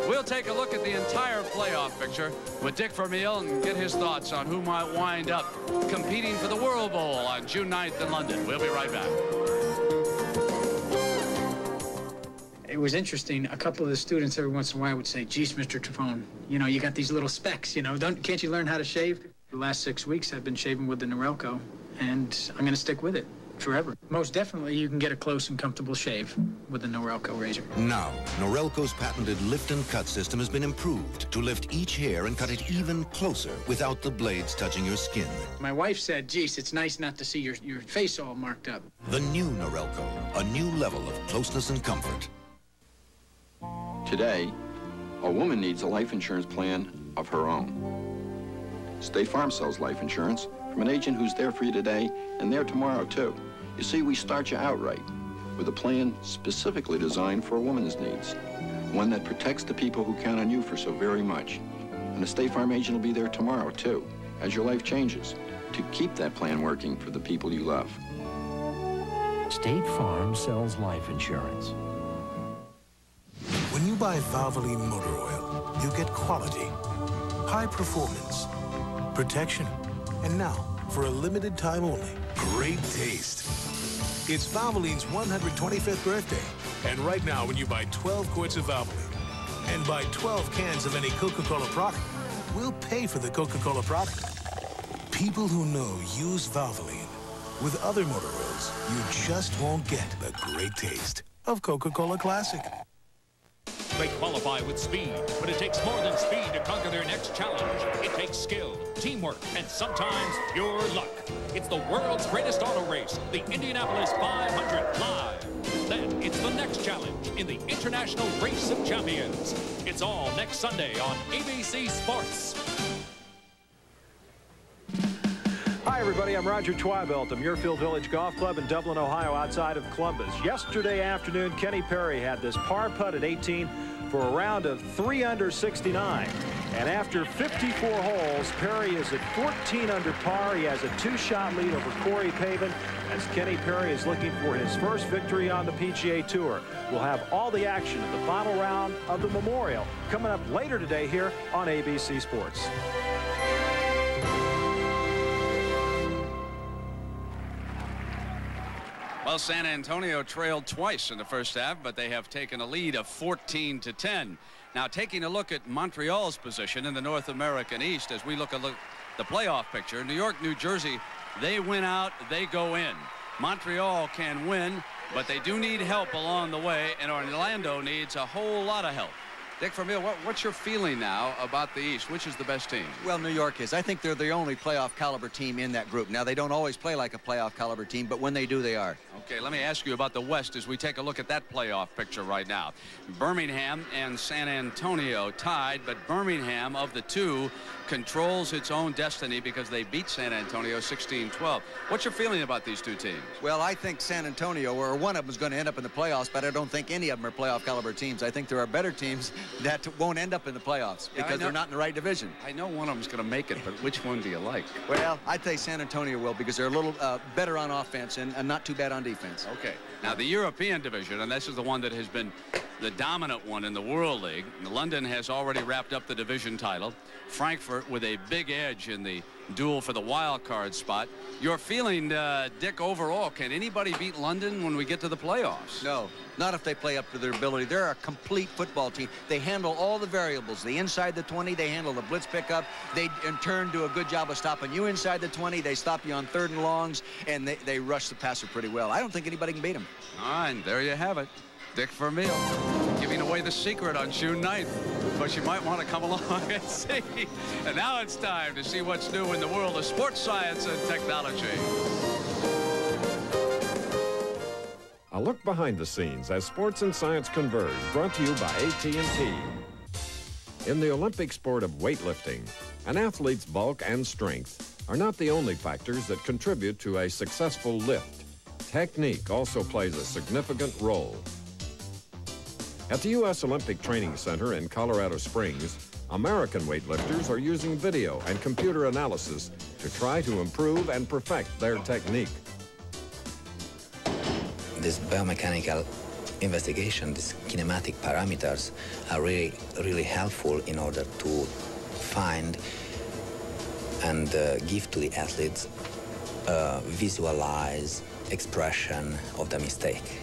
We'll take a look at the entire playoff picture with Dick Vermeil and get his thoughts on who might wind up competing for the World Bowl on June 9th in London. We'll be right back. It was interesting. A couple of the students every once in a while would say, geez, Mr. Trifone, you know, you got these little specks, you know, can't you learn how to shave? The last 6 weeks I've been shaving with the Norelco, and I'm going to stick with it forever. Most definitely you can get a close and comfortable shave with the Norelco razor. Now, Norelco's patented lift and cut system has been improved to lift each hair and cut it even closer without the blades touching your skin. My wife said, geez, it's nice not to see your face all marked up. The new Norelco, a new level of closeness and comfort. Today, a woman needs a life insurance plan of her own. State Farm sells life insurance from an agent who's there for you today and there tomorrow, too. You see, we start you out right with a plan specifically designed for a woman's needs. One that protects the people who count on you for so very much. And the State Farm agent will be there tomorrow, too, as your life changes, to keep that plan working for the people you love. State Farm sells life insurance. When you buy Valvoline motor oil, you get quality, high performance, protection, and now, for a limited time only, great taste. It's Valvoline's 125th birthday, and right now when you buy 12 quarts of Valvoline and buy 12 cans of any Coca-Cola product, we'll pay for the Coca-Cola product. People who know use Valvoline. With other motor oils, you just won't get the great taste of Coca-Cola Classic. They qualify with speed, but it takes more than speed to conquer their next challenge. It takes skill, teamwork, and sometimes pure luck. It's the world's greatest auto race, the Indianapolis 500 Live. Then it's the next challenge in the International Race of Champions. It's all next Sunday on ABC Sports. Hi, everybody. I'm Roger Twibelt of Muirfield Village Golf Club in Dublin, Ohio, outside of Columbus. Yesterday afternoon, Kenny Perry had this par putt at 18 for a round of 3 under 69. And after 54 holes, Perry is at 14 under par. He has a 2-shot lead over Corey Pavin as Kenny Perry is looking for his first victory on the PGA Tour. We'll have all the action of the final round of the Memorial coming up later today here on ABC Sports. Well, San Antonio trailed twice in the first half, but they have taken a lead of 14-10. Now, taking a look at Montreal's position in the North American East as we look at the playoff picture, New York, New Jersey, they win out, they go in. Montreal can win, but they do need help along the way, and Orlando needs a whole lot of help. Dick Vermeil, what's your feeling now about the East? Which is the best team? Well, New York is. I think they're the only playoff caliber team in that group. Now, they don't always play like a playoff caliber team, but when they do, they are. Okay, let me ask you about the West as we take a look at that playoff picture right now. Birmingham and San Antonio tied, but Birmingham, of the two, controls its own destiny because they beat San Antonio 16-12. What's your feeling about these two teams? Well, I think San Antonio, or one of them, is going to end up in the playoffs, but I don't think any of them are playoff caliber teams. I think there are better teams that won't end up in the playoffs because they're not in the right division. I know one of them's going to make it, but which one do you like? Well, I'd say San Antonio will because they're a little better on offense and not too bad on defense. Okay. Now, the European division, and this is the one that has been the dominant one in the World League. London has already wrapped up the division title. Frankfurt with a big edge in the duel for the wild card spot. Your feeling, Dick, overall, can anybody beat London when we get to the playoffs? No, not if they play up to their ability. They're a complete football team. They handle all the variables. The inside the 20, they handle the blitz pickup. They, in turn, do a good job of stopping you inside the 20. They stop you on 3rd and longs, and they rush the passer pretty well. I don't think anybody can beat them. All right, and there you have it. Dick Vermeil giving away the secret on June 9th, but you might want to come along and see. And now it's time to see what's new in the world of sports science and technology. A look behind the scenes as sports and science converge, brought to you by AT&T. In the Olympic sport of weightlifting, an athlete's bulk and strength are not the only factors that contribute to a successful lift. Technique also plays a significant role. At the U.S. Olympic Training Center in Colorado Springs, American weightlifters are using video and computer analysis to try to improve and perfect their technique. This biomechanical investigation, these kinematic parameters are really helpful in order to find and give to the athletes visualize expression of the mistake.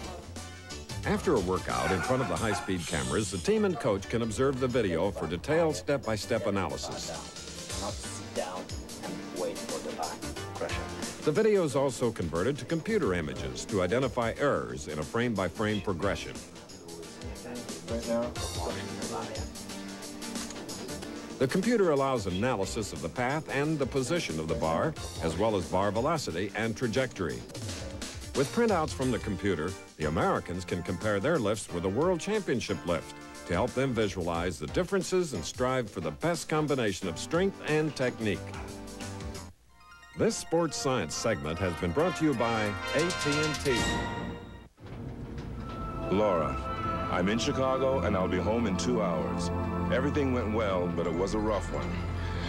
After a workout in front of the high-speed cameras, the team and coach can observe the video for detailed step-by-step analysis. Not sit down and wait for the pressure. The video is also converted to computer images to identify errors in a frame-by-frame progression. Right now. The computer allows analysis of the path and the position of the bar, as well as bar velocity and trajectory. With printouts from the computer, the Americans can compare their lifts with a world championship lift to help them visualize the differences and strive for the best combination of strength and technique. This sports science segment has been brought to you by AT&T. Laura, I'm in Chicago and I'll be home in 2 hours. Everything went well, but it was a rough one.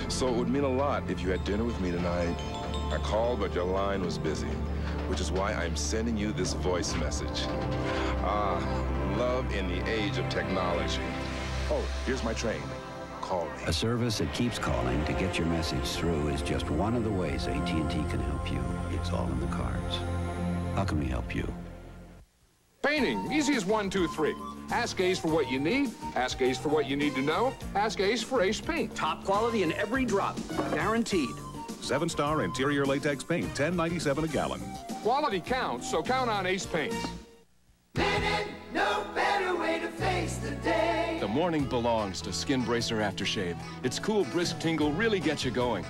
So it would mean a lot if you had dinner with me tonight. I called, but your line was busy, which is why I'm sending you this voice message. Ah, love in the age of technology. Oh, here's my train. Call me. A service that keeps calling to get your message through is just one of the ways AT&T can help you. It's all in the cards. How can we help you? Painting, easy as 1, 2, 3. Ask Ace for what you need. Ask Ace for what you need to know. Ask Ace for Ace Paint. Top quality in every drop, guaranteed. 7-star interior latex paint, $10.97 a gallon. Quality counts, so count on Ace Paints. Linen, no better way to face the day. The morning belongs to Skin Bracer Aftershave. Its cool, brisk tingle really gets you going.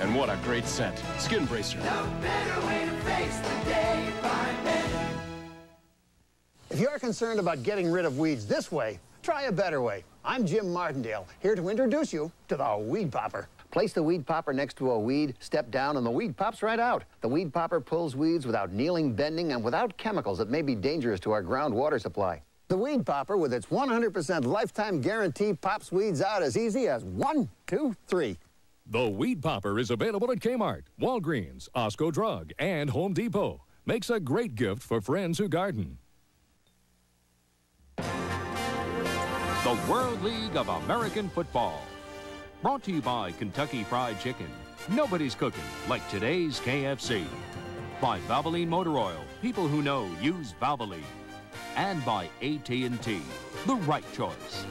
And what a great scent. Skin Bracer. No better way to face the day. Find Linen. If you're concerned about getting rid of weeds this way, try a better way. I'm Jim Martindale, here to introduce you to the Weed Popper. Place the Weed Popper next to a weed, step down, and the weed pops right out. The Weed Popper pulls weeds without kneeling, bending, and without chemicals that may be dangerous to our groundwater supply. The Weed Popper, with its 100% lifetime guarantee, pops weeds out as easy as 1, 2, 3. The Weed Popper is available at Kmart, Walgreens, Osco Drug, and Home Depot. Makes a great gift for friends who garden. The World League of American Football. Brought to you by Kentucky Fried Chicken. Nobody's cooking like today's KFC. By Valvoline Motor Oil. People who know use Valvoline. And by AT&T. The right choice.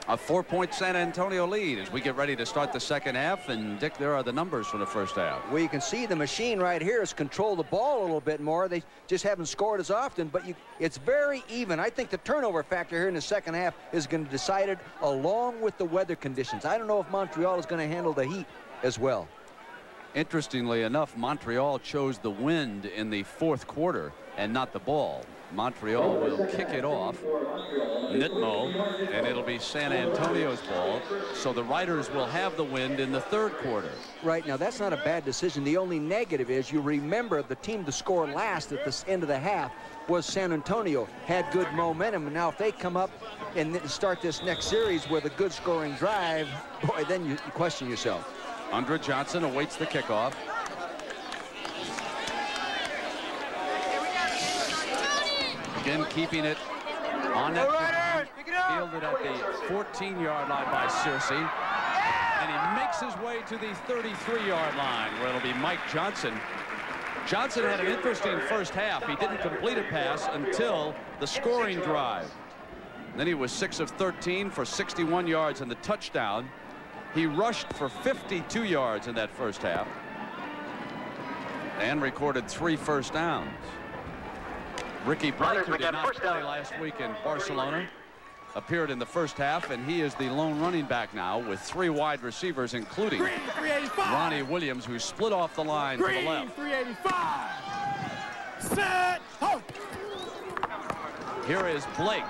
A 4-point San Antonio lead as we get ready to start the second half. And, Dick, there are the numbers for the first half. Well, you can see the machine right here has controlled the ball a little bit more. They just haven't scored as often, but it's very even. I think the turnover factor here in the second half is going to decide it along with the weather conditions. I don't know if Montreal is going to handle the heat as well. Interestingly enough, Montreal chose the wind in the fourth quarter and not the ball. Montreal will kick it off, Nitmo, and it'll be San Antonio's ball. So the Riders will have the wind in the third quarter. Right, now that's not a bad decision. The only negative is you remember the team to score last at the end of the half was San Antonio. Had good momentum, and now if they come up and start this next series with a good scoring drive, boy, then you question yourself. Andre Johnson awaits the kickoff. Again, keeping it on that fielded at the 14-yard line by Searcy. And he makes his way to the 33-yard line, where it'll be Mike Johnson. Johnson had an interesting first half. He didn't complete a pass until the scoring drive. Then he was 6 of 13 for 61 yards and the touchdown. He rushed for 52 yards in that first half and recorded 3 first downs. Ricky Blake, who did not play last week in Barcelona, appeared in the first half, and he is the lone running back now with 3 wide receivers, including Ronnie Williams, who split off the line to the left. 385. Set. Ho. Here is Blake.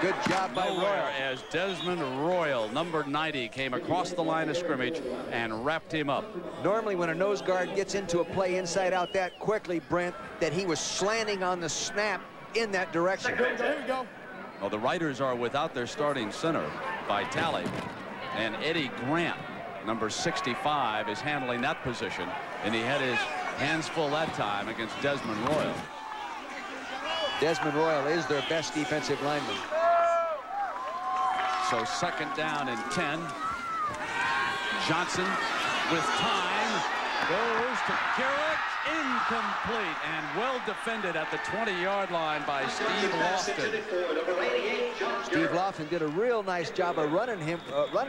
Good job by Royal. As Desmond Royal, number 90, came across the line of scrimmage and wrapped him up. Normally when a nose guard gets into a play inside out that quickly, Brent, that he was slanting on the snap in that direction. Here we go. Well, the Riders are without their starting center by Talley, and Eddie Grant, number 65, is handling that position, and he had his hands full that time against Desmond Royal. Desmond Royal is their best defensive lineman. So second down and 10. Johnson with time goes to Garrett, incomplete, and well defended at the 20-yard line by Steve Lofton. Steve Lofton did a real nice job of running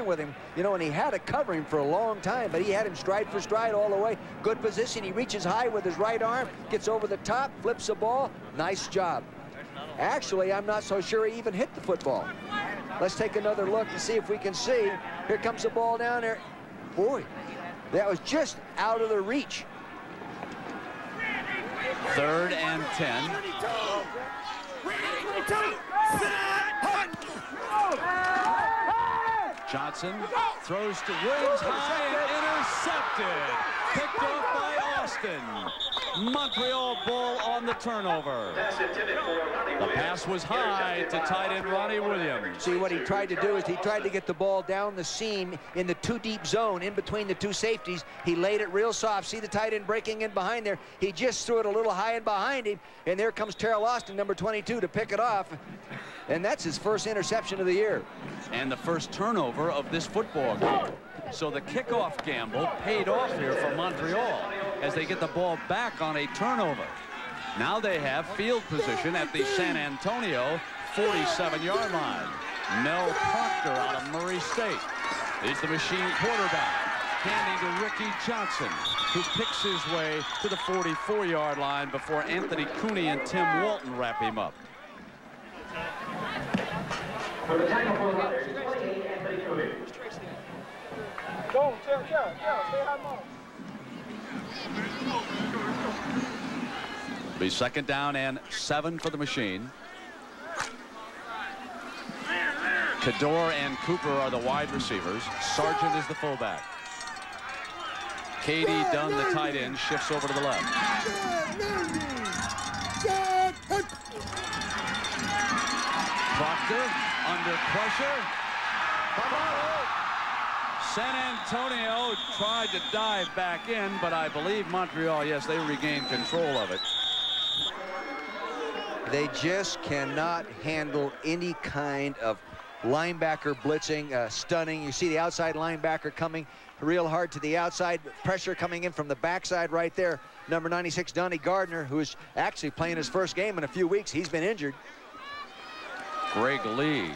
with him, you know, and he had to cover him for a long time, but he had him stride for stride all the way. Good position. He reaches high with his right arm, gets over the top, flips the ball. Nice job. Actually, I'm not so sure he even hit the football. Let's take another look and see if we can see. Here comes the ball down there. Boy, that was just out of the reach. Third and 10. Johnson throws to Williams high and intercepted. Picked off by Austin. Montreal ball on the turnover. The pass was high to tight end Ronnie Williams. See, what he tried to do is he tried to get the ball down the seam in the too deep zone in between the two safeties. He laid it real soft. See the tight end breaking in behind there. He just threw it a little high and behind him, and there comes Terrell Austin, number 22, to pick it off. And that's his first interception of the year. And the first turnover of this football game. So the kickoff gamble paid off here for Montreal as they get the ball back on a turnover. Now they have field position at the San Antonio 47-yard line. Mel Proctor out of Murray State is the Machine quarterback, handing to Ricky Johnson, who picks his way to the 44-yard line before Anthony Cooney and Tim Walton wrap him up. For the tackle for the Letters, 28, Anthony Cooney. Go, stay high ball. Be 2nd down and 7 for the Machine. Cador and Cooper are the wide receivers. Sargent is the fullback. Katie Dunn, the tight end, shifts over to the left. Proctor under pressure. San Antonio tried to dive back in, but I believe Montreal, yes, they regained control of it. They just cannot handle any kind of linebacker blitzing, stunning. You see the outside linebacker coming real hard to the outside. Pressure coming in from the backside right there. Number 96, Donny Gardner, who is actually playing his first game in a few weeks. He's been injured. Greg Lee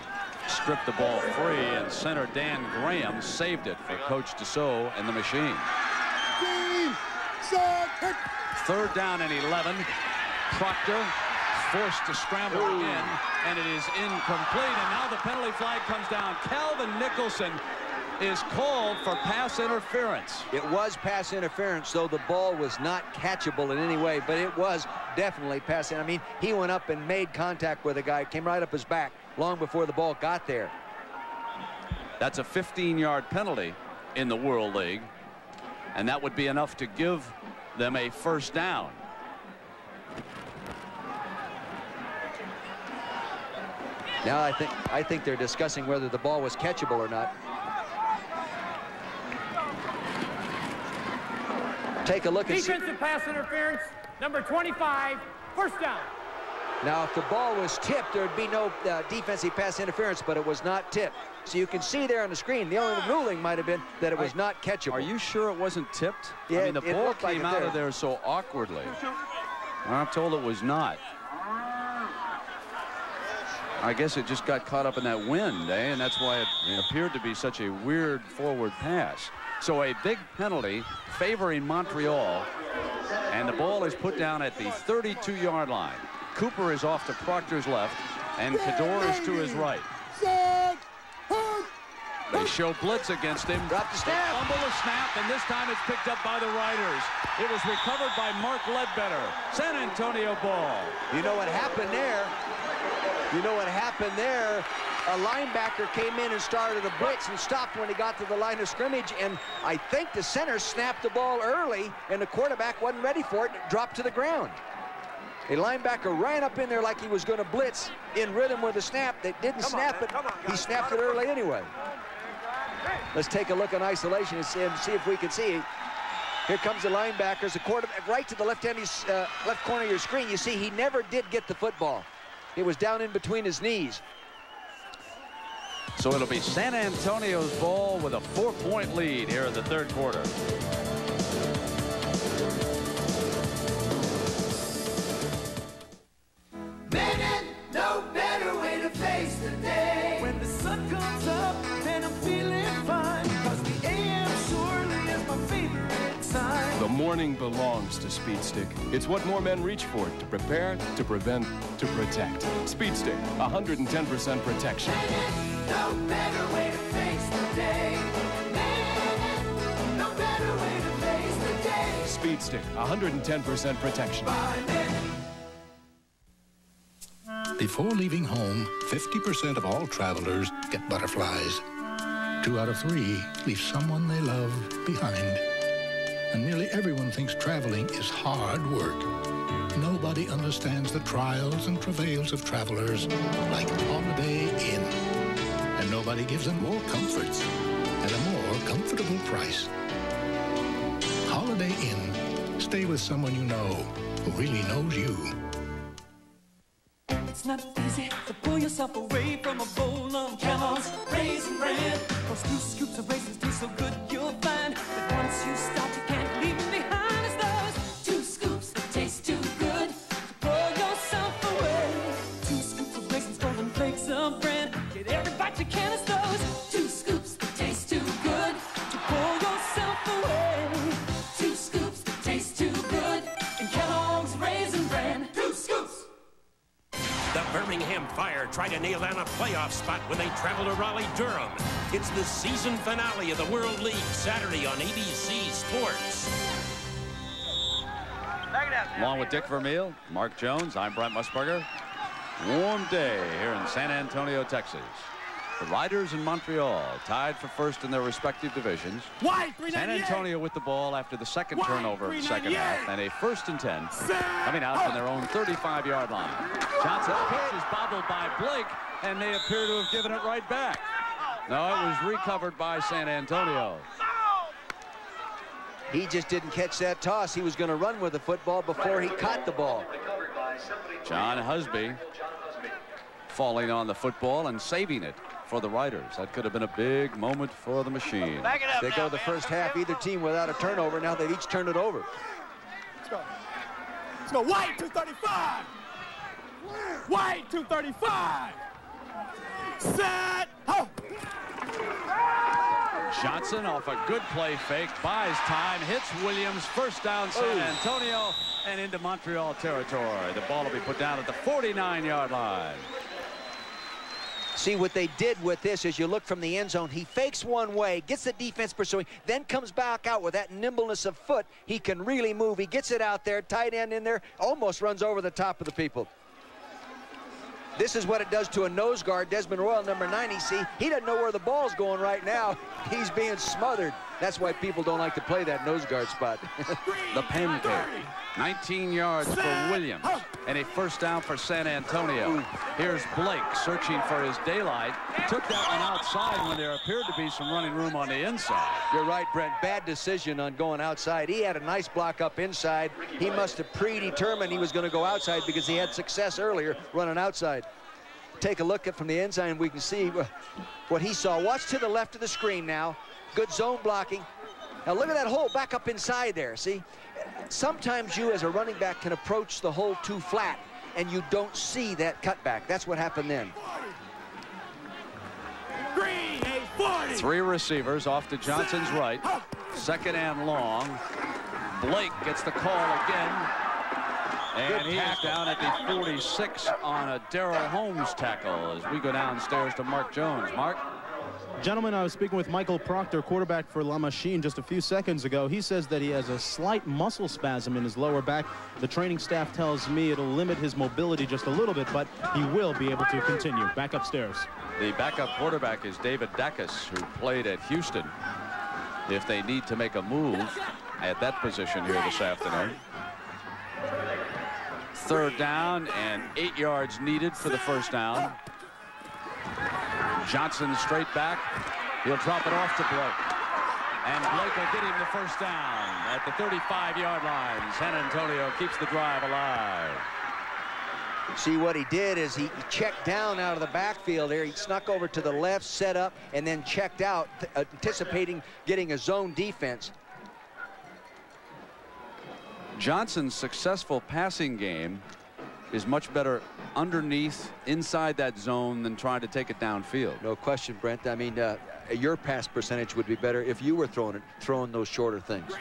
stripped the ball free, and center Dan Graham saved it for Coach de Souza and the Machine. 3rd down and 11. Proctor forced to scramble again, and it is incomplete. And now the penalty flag comes down. Calvin Nicholson is called for pass interference. It was pass interference, though the ball was not catchable in any way, but it was definitely pass. I mean, he went up and made contact with a guy, came right up his back long before the ball got there. That's a 15-yard penalty in the World League, and that would be enough to give them a 1st down. Now I think they're discussing whether the ball was catchable or not. Take a look at defensive pass interference, number 25, 1st down. Now, if the ball was tipped, there'd be no defensive pass interference, but it was not tipped. So you can see there on the screen, the only ruling might have been that it was not catchable. Are you sure it wasn't tipped? Yeah, I mean, the ball came out of there so awkwardly. I'm told it was not. I guess it just got caught up in that wind, eh? And that's why it appeared to be such a weird forward pass. So a big penalty favoring Montreal, and the ball is put down at the 32-yard line. Cooper is off to Proctor's left, and Cador is to his right. They show blitz against him. Drop the snap. Fumble the snap, and this time it's picked up by the Riders. It was recovered by Mark Ledbetter. San Antonio ball. You know what happened there? You know what happened there? A linebacker came in and started a blitz and stopped when he got to the line of scrimmage, and I think the center snapped the ball early, and the quarterback wasn't ready for it, and it dropped to the ground. A linebacker ran up in there like he was going to blitz in rhythm with the snap. They didn't snap it. He snapped it early anyway. Let's take a look in isolation and see if we can see. Here comes the linebackers, the quarterback right to the left corner of your screen. You see, he never did get the football. It was down in between his knees. So it'll be San Antonio's ball with a 4-point lead here in the 3rd quarter. No better way to face the day. When the sun comes up, then I'm feeling fine. Cause the AM surely is my favorite time. The morning belongs to Speed Stick. It's what more men reach for: to prepare, to prevent, to protect. Speed Stick, 110% protection. No better way to face the day. No better way to face the day. Speed Stick, 110% protection. Before leaving home, 50% of all travelers get butterflies. 2 out of 3 leave someone they love behind. and nearly everyone thinks traveling is hard work. Nobody understands the trials and travails of travelers like Holiday Inn. And nobody gives them more comforts at a more comfortable price. Holiday Inn. Stay with someone you know who really knows you. It's not easy to pull yourself away from a bowl of Kellogg's Raisin Bran. Those 2 scoops of raisins taste so good, you'll find that once you start, you can't leave them behind. It's those 2 scoops that taste too good to pull yourself away. 2 scoops of raisins, golden flakes of bran. Get every bite you can. It's those 2 scoops that taste too good to pull yourself away. 2 scoops that taste too good in Kellogg's Raisin Bran. 2 scoops. The Birmingham Fire try to nail down a playoff spot when they travel to Raleigh-Durham. It's the season finale of the World League, Saturday on ABC Sports. Along with Dick Vermeil, Mark Jones, I'm Brent Musburger. Warm day here in San Antonio, Texas. The Riders in Montreal tied for first in their respective divisions. San Antonio with the ball after the second turnover of the second half, and a 1st and 10 coming out from their own 35-yard line. Johnson pitch is bobbled by Blake, and they appear to have given it right back. No, it was recovered by San Antonio. He just didn't catch that toss. He was going to run with the football before he caught the ball. John Husby falling on the football and saving it for the Riders. That could have been a big moment for the Machine. They go the first half, either team without a turnover. Now they've each turned it over. Let's go. Let's go. White, 235. White, 235. Set. Oh. Johnson off a good play fake, buys time, hits Williams, 1st down San Antonio, and into Montreal territory. The ball will be put down at the 49-yard line. See, what they did with this is you look from the end zone, he fakes one way, gets the defense pursuing, then comes back out with that nimbleness of foot. He can really move. He gets it out there, tight end in there, almost runs over the top of the people. This is what it does to a nose guard. Desmond Royal, number 90, see, he doesn't know where the ball's going right now. He's being smothered. That's why people don't like to play that nose guard spot. The pancake. 19 yards for Williams, and a 1st down for San Antonio. Here's Blake searching for his daylight. Took that one outside when there appeared to be some running room on the inside. You're right, Brent. Bad decision on going outside. He had a nice block up inside. He must have predetermined he was going to go outside because he had success earlier running outside. Take a look at from the inside and we can see what he saw. Watch to the left of the screen now. Good zone blocking. Now look at that hole back up inside there, see? Sometimes you as a running back can approach the hole too flat and you don't see that cutback. That's what happened then. 3 receivers off to Johnson's right. 2nd and long. Blake gets the call again. And he is down at the 46 on a Darrell Holmes tackle as we go downstairs to Mark Jones. Mark? Gentlemen, I was speaking with Michael Proctor, quarterback for La Machine, just a few seconds ago. He says that he has a slight muscle spasm in his lower back. The training staff tells me it'll limit his mobility just a little bit, but he will be able to continue. Back upstairs. The backup quarterback is David Dacus, who played at Houston. If they need to make a move at that position here this afternoon. 3rd down and 8 yards needed for the 1st down. Johnson straight back. He'll drop it off to Blake. And Blake will get him the 1st down at the 35-yard line. San Antonio keeps the drive alive. See, what he did is he checked down out of the backfield there. He snuck over to the left, set up, and then checked out, anticipating getting a zone defense. Johnson's successful passing game is much better underneath, inside that zone than trying to take it downfield. No question, Brent. I mean, your pass percentage would be better if you were throwing those shorter things.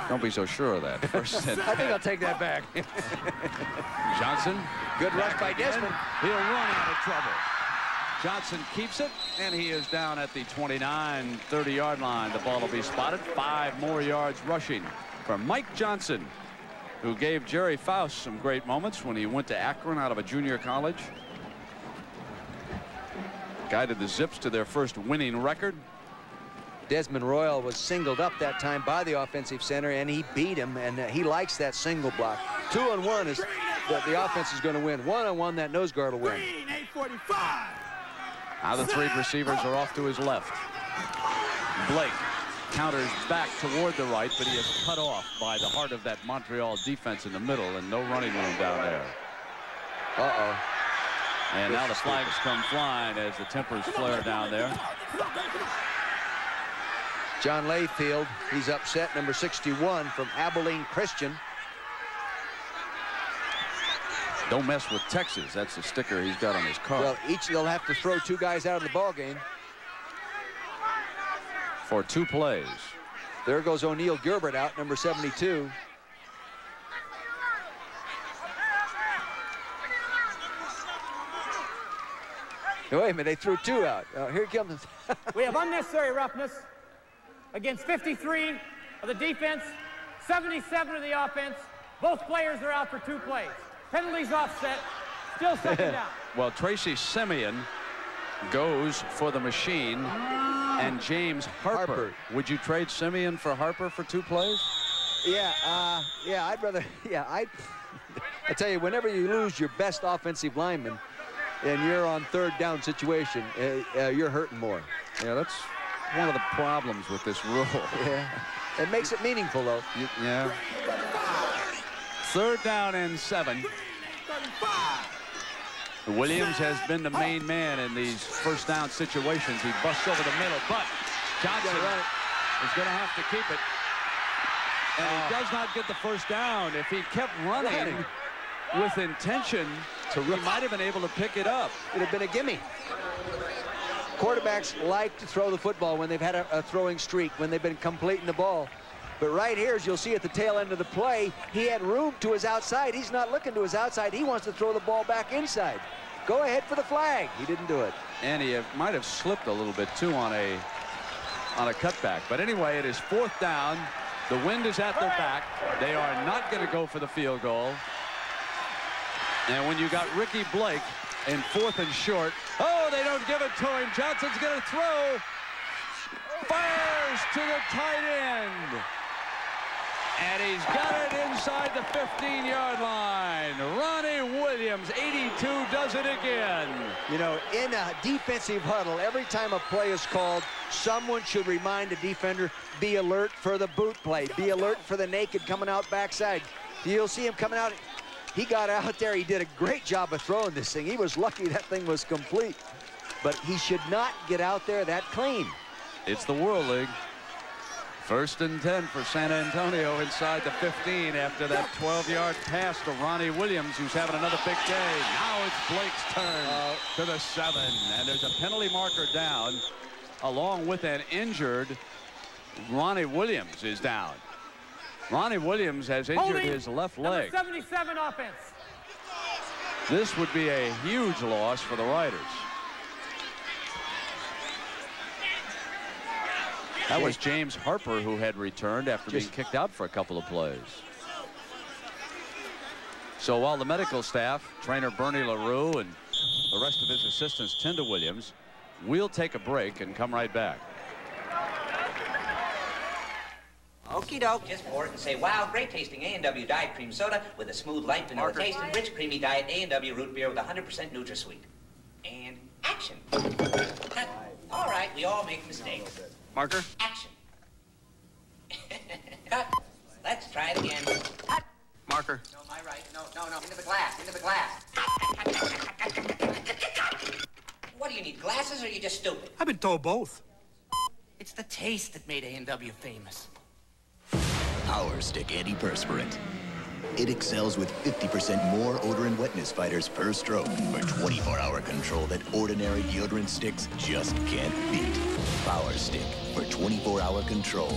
Don't be so sure of that. I think I'll take that back. Johnson. Good rush by Desmond. He'll run out of trouble. Johnson keeps it, and he is down at the 29, 30-yard line. The ball will be spotted. 5 more yards rushing for Mike Johnson, who gave Jerry Faust some great moments when he went to Akron out of a junior college. Guided the Zips to their first winning record. Desmond Royal was singled up that time by the offensive center, and he beat him, and he likes that single block. 2-on-1 is the offense is going to win. 1-on-1, that nose guard will win. Now the three receivers are off to his left. Blake counters back toward the right, but he is cut off by the heart of that Montreal defense in the middle, and no running room down there. Uh-oh. And now the flags come flying as the tempers flare down there. John Layfield, he's upset, number 61 from Abilene Christian. Don't mess with Texas. That's the sticker he's got on his car. Well, they'll have to throw 2 guys out of the ball game. For 2 plays. There goes O'Neal Gilbert out, number 72. Wait a minute, they threw 2 out. Here comes. We have unnecessary roughness against 53 of the defense, 77 of the offense. Both players are out for 2 plays. Penalties offset, still second down. Well, Tracy Simeon goes for the Machine, and James Harper. Would you trade Simeon for Harper for 2 plays? Yeah, I'd rather, I tell you, whenever you lose your best offensive lineman and you're on 3rd down situation, you're hurting more. Yeah, that's one of the problems with this rule. Yeah, it makes it meaningful, though. Yeah. 3rd down and 7. Williams has been the main man in these 1st down situations. He busts over the middle, but Johnson is going to have to keep it. And he does not get the 1st down. If he kept running with intention, he might have been able to pick it up. It would have been a gimme. Quarterbacks like to throw the football when they've had a throwing streak, when they've been completing the ball. But right here, as you'll see at the tail end of the play, he had room to his outside. He's not looking to his outside. He wants to throw the ball back inside. Go ahead for the flag. He didn't do it. And he might have slipped a little bit, too, on a cutback. But anyway, it is 4th down. The wind is at their back. They are not going to go for the field goal. And when you got Ricky Blake in 4th and short, oh, they don't give it to him. Johnson's going to throw. Fires to the tight end. And he's got it inside the 15-yard line. Ronnie Williams, 82, does it again. You know, in a defensive huddle, every time a play is called, someone should remind the defender, be alert for the boot play. Be alert for the naked coming out backside. You'll see him coming out. He got out there. He did a great job of throwing this thing. He was lucky that thing was complete. But he should not get out there that clean. It's the World League. 1st and 10 for San Antonio inside the 15 after that 12-yard pass to Ronnie Williams, who's having another big day. Now it's Blake's turn to the 7. And there's a penalty marker down, along with an injured Ronnie Williams is down. Ronnie Williams has injured his left leg. 77 offense. This would be a huge loss for the Riders. That was James Harper, who had returned after being kicked out for a couple of plays. So while the medical staff, trainer Bernie LaRue and the rest of his assistants tend to Williams, we'll take a break and come right back. Okie doke. Just pour it and say, wow, great tasting A&W Diet Cream Soda with a smooth, light vanilla taste and rich, creamy diet A&W root beer with 100% NutraSweet. And action. All right, we all make mistakes. Marker. Action. Cut. Let's try it again. Cut. Marker. No, my right. No. Into the glass. Into the glass. What do you need, glasses or are you just stupid? I've been told both. It's the taste that made A&W famous. Power Stick Antiperspirant. It excels with 50% more odor and wetness fighters per stroke for 24-hour control that ordinary deodorant sticks just can't beat. Power Stick for 24-hour control.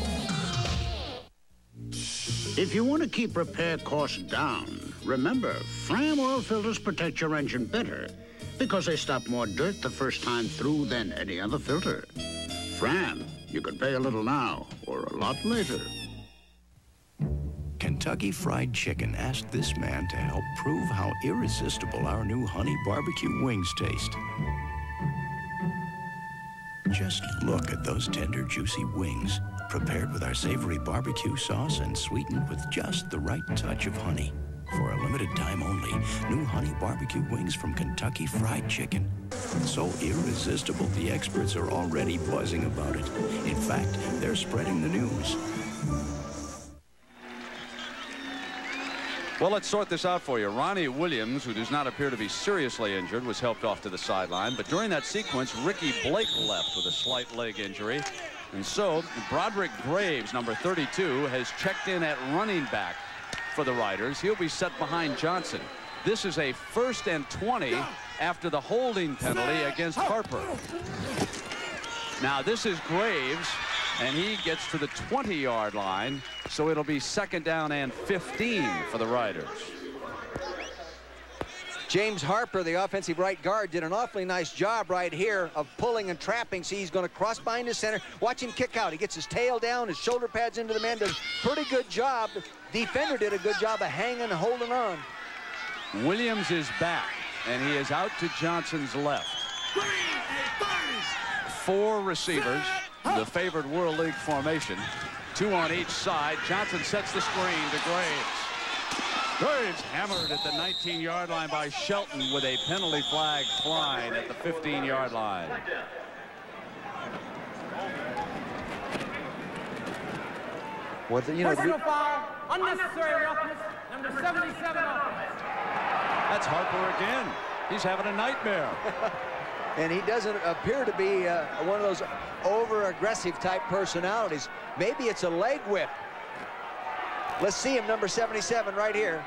If you want to keep repair costs down, remember, Fram oil filters protect your engine better because they stop more dirt the first time through than any other filter. Fram, you can pay a little now or a lot later. Kentucky Fried Chicken asked this man to help prove how irresistible our new honey barbecue wings taste. just look at those tender, juicy wings, prepared with our savory barbecue sauce and sweetened with just the right touch of honey. For a limited time only, new honey barbecue wings from Kentucky Fried Chicken. So irresistible, the experts are already buzzing about it. In fact, they're spreading the news. Well, let's sort this out for you. Ronnie Williams, who does not appear to be seriously injured, was helped off to the sideline. But during that sequence, Ricky Blake left with a slight leg injury. And so Broderick Graves, number 32, has checked in at running back for the Riders. He'll be set behind Johnson. This is a 1st and 20 after the holding penalty against Harper. Now this is Graves, and he gets to the 20-yard line, so it'll be 2nd down and 15 for the Riders. James Harper, the offensive right guard, did an awfully nice job right here of pulling and trapping. See, he's going to cross behind his center. Watch him kick out. He gets his tail down, his shoulder pads into the man. Does a pretty good job. Defender did a good job of hanging and holding on. Williams is back, and he is out to Johnson's left. 4 receivers, the favored World League formation. 2 on each side. Johnson sets the screen to Graves. Graves hammered at the 19-yard line by Shelton with a penalty flag flying at the 15-yard line. Well, personal foul, unnecessary roughness, number 77 offense. That's Harper again. He's having a nightmare. And he doesn't appear to be one of those over-aggressive type personalities. Maybe it's a leg whip. Let's see him, number 77, right here.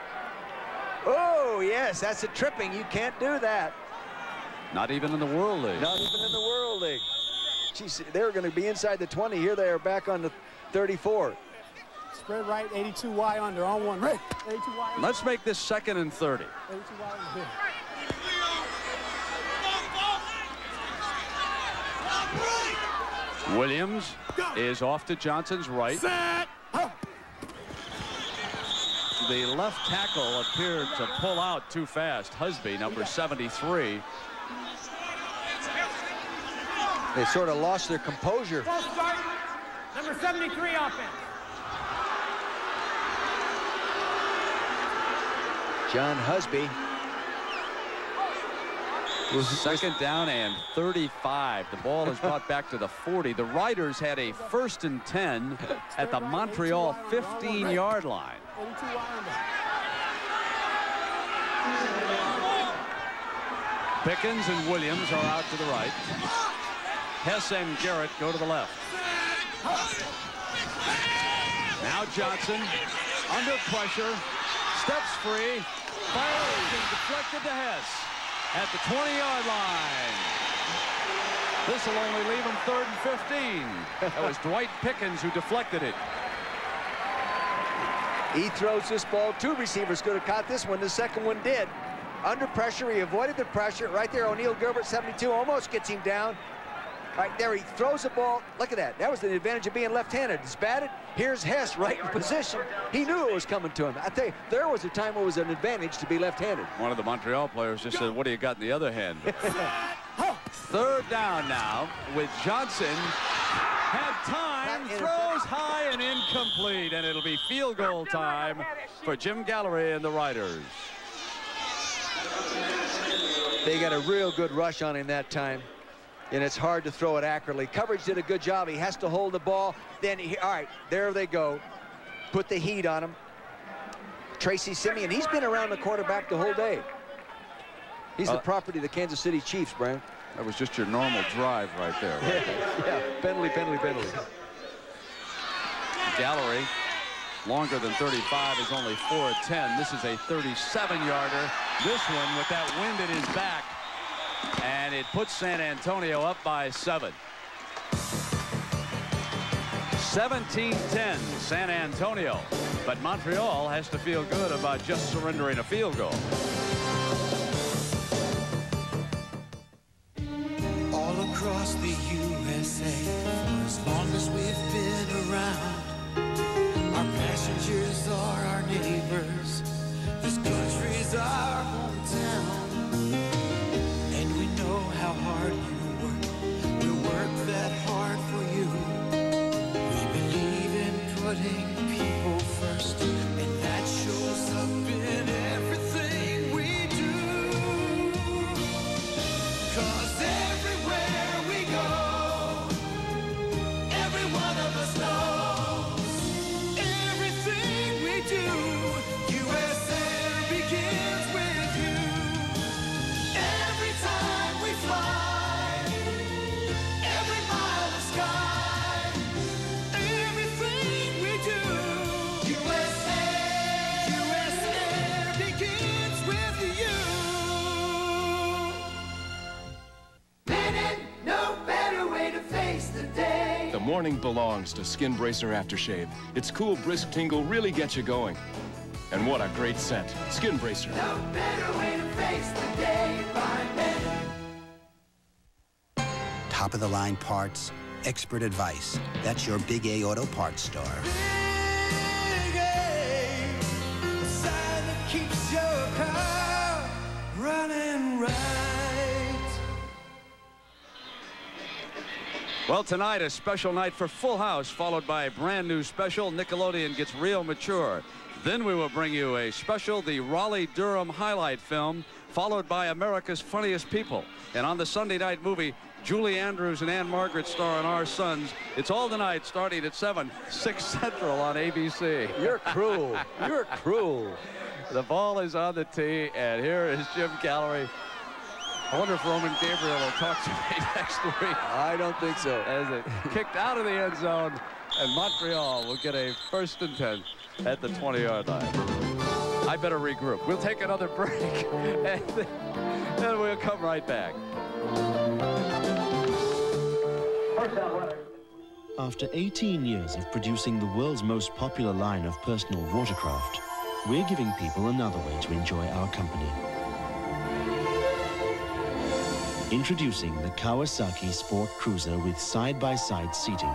Oh, yes, that's a tripping. You can't do that. Not even in the World League. Not even in the World League. Geez, they're going to be inside the 20. Here they are back on the 34. Spread right, 82Y under on one. Right, 82Y under. Let's make this 2nd and 30. 82Y under. Williams is off to Johnson's right. The left tackle appeared to pull out too fast. Husby, number 73. They sort of lost their composure. False start, number 73 offense. John Husby. 2nd down and 35. The ball is brought back to the 40. The Riders had a 1st and 10 at the Montreal 15-yard line. Pickens and Williams are out to the right. Hess and Garrett go to the left. Now Johnson under pressure, steps free, fires and deflected to Hess at the 20-yard line. This will only leave him 3rd and 15. That was Dwight Pickens who deflected it. He throws this ball. 2 receivers could have caught this one. The second one did. Under pressure, he avoided the pressure. Right there, O'Neal Gilbert, 72, almost gets him down. Right there, he throws the ball. Look at that. That was the advantage of being left-handed. It's batted. Here's Hess right in position. He knew it was coming to him. I tell you, there was a time where it was an advantage to be left-handed. One of the Montreal players just said, what do you got in the other hand? 3rd down now with Johnson. Had time, throws high and incomplete, and it'll be field goal time for Jim Gallery and the Riders. They got a real good rush on him that time, and it's hard to throw it accurately. Coverage did a good job. He has to hold the ball. Then, all right, there they go. Put the heat on him. Tracy Simeon, he's been around the quarterback the whole day. He's the property of the Kansas City Chiefs, Brian. That was just your normal drive right there. Right? Yeah, penalty, penalty, penalty. Gallery, longer than 35, is only 4 of 10. This is a 37-yarder. This one with that wind at his back. And it puts San Antonio up by 7. 17-10 San Antonio. But Montreal has to feel good about just surrendering a field goal. All across the USA, for as long as we've been around, our passengers are our neighbors. This country's our hometown. And we know how hard you work. We work that morning belongs to Skin Bracer Aftershave. Its cool, brisk tingle really gets you going. And what a great scent. Skin Bracer. No better way to face the day, fine men. Top-of-the-line parts, expert advice. That's your Big A Auto Parts store. Big A, the sign that keeps your car running right. Well, tonight, a special night for Full House, followed by a brand new special. Nickelodeon gets real mature. Then we will bring you a special, the Raleigh-Durham highlight film, followed by America's Funniest People. And on the Sunday night movie, Julie Andrews and Ann Margaret star in Our Sons. It's all tonight, starting at 7, 6 Central on ABC. You're cruel. You're cruel. The ball is on the tee, and here is Jim Gallery. I wonder if Roman Gabriel will talk to me next week. I don't think so. As it kicked out of the end zone, and Montreal will get a 1st and 10 at the 20-yard line. I better regroup. We'll take another break, and then we'll come right back. After 18 years of producing the world's most popular line of personal watercraft, we're giving people another way to enjoy our company. Introducing the Kawasaki Sport Cruiser with side-by-side seating.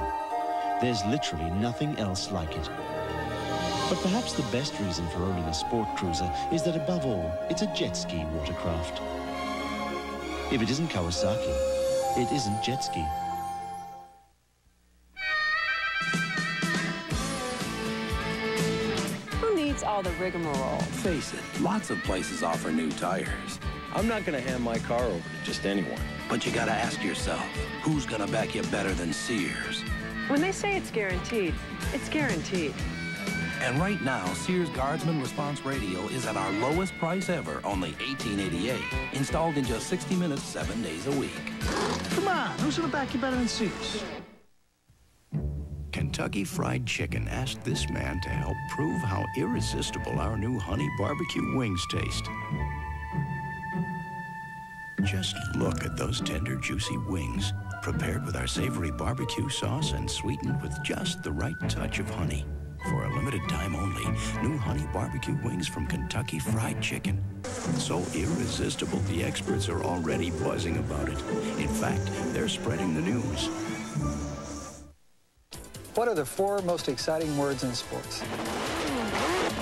There's literally nothing else like it. But perhaps the best reason for owning a sport cruiser is that above all, it's a jet ski watercraft. If it isn't Kawasaki, it isn't jet ski. Who needs all the rigmarole? Face it, lots of places offer new tires. I'm not going to hand my car over to just anyone. But you got to ask yourself, who's going to back you better than Sears? When they say it's guaranteed, it's guaranteed. And right now, Sears Guardsman Response Radio is at our lowest price ever, only $18.88. Installed in just 60 minutes, 7 days a week. Come on, who's going to back you better than Sears? Kentucky Fried Chicken asked this man to help prove how irresistible our new honey barbecue wings taste. Just look at those tender, juicy wings, prepared with our savory barbecue sauce and sweetened with just the right touch of honey. For a limited time only, new honey barbecue wings from Kentucky Fried Chicken. So irresistible, the experts are already buzzing about it. In fact, they're spreading the news. What are the 4 most exciting words in sports?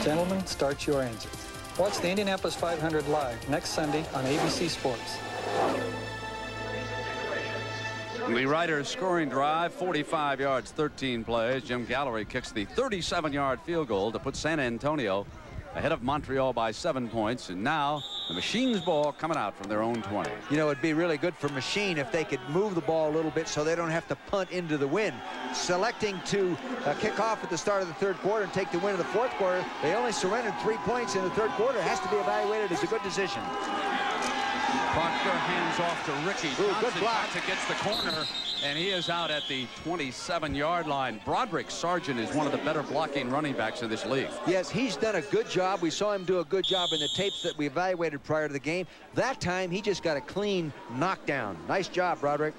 Gentlemen, start your engines. Watch the Indianapolis 500 live next Sunday on ABC Sports. The Riders' scoring drive, 45 yards, 13 plays. Jim Gallery kicks the 37-yard field goal to put San Antonio ahead of Montreal by 7 points. And now the Machine's ball coming out from their own 20. You know, it'd be really good for Machine if they could move the ball a little bit so they don't have to punt into the wind. Selecting to kick off at the start of the 3rd quarter and take the win in the 4th quarter, they only surrendered 3 points in the 3rd quarter. It has to be evaluated as a good decision. Proctor hands off to Ricky. Good block. Johnson gets the corner, and he is out at the 27-yard line. Broderick Sargent is one of the better blocking running backs in this league. Yes, he's done a good job. We saw him do a good job in the tapes that we evaluated prior to the game. That time, he just got a clean knockdown. Nice job, Broderick.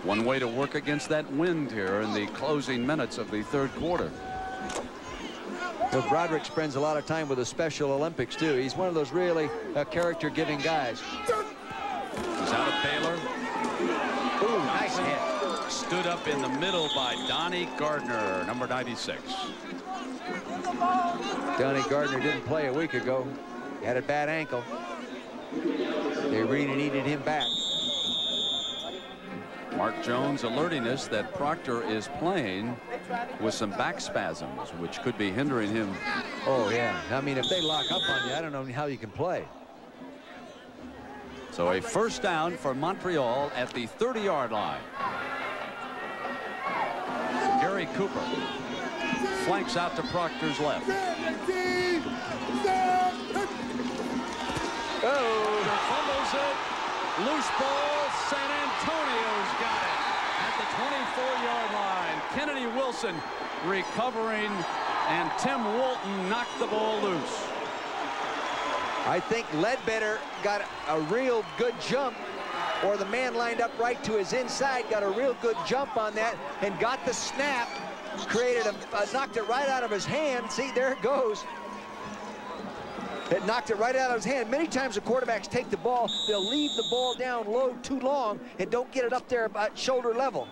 One way to work against that wind here in the closing minutes of the 3rd quarter. Well, Broderick spends a lot of time with the Special Olympics, too. He's one of those really character-giving guys. He's out of Baylor. Ooh, nice hit. Stood up in the middle by Donny Gardner, number 96. Donny Gardner didn't play a week ago. He had a bad ankle. They really needed him back. Mark Jones alerting us that Proctor is playing with some back spasms, which could be hindering him. Oh, yeah. I mean, if they lock up on you, I don't know how you can play. So a 1st down for Montreal at the 30-yard line. Gary Cooper flanks out to Proctor's left. Oh, fumbles it. Loose ball. San Antonio's got it at the 24-yard line. Kennedy Wilson recovering, and Tim Walton knocked the ball loose. I think Ledbetter got a real good jump or the man lined up right to his inside, got a real good jump on that and got the snap, knocked it right out of his hand. See, there it goes. It knocked it right out of his hand. Many times the quarterbacks take the ball, they'll leave the ball down low too long and don't get it up there about shoulder level.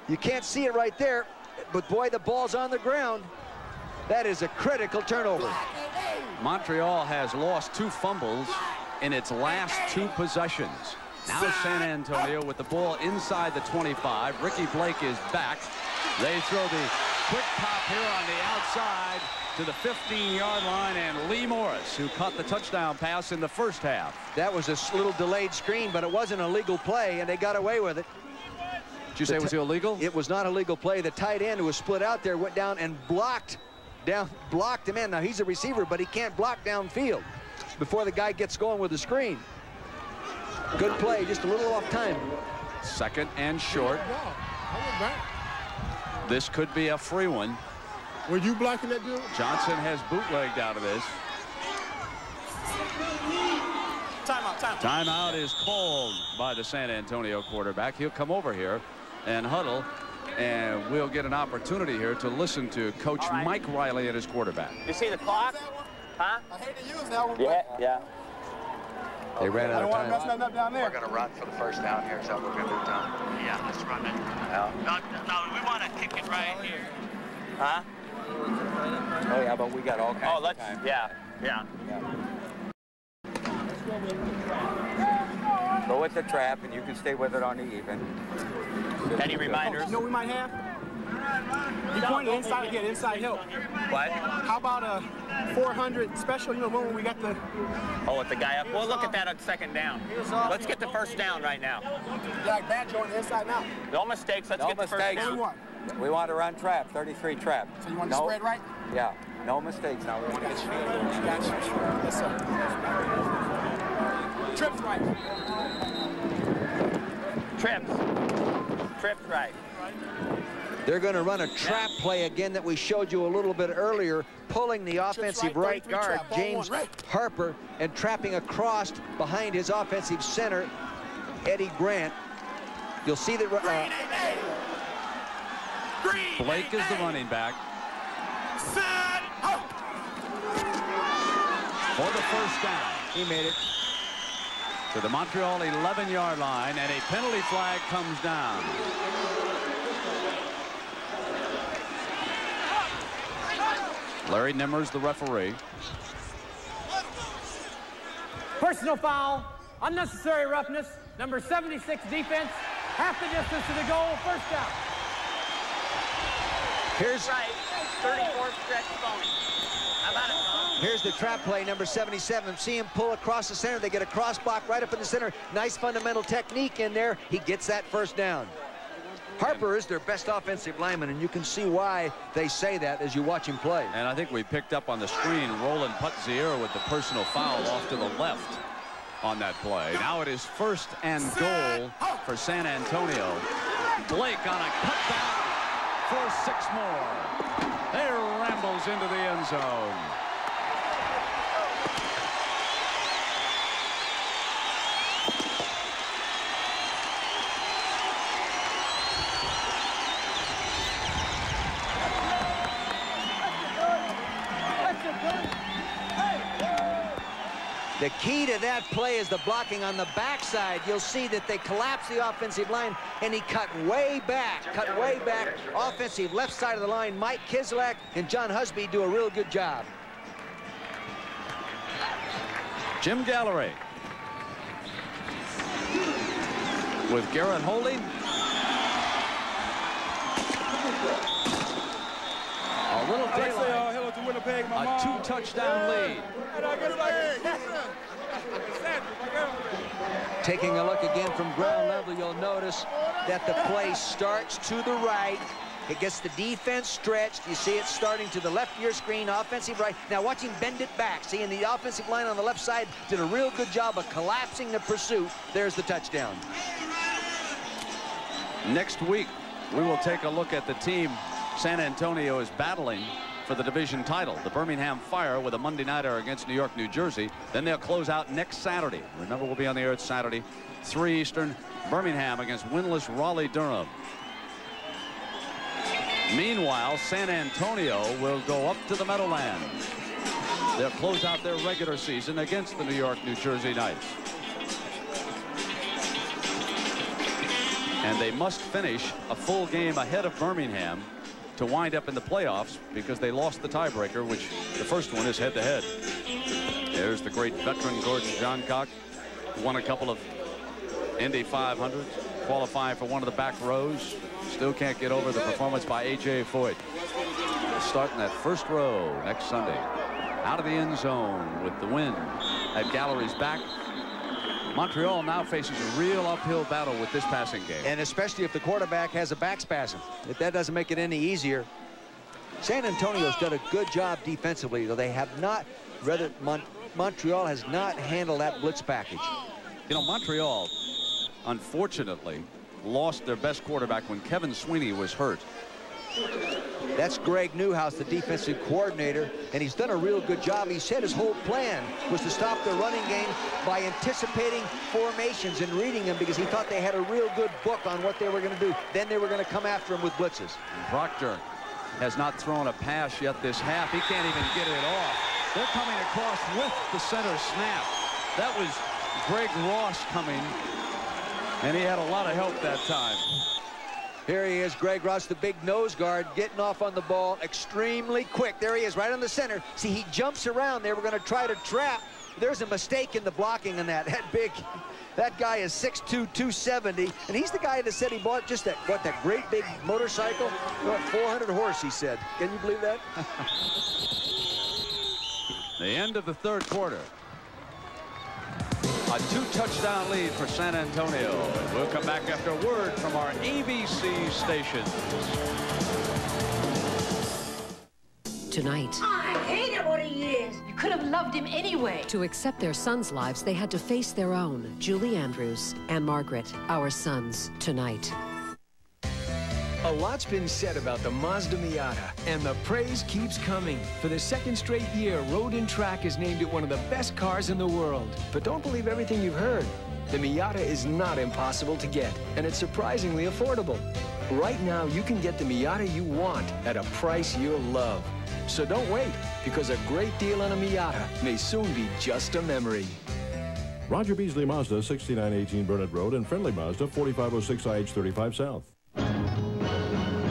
You can't see it right there, but boy, the ball's on the ground. That is a critical turnover. Montreal has lost 2 fumbles in its last 2 possessions. Now San Antonio with the ball inside the 25. Ricky Blake is back. They throw the quick pop here on the outside to the 15-yard line, and Lee Morris, who caught the touchdown pass in the first half. That was a little delayed screen, but it wasn't a legal play, and they got away with it. Did you say it was illegal? It was not a legal play. The tight end who was split out there went down and blocked him in. Now, he's a receiver, but he can't block downfield before the guy gets going with the screen. Good play, just a little off time. 2nd and short. This could be a free one. Were you blocking that dude? Johnson has bootlegged out of this. Timeout. Timeout is called by the San Antonio quarterback. He'll come over here and huddle, and we'll get an opportunity here to listen to Coach Mike Riley and his quarterback. You see the clock? Huh? I hate to use that one. Yeah. They ran out of time. I don't want to mess nothing up down there. We're going to run for the first down here, so we're going to do time. Yeah, let's run it. No, we want to kick it right here. Huh? Oh, yeah, but we got all kinds of time. Yeah. Go with the trap, and you can stay with it on the even. Any reminders? You know what we might have? You pointed inside, get inside help. What? How about a 400 special, you know, when we got the... Oh, with the guy up. We'll look at that on 2nd down. Let's get the first down right now. Like banjo on the inside now. No mistakes. Let's get the first down. We want to run trap, 33 trap. So you want to spread right? Yeah, no mistakes now. We want to get speed. Gotcha. Yes, sir. Trips right. Trips right. They're going to run a trap play again that we showed you a little bit earlier, pulling the offensive right guard, James Harper, and trapping across behind his offensive center, Eddie Grant. You'll see that Blake is the running back. For the first down. He made it. To the Montreal 11-yard line, and a penalty flag comes down. Larry Nimmer's the referee. Personal foul, unnecessary roughness, number 76 defense, half the distance to the goal, first down. Here's right, 34 stretch phony. How about it, Tom? Here's the trap play, number 77. See him pull across the center. They get a cross block right up in the center. Nice fundamental technique in there. He gets that first down. Harper is their best offensive lineman, and you can see why they say that as you watch him play. And I think we picked up on the screen Roland Putzier with the personal foul off to the left on that play. Now it is 1st and goal for San Antonio. Blake on a cutback for 6 more. There rambles into the end zone. The key to that play is the blocking on the backside. You'll see that they collapse the offensive line, and he cut way back. Offensive left side of the line. Mike Kislak and John Husby do a real good job. Jim Gallery with Garrett Holding. A little daylight. A 2-touchdown lead. Taking a look again from ground level, you'll notice that the play starts to the right. It gets the defense stretched. You see it starting to the left of your screen, offensive right. Now watch him bend it back. See, and the offensive line on the left side did a real good job of collapsing the pursuit. There's the touchdown. Next week, we will take a look at the team San Antonio is battling for for the division title. The Birmingham Fire with a Monday nighter against New York, New Jersey. Then they'll close out next Saturday. Remember, we'll be on the air Saturday, 3 Eastern. Birmingham against winless Raleigh-Durham. Meanwhile, San Antonio will go up to the Meadowlands. They'll close out their regular season against the New York, New Jersey Knights. And they must finish a full game ahead of Birmingham to wind up in the playoffs, because they lost the tiebreaker, which the first one is head-to-head. There's the great veteran Gordon Johncock, who won a couple of Indy 500s, qualifying for one of the back rows. Still can't get over the performance by A.J. Foyt. Starting that first row next Sunday. Out of the end zone with the win at Gallery's back. Montreal now faces a real uphill battle with this passing game. And especially if the quarterback has a back spasm. If that doesn't make it any easier. San Antonio's done a good job defensively, though they have not, Montreal has not handled that blitz package. You know, Montreal, unfortunately, lost their best quarterback when Kevin Sweeney was hurt. That's Greg Newhouse, the defensive coordinator, and he's done a real good job. He said his whole plan was to stop the running game by anticipating formations and reading them, because he thought they had a real good book on what they were going to do. Then they were going to come after him with blitzes. And Proctor has not thrown a pass yet this half. He can't even get it off. They're coming across with the center snap. That was Greg Ross coming, and he had a lot of help that time. Here he is, Greg Ross, the big nose guard, getting off on the ball extremely quick. There he is, right on the center. See, he jumps around. They were going to try to trap. There's a mistake in the blocking on that. That guy is 6'2", 270, and he's the guy that said he bought just that great big motorcycle, 400 horse, he said. Can you believe that? The end of the third quarter. A 2-touchdown lead for San Antonio. And we'll come back after a word from our ABC station. Tonight. I hate him when he is. You could have loved him anyway. To accept their sons' lives, they had to face their own. Julie Andrews and Margaret, our sons, tonight. A lot's been said about the Mazda Miata, and the praise keeps coming. For the second straight year, Road and Track has named it one of the best cars in the world. But don't believe everything you've heard. The Miata is not impossible to get, and it's surprisingly affordable. Right now, you can get the Miata you want at a price you'll love. So don't wait, because a great deal on a Miata may soon be just a memory. Roger Beasley Mazda, 6918 Burnett Road, and Friendly Mazda, 4506 IH 35 South.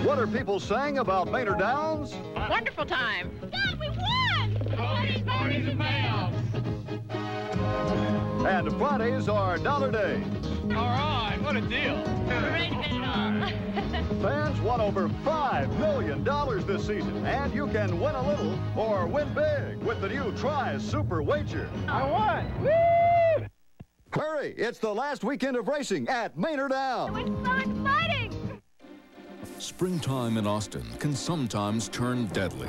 What are people saying about Maynard Downs? Wonderful time. Dad, we won! Ponies, ponies, and payoffs. And Fridays are dollar days. All right, what a deal. Fans won over $5 million this season, and you can win a little or win big with the new Try Super Wager. I won! Woo! Hurry, it's the last weekend of racing at Maynard Downs. It's so exciting! Springtime in Austin can sometimes turn deadly.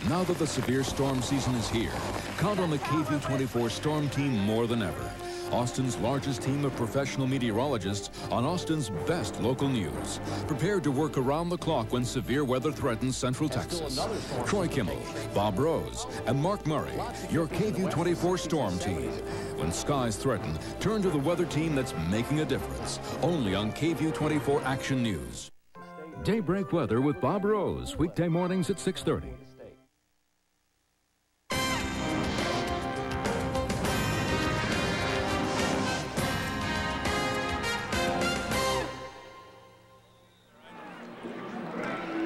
Now that the severe storm season is here, count on the KVUE-24 Storm Team more than ever. Austin's largest team of professional meteorologists on Austin's best local news. Prepared to work around the clock when severe weather threatens Central Texas. Troy Kimmel, Bob Rose, and Mark Murray, your KVUE-24 Storm Team. When skies threaten, turn to the weather team that's making a difference. Only on KVUE-24 Action News. Daybreak weather with Bob Rose, weekday mornings at 6:30.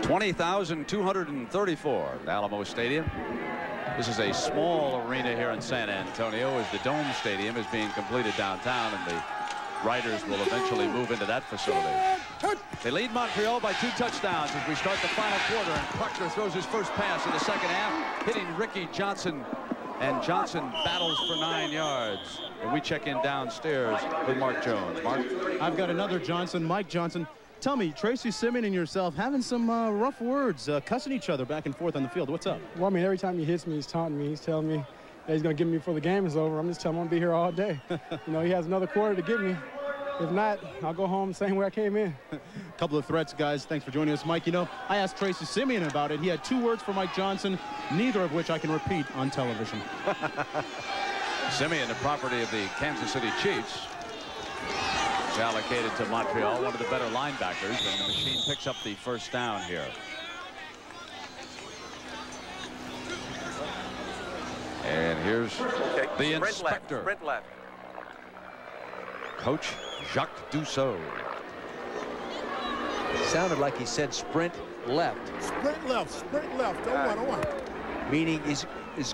$20,234 at Alamo Stadium. This is a small arena here in San Antonio, as the Dome Stadium is being completed downtown, and the Riders will eventually move into that facility. They lead Montreal by 2 touchdowns as we start the final quarter, and Proctor throws his first pass in the second half, hitting Ricky Johnson, and Johnson battles for 9 yards. And we check in downstairs with Mark Jones. Mark? I've got another Johnson, Mike Johnson. Tell me, Tracy Simeon and yourself having some rough words, cussing each other back and forth on the field. What's up? Well, I mean, every time he hits me, he's taunting me. He's telling me that he's going to get me before the game is over. I'm just telling him I'm going to be here all day. You know, he has another quarter to give me. If not, I'll go home the same way I came in. A couple of threats, guys. Thanks for joining us, Mike. You know, I asked Tracy Simeon about it. He had 2 words for Mike Johnson, neither of which I can repeat on television. Simeon, the property of the Kansas City Chiefs, is allocated to Montreal, one of the better linebackers, and the Machine picks up the first down here. And here's the inspector. Sprint left. Coach Jacques de Souza. Sounded like he said sprint left. Sprint left, don't want. Meaning is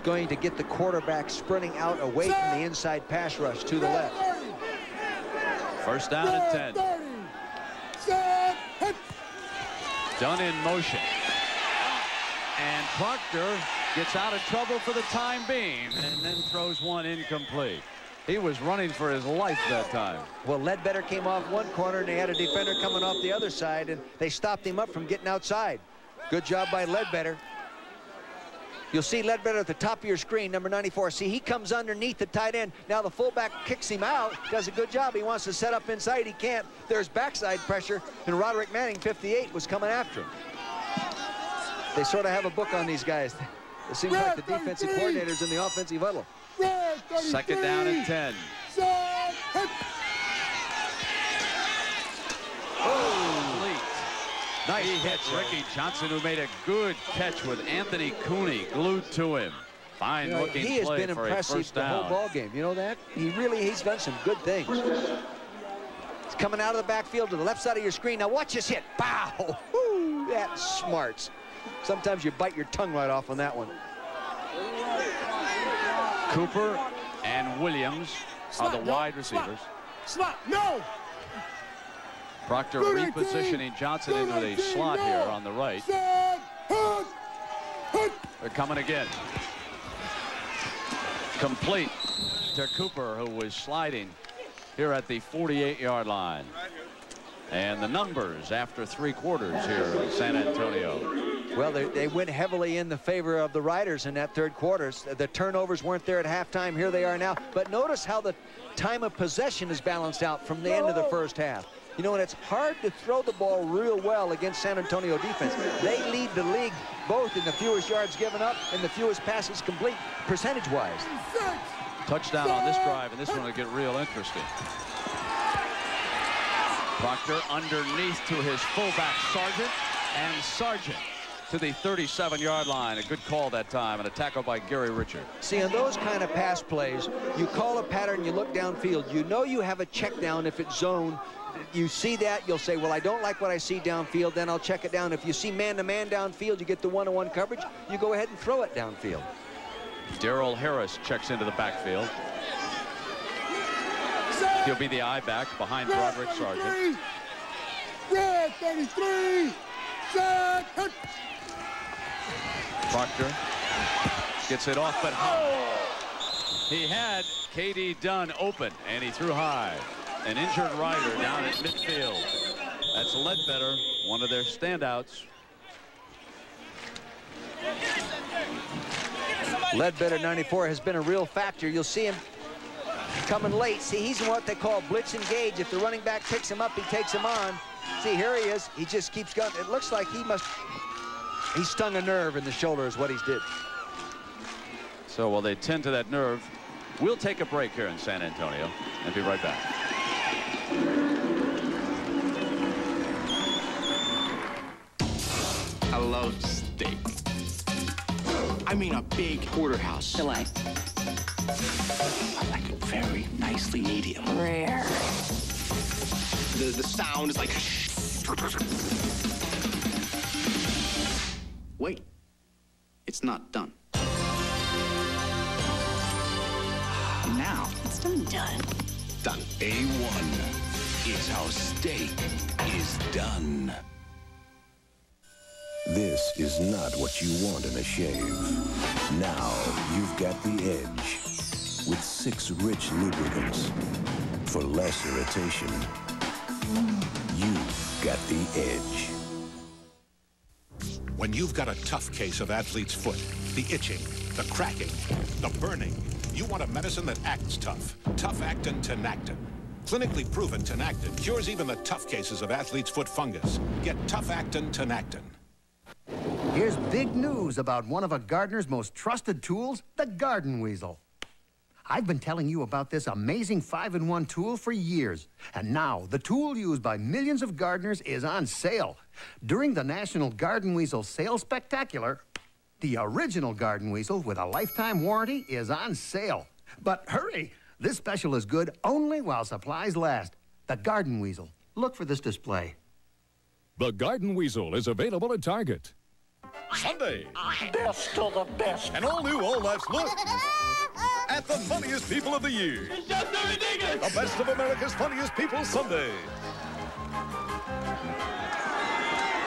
going to get the quarterback sprinting out away from the inside pass rush to the left. First down and 10. Done in motion. And Proctor gets out of trouble for the time being and then throws one incomplete. He was running for his life that time. Well, Ledbetter came off one corner and they had a defender coming off the other side, and they stopped him up from getting outside. Good job by Ledbetter. You'll see Ledbetter at the top of your screen, number 94. See, he comes underneath the tight end. Now the fullback kicks him out, does a good job. He wants to set up inside, he can't. There's backside pressure, and Roderick Manning, 58, was coming after him. They sort of have a book on these guys. It seems like the defensive coordinators in the offensive huddle. Second down and 10. Oh, nice hit, Ricky Johnson, who made a good catch with Anthony Cooney glued to him. Fine looking he has play been for impressive a first the down. whole ball game. You know that? He's done some good things. He's coming out of the backfield to the left side of your screen. Now watch this hit. Pow! Woo, that's smarts. Sometimes you bite your tongue right off on that one. Cooper and Williams are the wide receivers. Slot, no! Proctor repositioning Johnson into a slot here on the right. They're coming again. Complete to Cooper, who was sliding here at the 48-yard line. And the numbers after 3 quarters here in San Antonio. Well, they went heavily in the favor of the Riders in that third quarter. The turnovers weren't there at halftime. Here they are now. But notice how the time of possession is balanced out from the end of the first half. You know, and it's hard to throw the ball real well against San Antonio defense. They lead the league both in the fewest yards given up and the fewest passes complete percentage-wise. Touchdown on this drive, and this one will get real interesting. Proctor underneath to his fullback, Sargent, and Sargent to the 37-yard line. A good call that time, and a tackle by Gary Richard. See, on those kind of pass plays, you call a pattern, you look downfield. You know you have a check down if it's zone. You see that, you'll say, well, I don't like what I see downfield, then I'll check it down. If you see man-to-man downfield, you get the one-on-one coverage, you go ahead and throw it downfield. Darrell Harris checks into the backfield. He'll be the I-back behind Broderick Sargent. Red 33. Proctor gets it off, but he had K.D. Dunn open, and he threw high. An injured rider down at midfield. That's Ledbetter, one of their standouts. Ledbetter, 94, has been a real factor. You'll see him coming late. See, he's in what they call blitz engage. If the running back picks him up, he takes him on. See, here he is. He just keeps going. It looks like he stung a nerve in the shoulder is what he did. So while they tend to that nerve, we'll take a break here in San Antonio and be right back. I love steak. I mean a big porterhouse. Delay. I like it very nicely medium. Rare. The sound is like... Wait. It's not done. Now. It's done. Done. A1 is how steak is done. This is not what you want in a shave. Now you've got the edge with 6 rich lubricants. For less irritation, you've got the edge. When you've got a tough case of athlete's foot, the itching, the cracking, the burning, you want a medicine that acts tough. Tough Actin Tenactin. Clinically proven Tenactin cures even the tough cases of athlete's foot fungus. Get Tough Actin Tenactin. Here's big news about one of a gardener's most trusted tools, the garden weasel. I've been telling you about this amazing 5-in-1 tool for years. And now, the tool used by millions of gardeners is on sale. During the National Garden Weasel Sale Spectacular, the original garden weasel with a lifetime warranty is on sale. But hurry! This special is good only while supplies last. The garden weasel. Look for this display. The Garden Weasel is available at Target. Sunday. Best of the best. An all-new, all-life's look at the funniest people of the year. It's just so ridiculous. The best of America's funniest people Sunday.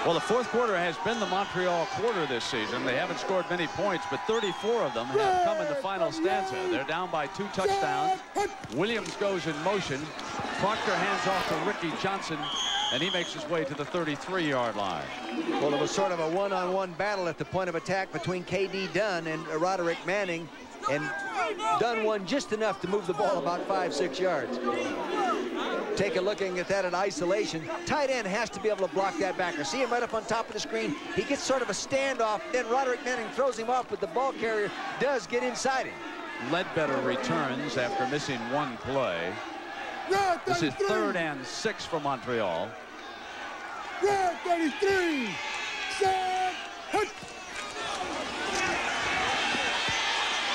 Well, the fourth quarter has been the Montreal quarter this season. They haven't scored many points, but 34 of them have come in the final stanza. They're down by 2 touchdowns. Williams goes in motion. Proctor hands off to Ricky Johnson, and he makes his way to the 33-yard line. Well, it was sort of a one-on-one battle at the point of attack between K.D. Dunn and Roderick Manning, and Dunn won just enough to move the ball about 5-6 yards. Take a looking at that in isolation. Tight end has to be able to block that backer. See him right up on top of the screen. He gets sort of a standoff. Then Roderick Manning throws him off, but the ball carrier does get inside him. Ledbetter returns after missing one play. This is 3rd and 6 for Montreal. 33. Set. Hit.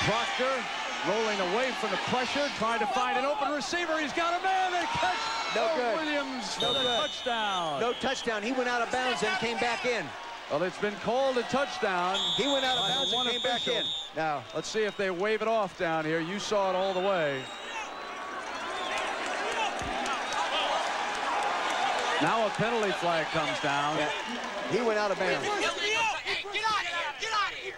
Proctor rolling away from the pressure, trying to find an open receiver. He's got a man. They catch. No good. Williams No for the good. touchdown. No touchdown. He went out of bounds and came back in. Well, it's been called a touchdown. He went out of bounds and came back in. Now, let's see if they wave it off down here. You saw it all the way. Now a penalty flag comes down. Yeah. He went out of bounds. Get out of here! Get out of here!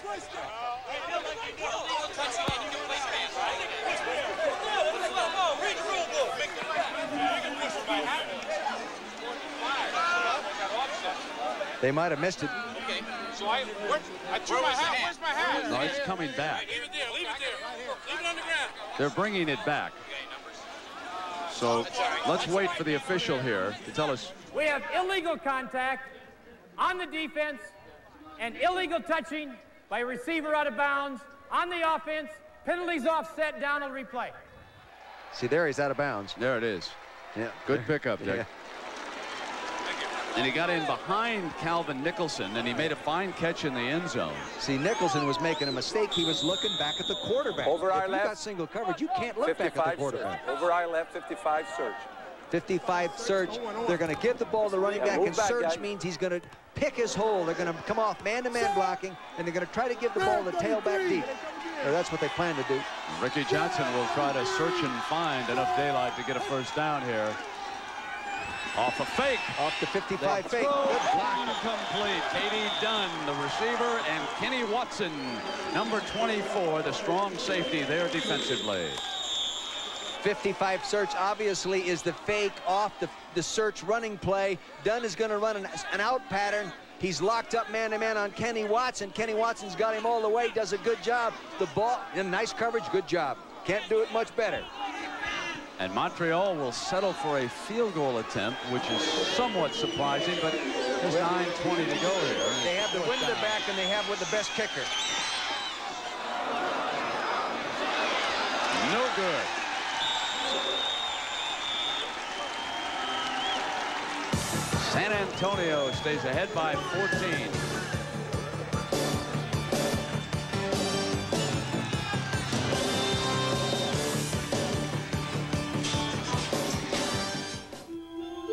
They might have missed it. Okay, so I threw my hat. Where's my hat? No, it's coming back. Leave it there. Leave it there. Leave it on the ground. They're bringing it back. So let's wait for the official here to tell us. We have illegal contact on the defense and illegal touching by a receiver out of bounds on the offense. Penalties offset, down on replay. See, there he's out of bounds. There it is. Yeah. Good pickup, Dick. Yeah. And he got in behind Calvin Nicholson, and he made a fine catch in the end zone. See, Nicholson was making a mistake. He was looking back at the quarterback. Over our if left. You got single coverage, you can't look back at the quarterback. Search. Over our left, 55 search. 55 search. They're going to give the ball to the running back, and back, search guy. means he's going to pick his hole. They're going to come off man-to-man blocking, and they're going to try to give the ball to the tailback deep. Or that's what they plan to do. Ricky Johnson will try to search and find enough daylight to get a first down here. Off a fake. Off the 55 fake. Good block. Incomplete. K.D. Dunn, the receiver, and Kenny Watson, number 24, the strong safety there defensively. 55 search obviously is the fake off the search running play. Dunn is going to run an out pattern. He's locked up man-to-man on Kenny Watson. Kenny Watson's got him all the way, does a good job. The ball, in nice coverage, good job. Can't do it much better. And Montreal will settle for a field goal attempt, which is somewhat surprising, but there's 9:20 to go here. They have the wind at their back, and they have with the best kicker. No good. San Antonio stays ahead by 14.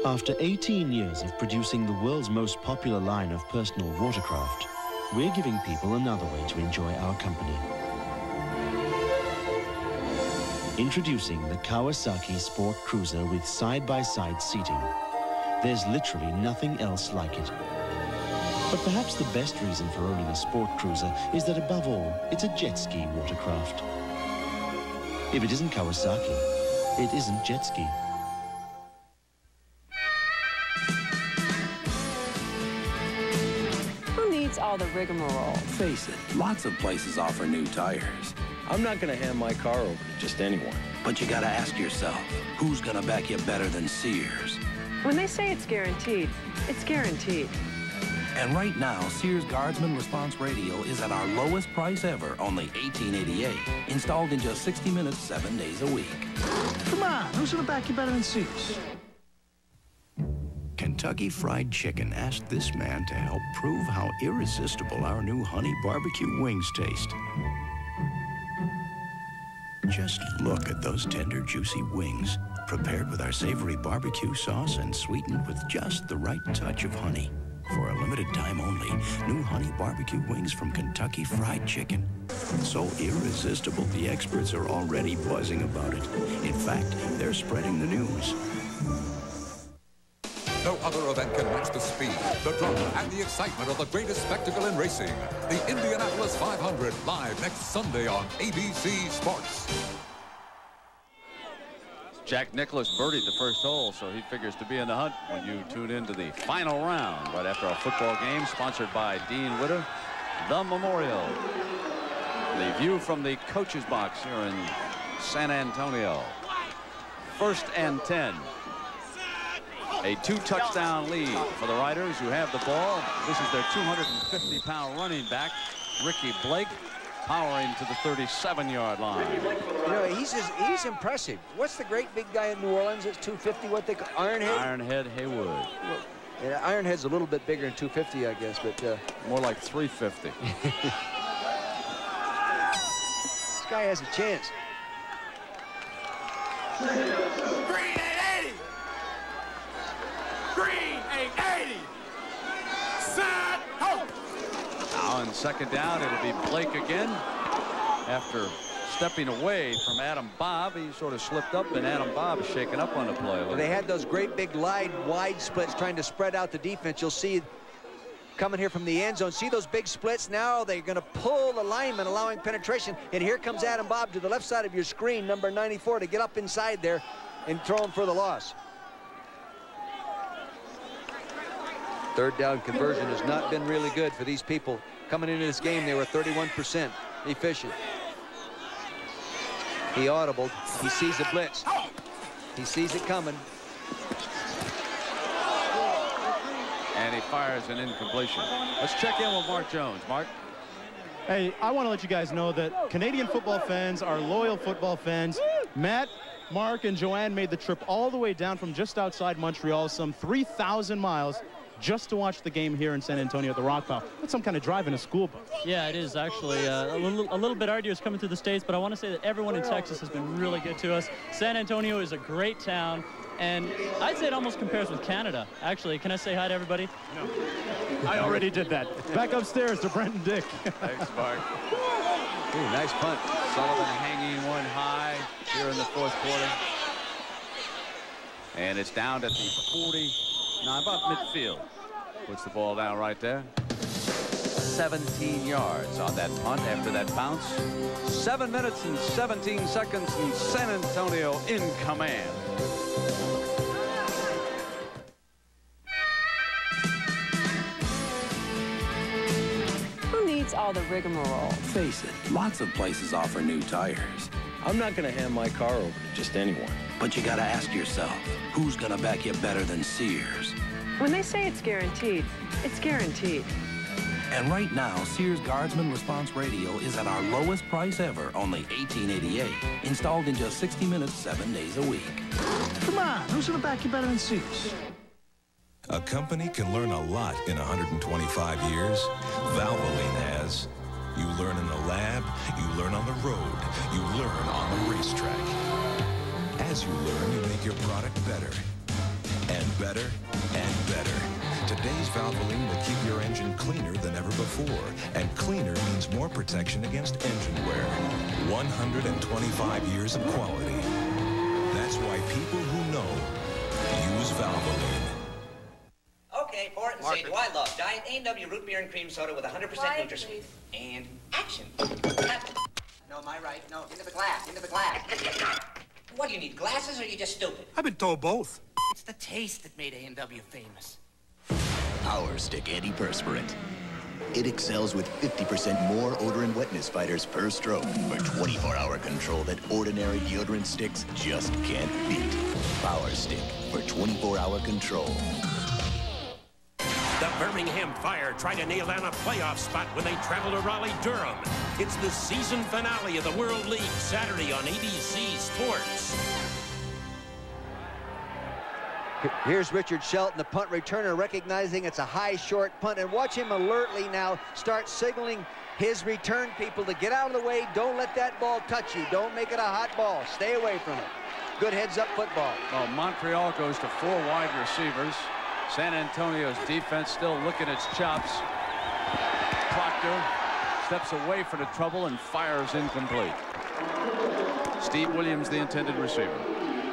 After 18 years of producing the world's most popular line of personal watercraft, we're giving people another way to enjoy our company. Introducing the Kawasaki Sport Cruiser with side-by-side seating. There's literally nothing else like it. But perhaps the best reason for owning a sport cruiser is that above all, it's a jet ski watercraft. If it isn't Kawasaki, it isn't jet ski. Who needs all the rigmarole? Face it, lots of places offer new tires. I'm not going to hand my car over to just anyone. But you got to ask yourself, who's going to back you better than Sears? When they say it's guaranteed, it's guaranteed. And right now, Sears Guardsman Response Radio is at our lowest price ever, only $18.88. Installed in just 60 minutes, 7 days a week. Come on, who's gonna back you better than Sears? Kentucky Fried Chicken asked this man to help prove how irresistible our new honey barbecue wings taste. Just look at those tender, juicy wings, prepared with our savory barbecue sauce and sweetened with just the right touch of honey. For a limited time only, new honey barbecue wings from Kentucky Fried Chicken. So irresistible, the experts are already buzzing about it. In fact, they're spreading the news. No other event can match the speed, the drama, and the excitement of the greatest spectacle in racing. The Indianapolis 500, live next Sunday on ABC Sports. Jack Nicklaus birdied the first hole, so he figures to be in the hunt when you tune into the final round right after our football game, sponsored by Dean Witter, the Memorial. The view from the coach's box here in San Antonio. 1st and 10. A 2-touchdown lead for the Riders, who have the ball. This is their 250-pound running back, Ricky Blake, powering to the 37-yard line. You know, he's impressive. What's the great big guy in New Orleans that's 250? What they call Ironhead? Ironhead Haywood. Well, yeah, Ironhead's a little bit bigger than 250, I guess, but more like 350. This guy has a chance. Green 880. Green 880. Side hope. Now on 2nd down, it'll be Blake again. After stepping away from Adam Bob, he sort of slipped up, and Adam Bob is shaken up on the play. They had those great big wide splits trying to spread out the defense. You'll see coming here from the end zone. See those big splits? Now they're going to pull the lineman, allowing penetration. And here comes Adam Bob to the left side of your screen, number 94, to get up inside there and throw him for the loss. 3rd down conversion has not been really good for these people. Coming into this game, they were 31% efficient. He audibled. He sees a blitz. He sees it coming. And he fires an incompletion. Let's check in with Mark Jones. Mark? Hey, I want to let you guys know that Canadian football fans are loyal football fans. Matt, Mark, and Joanne made the trip all the way down from just outside Montreal, some 3,000 miles, just to watch the game here in San Antonio at the Rock Pile. That's some kind of drive in a school bus. Yeah, it is actually a little bit arduous coming through the States, but I want to say that everyone in Texas has been really good to us. San Antonio is a great town, and I'd say it almost compares with Canada. Actually, can I say hi to everybody? No. I already did that. Back upstairs to Brent and Dick. Thanks, Mark. Ooh, nice punt. Sullivan hanging one high here in the 4th quarter. And it's down at the 40. Now about midfield. Puts the ball down right there. 17 yards on that punt after that bounce. 7 minutes and 17 seconds, and San Antonio in command. Who needs all the rigmarole? Face it, lots of places offer new tires. I'm not going to hand my car over to just anyone. But you got to ask yourself, who's going to back you better than Sears? When they say it's guaranteed, it's guaranteed. And right now, Sears Guardsman Response Radio is at our lowest price ever, only $18.88. Installed in just 60 minutes, 7 days a week. Come on, who's gonna back you better than Sears? A company can learn a lot in 125 years. Valvoline has. You learn in the lab, you learn on the road, you learn on the racetrack. As you learn, you make your product better. And better, and better. Today's Valvoline will keep your engine cleaner than ever before. And cleaner means more protection against engine wear. 125 years of quality. That's why people who know use Valvoline. Okay, pour it and say, do I love Diet A&W root beer and cream soda with 100% NutraSweet. And action. No, my right. No, into the glass, into the glass. What, do you need glasses or are you just stupid? I've been told both. It's the taste that made A&W famous. Power Stick Antiperspirant. It excels with 50% more odor and wetness fighters per stroke for 24-hour control that ordinary deodorant sticks just can't beat. Power Stick for 24-hour control. The Birmingham Fire try to nail down a playoff spot when they travel to Raleigh-Durham. It's the season finale of the World League, Saturday on ABC Sports. Here's Richard Shelton, the punt returner, recognizing it's a high, short punt. And watch him alertly now start signaling his return people to get out of the way. Don't let that ball touch you. Don't make it a hot ball. Stay away from it. Good heads-up football. Well, Montreal goes to 4 wide receivers. San Antonio's defense still licking its chops. Proctor steps away from the trouble and fires incomplete. Steve Williams, the intended receiver.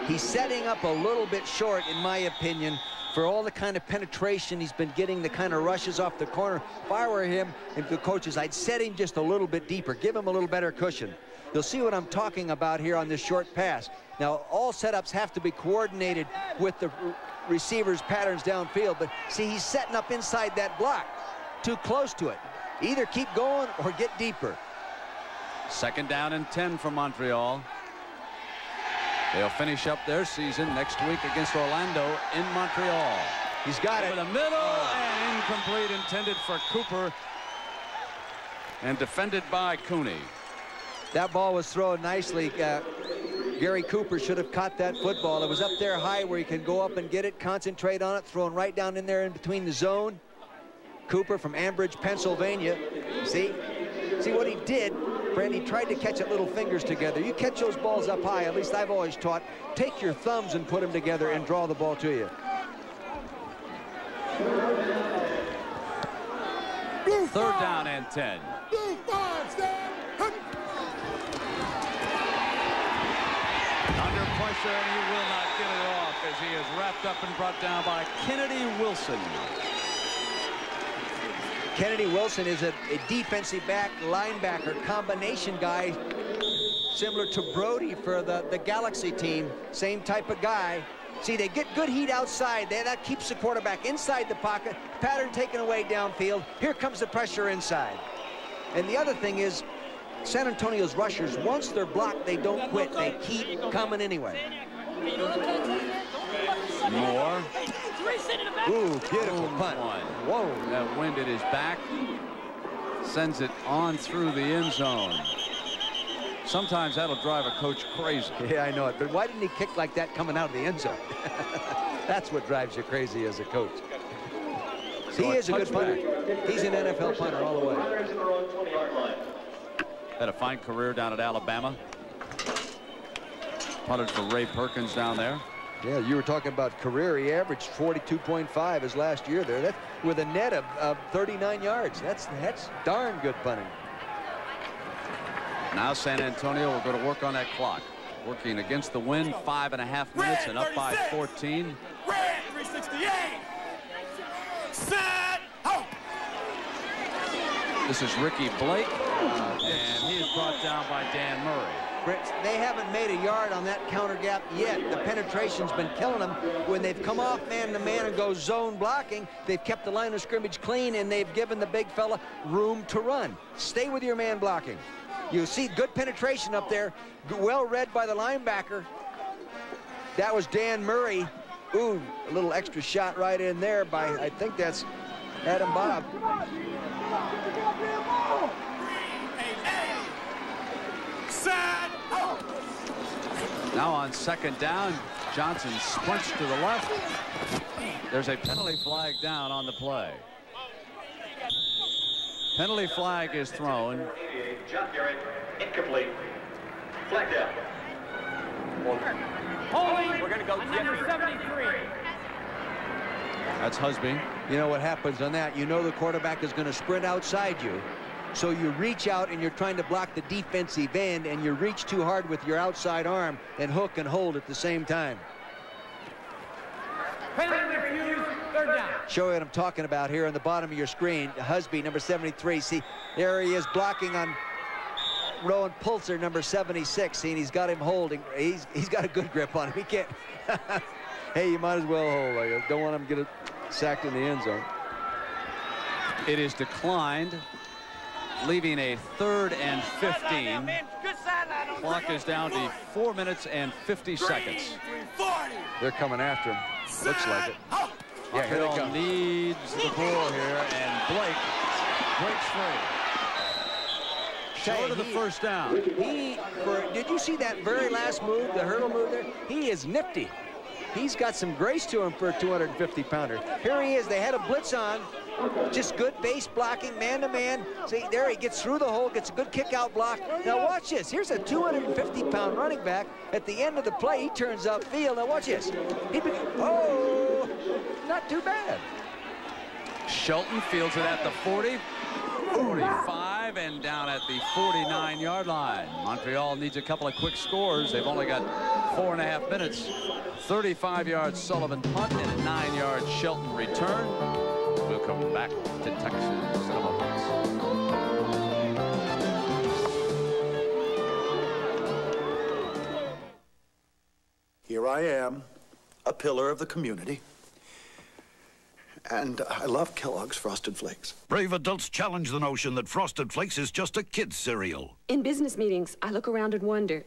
He's setting up a little bit short, in my opinion, for all the kind of penetration he's been getting, the kind of rushes off the corner. If I were him and the coaches, I'd set him just a little bit deeper, give him a little better cushion. You'll see what I'm talking about here on this short pass. Now, all setups have to be coordinated with the receiver's patterns downfield, but see, he's setting up inside that block, too close to it. Either keep going or get deeper. 2nd down and 10 for Montreal. They'll finish up their season next week against Orlando in Montreal. He's got it. Over the middle and incomplete, intended for Cooper and defended by Cooney. That ball was thrown nicely. Gary Cooper should have caught that football. It was up there high where he can go up and get it, concentrate on it, thrown right down in there in between the zone. Cooper from Ambridge, Pennsylvania. See what he did? Brand, he tried to catch it little fingers together. You catch those balls up high, at least I've always taught, take your thumbs and put them together and draw the ball to you. 3rd down and 10. Under pressure, and he will not get it off as he is wrapped up and brought down by Kennedy Wilson. Kennedy Wilson is a defensive back, linebacker, combination guy, similar to Brody for the Galaxy team. Same type of guy. See, they get good heat outside. That keeps the quarterback inside the pocket. Pattern taken away downfield. Here comes the pressure inside. And the other thing is, San Antonio's rushers, once they're blocked, they don't quit. They keep coming anyway. Moore. Ooh, beautiful punt. Whoa. That wind at his back sends it on through the end zone. Sometimes that'll drive a coach crazy. Yeah, I know it. But why didn't he kick like that coming out of the end zone? That's what drives you crazy as a coach. So he is a good punter. He's an NFL punter all the way. Had a fine career down at Alabama. Punted for Ray Perkins down there. Yeah, you were talking about career. He averaged 42.5 his last year there. That's with a net of 39 yards. That's darn good punting. Now San Antonio will go to work on that clock. Working against the wind, 5.5 minutes and up by 14. Red 368. Set. Ho. This is Ricky Blake, and he is brought down by Dan Murray. They haven't made a yard on that counter gap yet. The penetration's been killing them. When they've come off man-to-man and go zone blocking, they've kept the line of scrimmage clean, and they've given the big fella room to run. Stay with your man blocking. You see good penetration up there, well read by the linebacker. That was Dan Murray. Ooh, a little extra shot right in there by, I think that's Adam Bob. Now on 2nd down, Johnson sprints to the left. There's a penalty flag down on the play. Penalty flag is thrown. Incomplete. Flag down. Holding. We're going to go number 73. That's Husby. You know what happens on that? You know the quarterback is going to sprint outside you. So you reach out and you're trying to block the defensive end, and you reach too hard with your outside arm and hook and hold at the same time. Penalty refused. 3rd down. Show you what I'm talking about here on the bottom of your screen. Husby, number 73. See, there he is blocking on Rowan Pulser, number 76. See, and he's got him holding. He's got a good grip on him. He can't. Hey, you might as well hold. I don't want him to get it sacked in the end zone. It is declined, leaving a 3rd and 15. Clock is down to 4 minutes and 50 seconds. They're coming after him. Looks like it. Yeah, here they come. Needs the ball here, and Blake breaks free. Short of the first down. Did you see that very last move, the hurdle move there? He is nifty. He's got some grace to him for a 250-pounder. Here he is. They had a blitz on. Just good base blocking, man-to-man. See, there he gets through the hole, gets a good kick-out block. Now watch this. Here's a 250-pound running back. At the end of the play, he turns upfield. Now watch this. Oh, not too bad. Shelton fields it at the 40, 45, and down at the 49-yard line. Montreal needs a couple of quick scores. They've only got 4.5 minutes. 35-yard Sullivan punt and a 9-yard Shelton return. We'll come back to Texas in a moment. Here I am, a pillar of the community. And I love Kellogg's Frosted Flakes. Brave adults challenge the notion that Frosted Flakes is just a kid's cereal. In business meetings, I look around and wonder,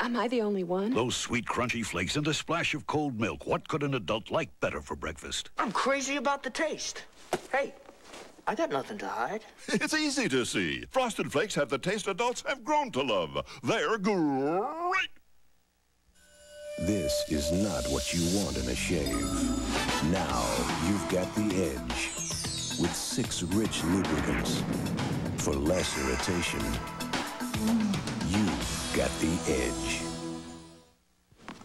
am I the only one? Those sweet, crunchy flakes and a splash of cold milk. What could an adult like better for breakfast? I'm crazy about the taste. Hey, I got nothing to hide. It's easy to see. Frosted Flakes have the taste adults have grown to love. They're great. This is not what you want in a shave. Now you've got the edge with 6 rich lubricants. For less irritation, you've got the edge.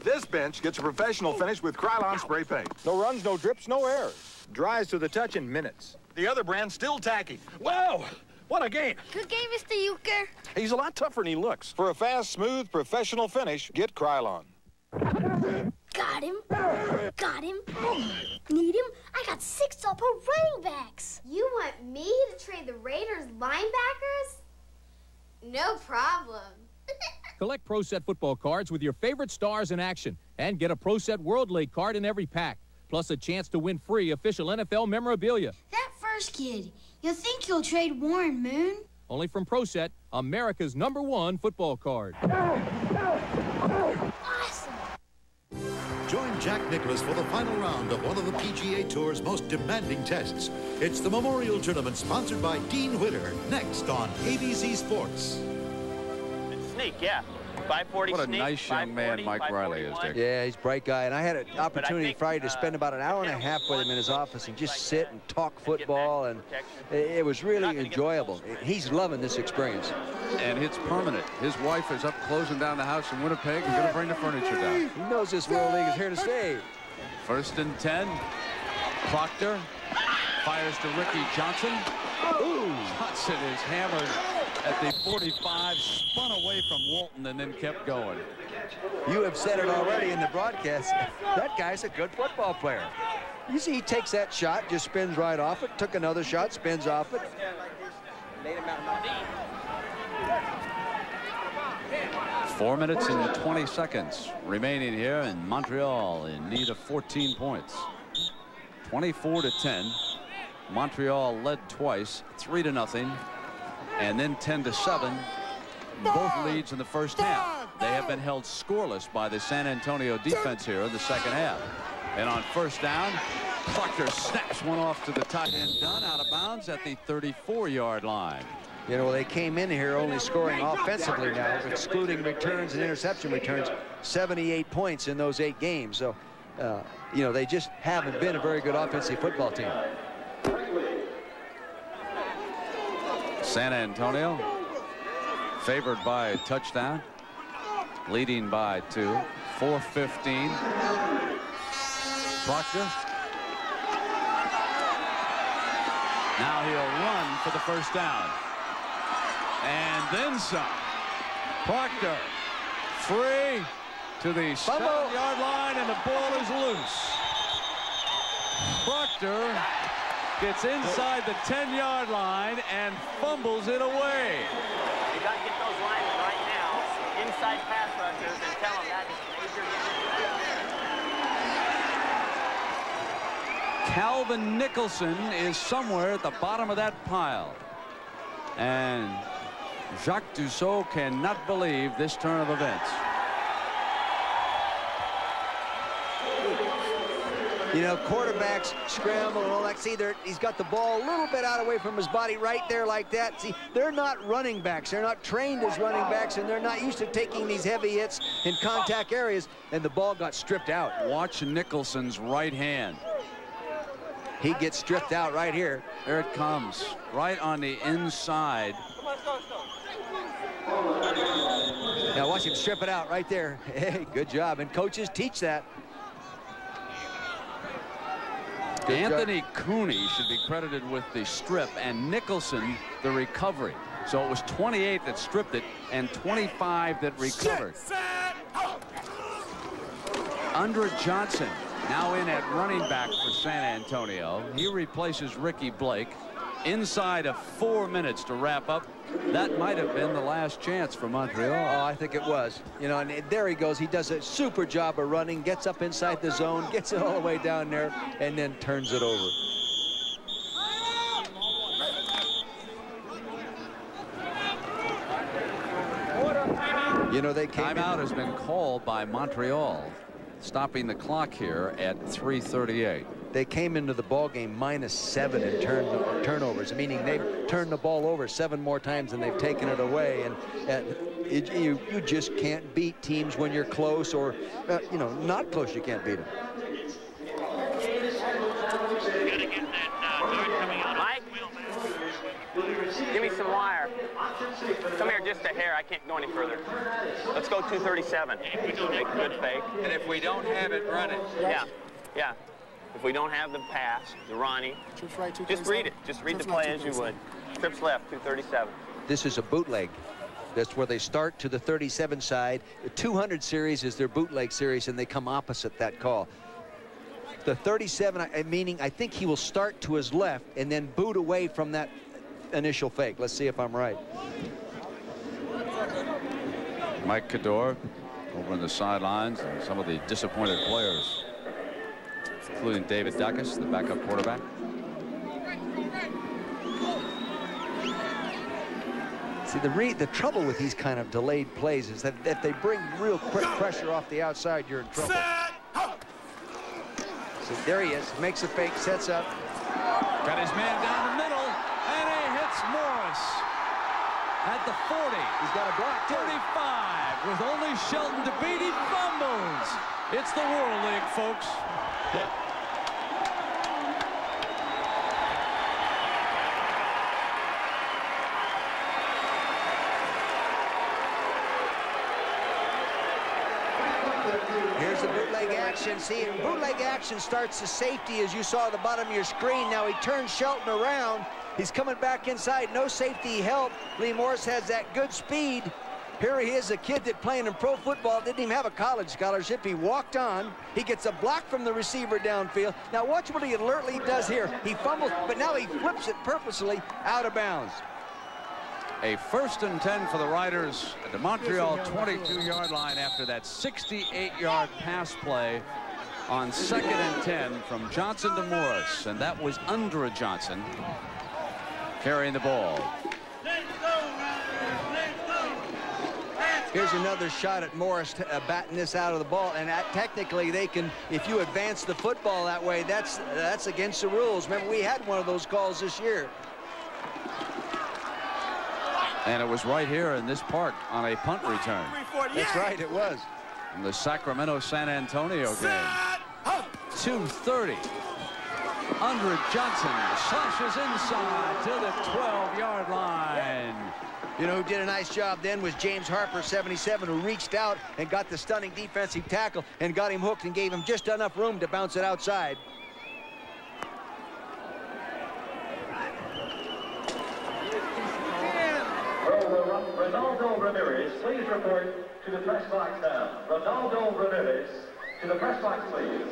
This bench gets a professional finish with Krylon spray paint. No runs, no drips, no errors. Dries to the touch in minutes. The other brand's still tacky. Wow! What a game! Good game, Mr. Euchre. He's a lot tougher than he looks. For a fast, smooth, professional finish, get Krylon. Got him. Got him. Need him? I got 6 all-pro running backs. You want me to trade the Raiders linebackers? No problem. Collect Pro Set football cards with your favorite stars in action and get a Pro Set World League card in every pack, plus a chance to win free official NFL memorabilia. That first kid, you think you'll trade Warren Moon? Only from Pro Set, America's #1 football card. Awesome. Join Jack Nicklaus for the final round of one of the PGA Tour's most demanding tests. It's the Memorial Tournament sponsored by Dean Witter, next on ABC Sports. Sneak, yeah. 540 What a sneak, nice young man Mike Riley is, Dick. Yeah, he's a bright guy. And I had an opportunity Friday to spend about an hour and a half with him in his office and just sit and talk football. And it was really enjoyable. He's loving this experience. And it's permanent. His wife is up closing down the house in Winnipeg and going to bring the furniture down. He knows this World League is here to stay. 1st and 10. Proctor fires to Ricky Johnson. Ooh. Johnson is hammered at the 45, spun away from Walton, and then kept going. You have said it already in the broadcast. That guy's a good football player. You see, he takes that shot, just spins right off it, took another shot, spins off it. 4 minutes and 20 seconds remaining here, and Montreal in need of 14 points. 24-10. Montreal led twice, 3-0, and then 10-7. Both leads in the first half. They have been held scoreless by the San Antonio defense here in the second half. And on first down, Proctor snaps one off to the tight end, Dunn, out of bounds at the 34-yard line. You know, they came in here only scoring offensively now, excluding returns and interception returns, 78 points in those 8 games. So, you know, they just haven't been a very good offensive football team. San Antonio favored by a touchdown, leading by 2. 4:15. Proctor. Now he'll run for the first down. And then some. Proctor free to the 7-yard line, and the ball is loose. Proctor gets inside the 10-yard line and fumbles it away. You got to get those lines right now. Inside pass rushers, and tell them that is major. Calvin Nicholson is somewhere at the bottom of that pile. And Jacques de Souza cannot believe this turn of events. You know, quarterbacks scramble and all that. See, he's got the ball a little bit out away from his body right there like that. See, they're not running backs. They're not trained as running backs, and they're not used to taking these heavy hits in contact areas, and the ball got stripped out. Watch Nicholson's right hand. He gets stripped out right here. There it comes, right on the inside. Now watch him strip it out right there. Hey, good job, and coaches teach that. Anthony Cooney should be credited with the strip and Nicholson the recovery. So it was 28 that stripped it and 25 that recovered. Andra Johnson now in at running back for San Antonio. He replaces Ricky Blake. Inside of 4 minutes to wrap up. That might have been the last chance for Montreal. Oh, I think it was. You know, and there he goes. He does a super job of running, gets up inside the zone, gets it all the way down there, and then turns it over. You know, they came Timeout has been called by Montreal, stopping the clock here at 3:38. They came into the ball game -7 in turnovers, meaning they've turned the ball over 7 more times than they've taken it away. And you just can't beat teams when you're close, or you know, not close. You can't beat them. Mike, give me some wire. Come here just a hair. I can't go any further. Let's go 237. Make a good fake. And if we don't have it, run it. Yeah, yeah. If we don't have the pass, the Ronnie, just read it. Just read the play as you would. Trips left, 237. This is a bootleg. That's where they start to the 37 side. The 200 series is their bootleg series, and they come opposite that call. The 37, meaning I think he will start to his left and then boot away from that initial fake. Let's see if I'm right. Mike Cador over on the sidelines, and some of the disappointed players, including David Dacus, the backup quarterback. See, the trouble with these kind of delayed plays is that if they bring real quick pressure off the outside, you're in trouble. So there he is, makes a fake, sets up. Got his man down the middle, and he hits Morris at the 40. He's got a block, 35, with only Shelton to beat. He fumbles. It's the World League, folks. Here's the bootleg action. See, bootleg action starts the safety, as you saw at the bottom of your screen. Now he turns Shelton around. He's coming back inside. No safety help. Lee Morris has that good speed. Here he is, a kid that playing in pro football, didn't even have a college scholarship. He walked on. He gets a block from the receiver downfield. Now watch what he alertly does here. He fumbles, but now he flips it purposely out of bounds. A 1st and 10 for the Riders at the Montreal 22-yard line after that 68-yard pass play on 2nd and 10 from Johnson to Morris. And that was Andra Johnson carrying the ball. Here's another shot at Morris batting this out of the ball, and technically they can, if you advance the football that way, that's against the rules. Remember, we had one of those calls this year. And it was right here in this park on a punt return. That's right, it was. In the Sacramento-San Antonio game. 2:30. Andra Johnson slashes inside to the 12-yard line. You know who did a nice job then was James Harper, 77, who reached out and got the stunning defensive tackle and got him hooked and gave him just enough room to bounce it outside. Ronaldo Ramirez, please report to the press box now. Ronaldo Ramirez, to the press box, please.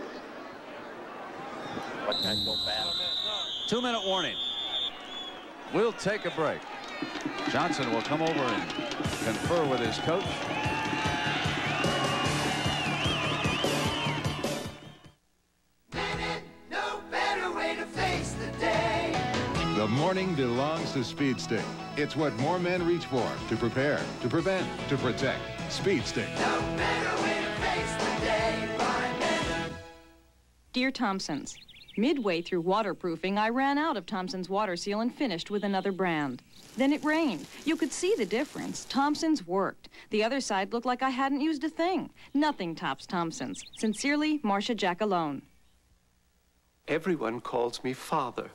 What can go bad? 2-minute warning. We'll take a break. Johnson will come over and confer with his coach. No better Morning belongs to Speed Stick. It's what more men reach for, to prepare, to prevent, to protect. Speed Stick. No better way to face the day by men. Dear Thompsons, midway through waterproofing, I ran out of Thompson's water seal and finished with another brand. Then it rained. You could see the difference. Thompson's worked. The other side looked like I hadn't used a thing. Nothing tops Thompson's. Sincerely, Marcia Jack alone. Everyone calls me father.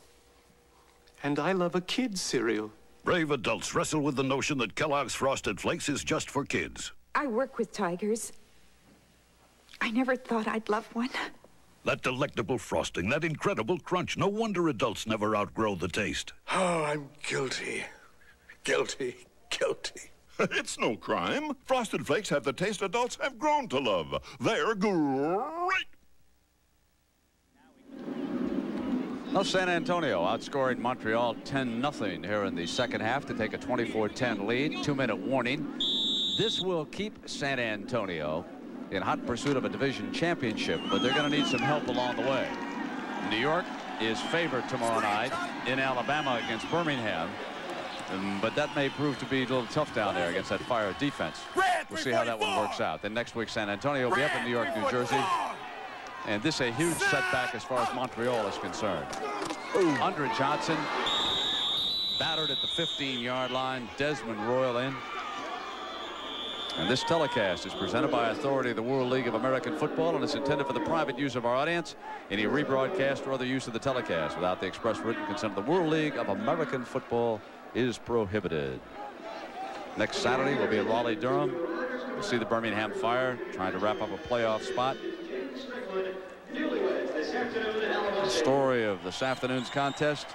And I love a kid's cereal. Brave adults wrestle with the notion that Kellogg's Frosted Flakes is just for kids. I work with tigers. I never thought I'd love one. That delectable frosting, that incredible crunch. No wonder adults never outgrow the taste. Oh, I'm guilty. Guilty. Guilty. It's no crime. Frosted Flakes have the taste adults have grown to love. They're great. Well, San Antonio outscoring Montreal 10-0 here in the second half to take a 24-10 lead. 2-minute warning. This will keep San Antonio in hot pursuit of a division championship, but they're going to need some help along the way. New York is favored tomorrow night in Alabama against Birmingham, but that may prove to be a little tough down there against that Fire defense. We'll see how that one works out. Then next week, San Antonio will be up in New York, New Jersey. And this is a huge setback as far as Montreal is concerned. Andre Johnson battered at the 15-yard line. Desmond Royal in. And this telecast is presented by authority of the World League of American Football and is intended for the private use of our audience. Any rebroadcast or other use of the telecast without the express written consent of the World League of American Football is prohibited. Next Saturday we'll be at Raleigh-Durham. We'll see the Birmingham Fire trying to wrap up a playoff spot. The story of this afternoon's contest: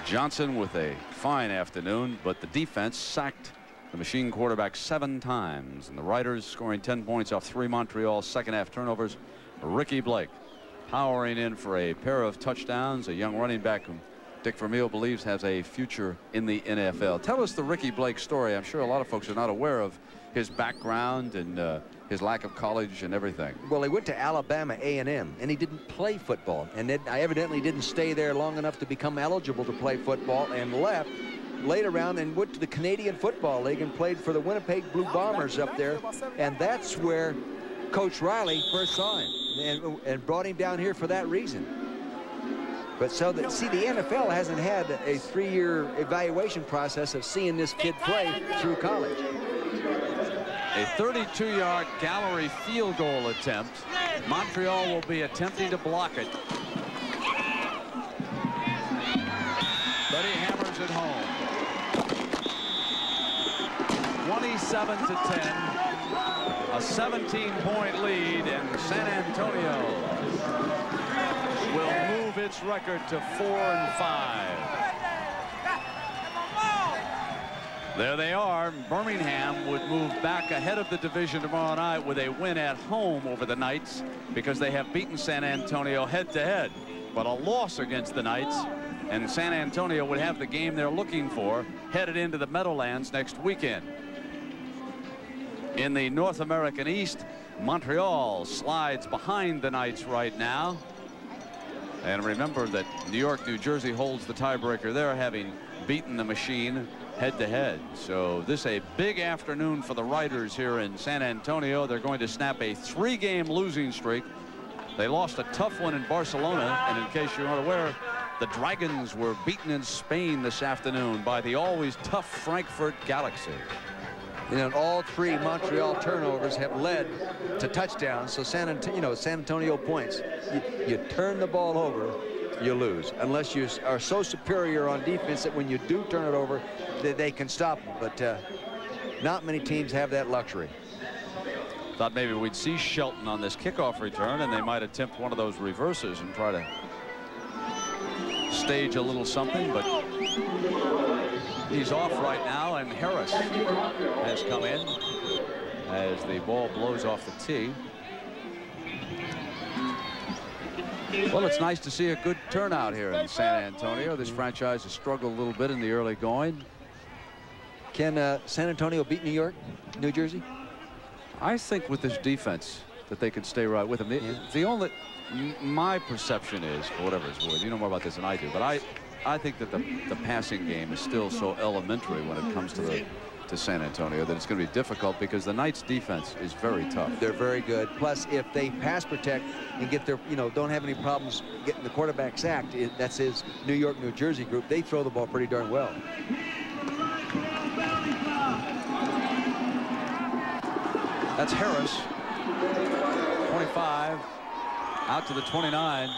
Johnson with a fine afternoon, but the defense sacked the Machine quarterback 7 times, and the Riders scoring 10 points off 3 Montreal second half turnovers. Ricky Blake powering in for a pair of touchdowns, a young running back whom Dick Vermeil believes has a future in the NFL. Tell us the Ricky Blake story. I'm sure a lot of folks are not aware of his background and his lack of college and everything. Well, he went to Alabama A&M, and he didn't play football. And I evidently didn't stay there long enough to become eligible to play football, and left later around and went to the Canadian Football League and played for the Winnipeg Blue Bombers up there. And that's where Coach Riley first saw him and brought him down here for that reason. But so that, see, the NFL hasn't had a 3-year evaluation process of seeing this kid play through college. A 32-yard gallery field goal attempt. Montreal will be attempting to block it. But he hammers it home. 27-10. A 17-point lead, and San Antonio will move its record to 4-5. There they are. Birmingham would move back ahead of the division tomorrow night with a win at home over the Knights, because they have beaten San Antonio head-to-head. But a loss against the Knights, and San Antonio would have the game they're looking for headed into the Meadowlands next weekend. In the North American East, Montreal slides behind the Knights right now. And remember that New York, New Jersey holds the tiebreaker there, having beaten the Machine head-to-head. So this is a big afternoon for the Riders here in San Antonio. They're going to snap a 3-game losing streak. They lost a tough one in Barcelona, and in case you're unaware, the Dragons were beaten in Spain this afternoon by the always tough Frankfurt Galaxy. And all 3 Montreal turnovers have led to touchdowns. So San Antonio points. You turn the ball over, you lose, unless you are so superior on defense that when you do turn it over, that they can stop them. But not many teams have that luxury. Thought maybe we'd see Shelton on this kickoff return, and they might attempt one of those reverses and try to stage a little something, but he's off right now, and Harris has come in as the ball blows off the tee. Well, it's nice to see a good turnout here in San Antonio. This franchise has struggled a little bit in the early going. Can San Antonio beat New York, New Jersey? I think with this defense that they can stay right with them. The only, my perception is, for whatever it's worth, you know more about this than I do, but I think that the passing game is still so elementary when it comes to San Antonio that it's going to be difficult because the Knights defense is very tough. They're very good. Plus, if they pass protect and get their, don't have any problems getting the quarterback sacked, that's his New York, New Jersey group. They throw the ball pretty darn well. That's Harris. 25 out to the 29.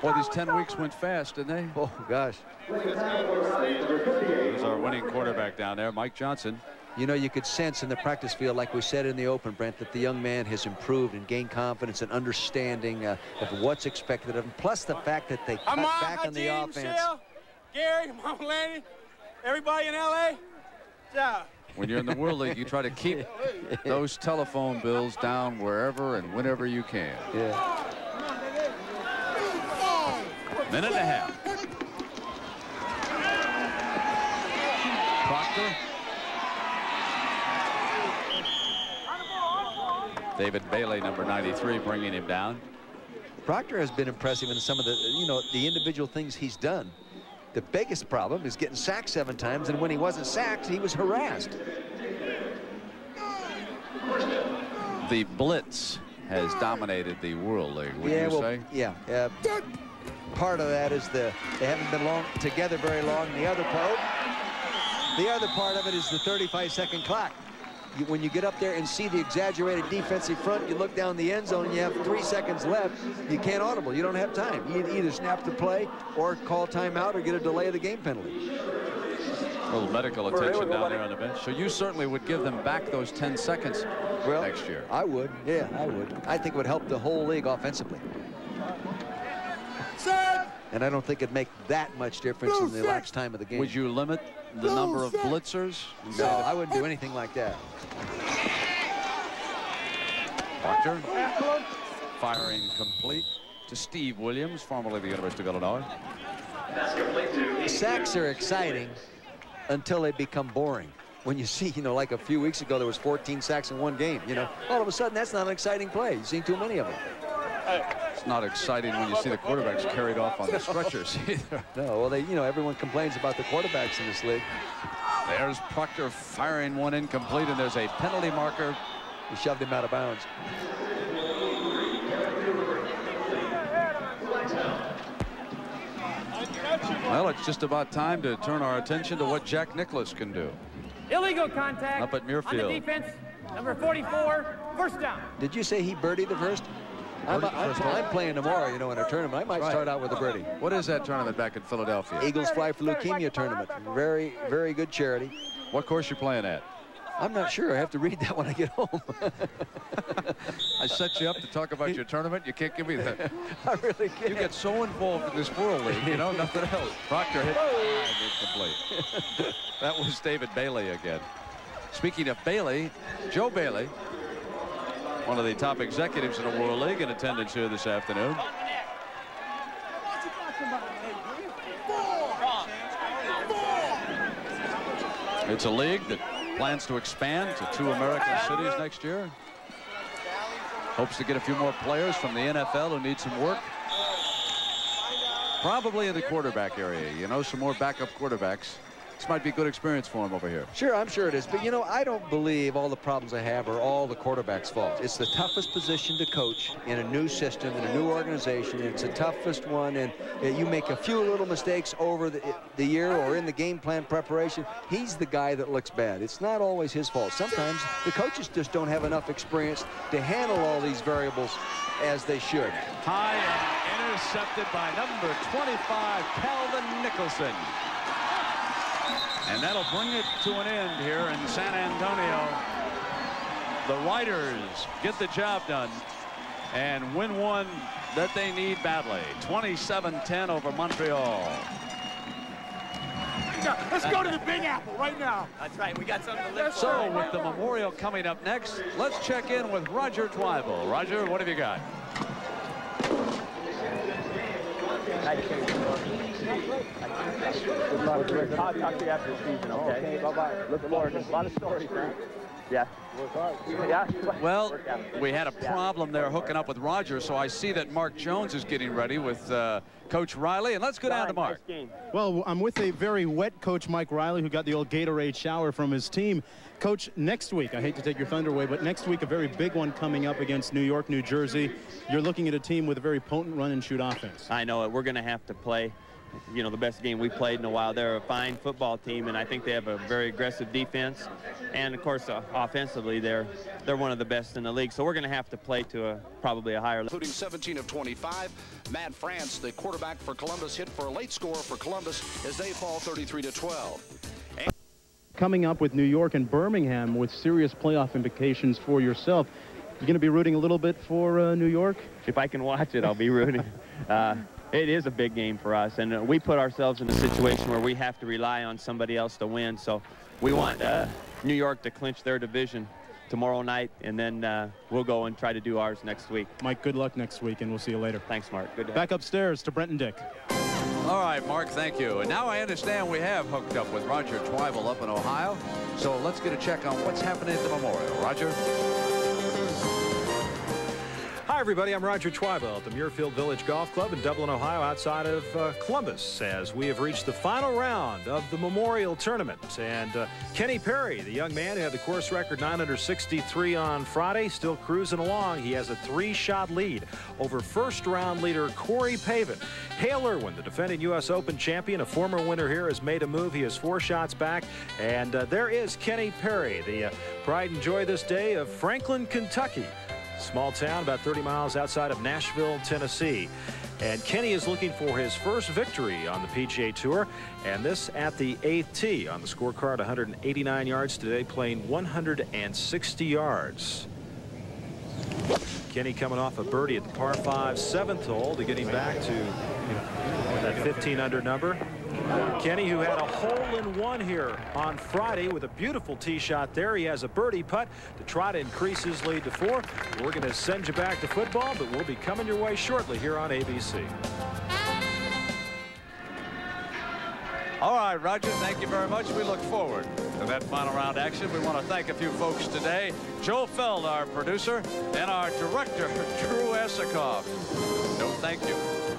Boy, these 10 weeks went fast, didn't they? Oh, gosh. There's our winning quarterback down there, Mike Johnson. You know, you could sense in the practice field, like we said in the open, Brent, that the young man has improved and gained confidence and understanding of what's expected of him. Plus the fact that they cut back on the offense. Michelle, Gary, Mama Lanny, everybody in L.A. Yeah. When you're in the World League, you try to keep those telephone bills down wherever and whenever you can. Yeah. Minute and a half. Proctor. David Bailey, number 93, bringing him down. Proctor has been impressive in some of the, the individual things he's done. The biggest problem is getting sacked 7 times, and when he wasn't sacked, he was harassed. The blitz has dominated the World League, would you say? Yeah. Part of that is they haven't been together very long. The other part of it is the 35-second clock. When you get up there and see the exaggerated defensive front, you look down the end zone and you have 3 seconds left. You can't audible. You don't have time. You either snap the play or call timeout or get a delay of the game penalty. A little medical attention down there on the bench. So you certainly would give them back those 10 seconds next year. I would. Yeah, I would. I think it would help the whole league offensively. And I don't think it'd make that much difference in the elapsed time of the game. Would you limit the number of blitzers? No, I wouldn't do anything like that. Proctor firing complete to Steve Williams, formerly of the University of Illinois. Sacks are exciting until they become boring. When you see, like a few weeks ago, there was 14 sacks in one game. All of a sudden, that's not an exciting play. You've seen too many of them. It's not exciting when you see the quarterbacks carried off on the stretchers either. No, well, everyone complains about the quarterbacks in this league. There's Proctor firing one incomplete, and there's a penalty marker. He shoved him out of bounds. Well, it's just about time to turn our attention to what Jack Nicklaus can do. Illegal contact up at Muirfield. On the defense, number 44, first down. Did you say he birdied the first? I'm playing tomorrow, in a tournament. I might start out with a birdie. What is that tournament back in Philadelphia? Eagles Fly for Leukemia tournament. Very, very good charity. What course you playing at? I'm not sure. I have to read that when I get home. I set you up to talk about your tournament. You can't give me that. I really can't. You get so involved in this World League, nothing else. Proctor hit incomplete. That was David Bailey again. Speaking of Bailey, Joe Bailey, one of the top executives in the World League, in attendance here this afternoon. It's a league that plans to expand to 2 American cities next year. Hopes to get a few more players from the NFL who need some work. Probably in the quarterback area, some more backup quarterbacks. This might be a good experience for him over here. Sure, I'm sure it is. But, I don't believe all the problems I have are all the quarterback's fault. It's the toughest position to coach in a new system, in a new organization. It's the toughest one, and you make a few little mistakes over the year or in the game plan preparation. He's the guy that looks bad. It's not always his fault. Sometimes the coaches just don't have enough experience to handle all these variables as they should. High and intercepted by number 25, Calvin Nicholson. And that'll bring it to an end here in San Antonio. The Riders get the job done and win one that they need badly. 27-10 over Montreal. Let's go to the Big Apple right now. That's right. We got something to live for. So with the Memorial coming up next, let's check in with Roger Twyble. Roger, what have you got? I'll talk to you after the season, okay? Bye-bye. Look forward to a lot of stories, huh? Yeah. Well, we had a problem there hooking up with Roger, so I see that Mark Jones is getting ready with Coach Riley, and let's go down to Mark. Well, I'm with a very wet Coach Mike Riley, who got the old Gatorade shower from his team. Coach, next week, I hate to take your thunder away, but next week a very big one coming up against New York, New Jersey. You're looking at a team with a very potent run-and-shoot offense. I know it. We're going to have to play, you know, the best game we played in a while. They're a fine football team, and I think they have a very aggressive defense. And, of course, offensively, they're one of the best in the league. So we're going to have to play to probably a higher level. Including 17 of 25. Matt France, the quarterback for Columbus, hit for a late score for Columbus as they fall 33-12. Coming up with New York and Birmingham with serious playoff implications for yourself. You're going to be rooting a little bit for New York? If I can watch it, I'll be rooting. It is a big game for us, and we put ourselves in a situation where we have to rely on somebody else to win. So we want New York to clinch their division tomorrow night, and then we'll go and try to do ours next week. Mike, good luck next week, and we'll see you later. Thanks, Mark. Good to Back upstairs to Brent and Dick. All right, Mark, thank you. And now I understand we have hooked up with Roger Twyvel up in Ohio. So let's get a check on what's happening at the Memorial. Roger? Hi, everybody. I'm Roger Twyvel at the Muirfield Village Golf Club in Dublin, Ohio, outside of Columbus, as we have reached the final round of the Memorial Tournament. And Kenny Perry, the young man who had the course record 963 on Friday, still cruising along. He has a 3-shot lead over first-round leader Corey Pavin. Hale Irwin, the defending U.S. Open champion, a former winner here, has made a move. He is 4 shots back. And there is Kenny Perry, the pride and joy this day of Franklin, Kentucky. Small town about 30 miles outside of Nashville, Tennessee. And Kenny is looking for his first victory on the PGA Tour, and this at the 8th tee. On the scorecard, 189 yards today, playing 160 yards. Kenny coming off a birdie at the par 5 7th hole to get him back to that 15-under number. Kenny, who had a hole-in-one here on Friday with a beautiful tee shot there. He has a birdie putt to try to increase his lead to 4. We're going to send you back to football, but we'll be coming your way shortly here on ABC. All right, Roger, thank you very much. We look forward to that final round action. We want to thank a few folks today. Joe Feld, our producer, and our director, Drew Esikoff. No, thank you.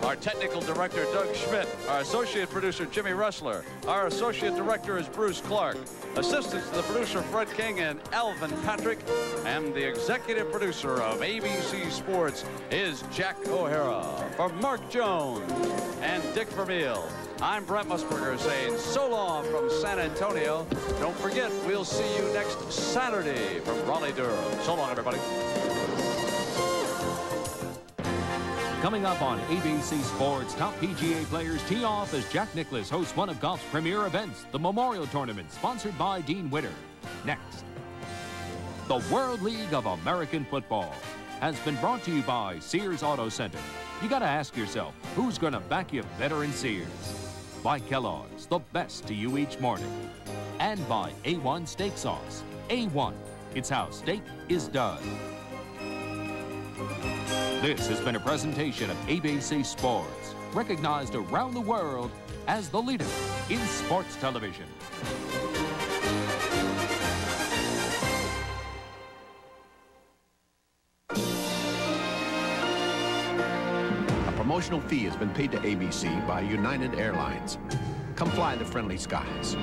Our technical director, Doug Schmidt. Our associate producer, Jimmy Ressler. Our associate director is Bruce Clark. Assistants to the producer, Fred King and Alvin Patrick. And the executive producer of ABC Sports is Jack O'Hara. For Mark Jones and Dick Vermeil, I'm Brent Musburger saying so long from San Antonio. Don't forget, we'll see you next Saturday from Raleigh-Durham. So long, everybody. Coming up on ABC Sports, top PGA players tee off as Jack Nicklaus hosts one of golf's premier events, the Memorial Tournament, sponsored by Dean Witter. Next, the World League of American Football has been brought to you by Sears Auto Center. You got to ask yourself, who's going to back you better than Sears? By Kellogg's, the best to you each morning. And by A1 Steak Sauce. A1, it's how steak is done. This has been a presentation of ABC Sports, recognized around the world as the leader in sports television. A promotional fee has been paid to ABC by United Airlines. Come fly the friendly skies.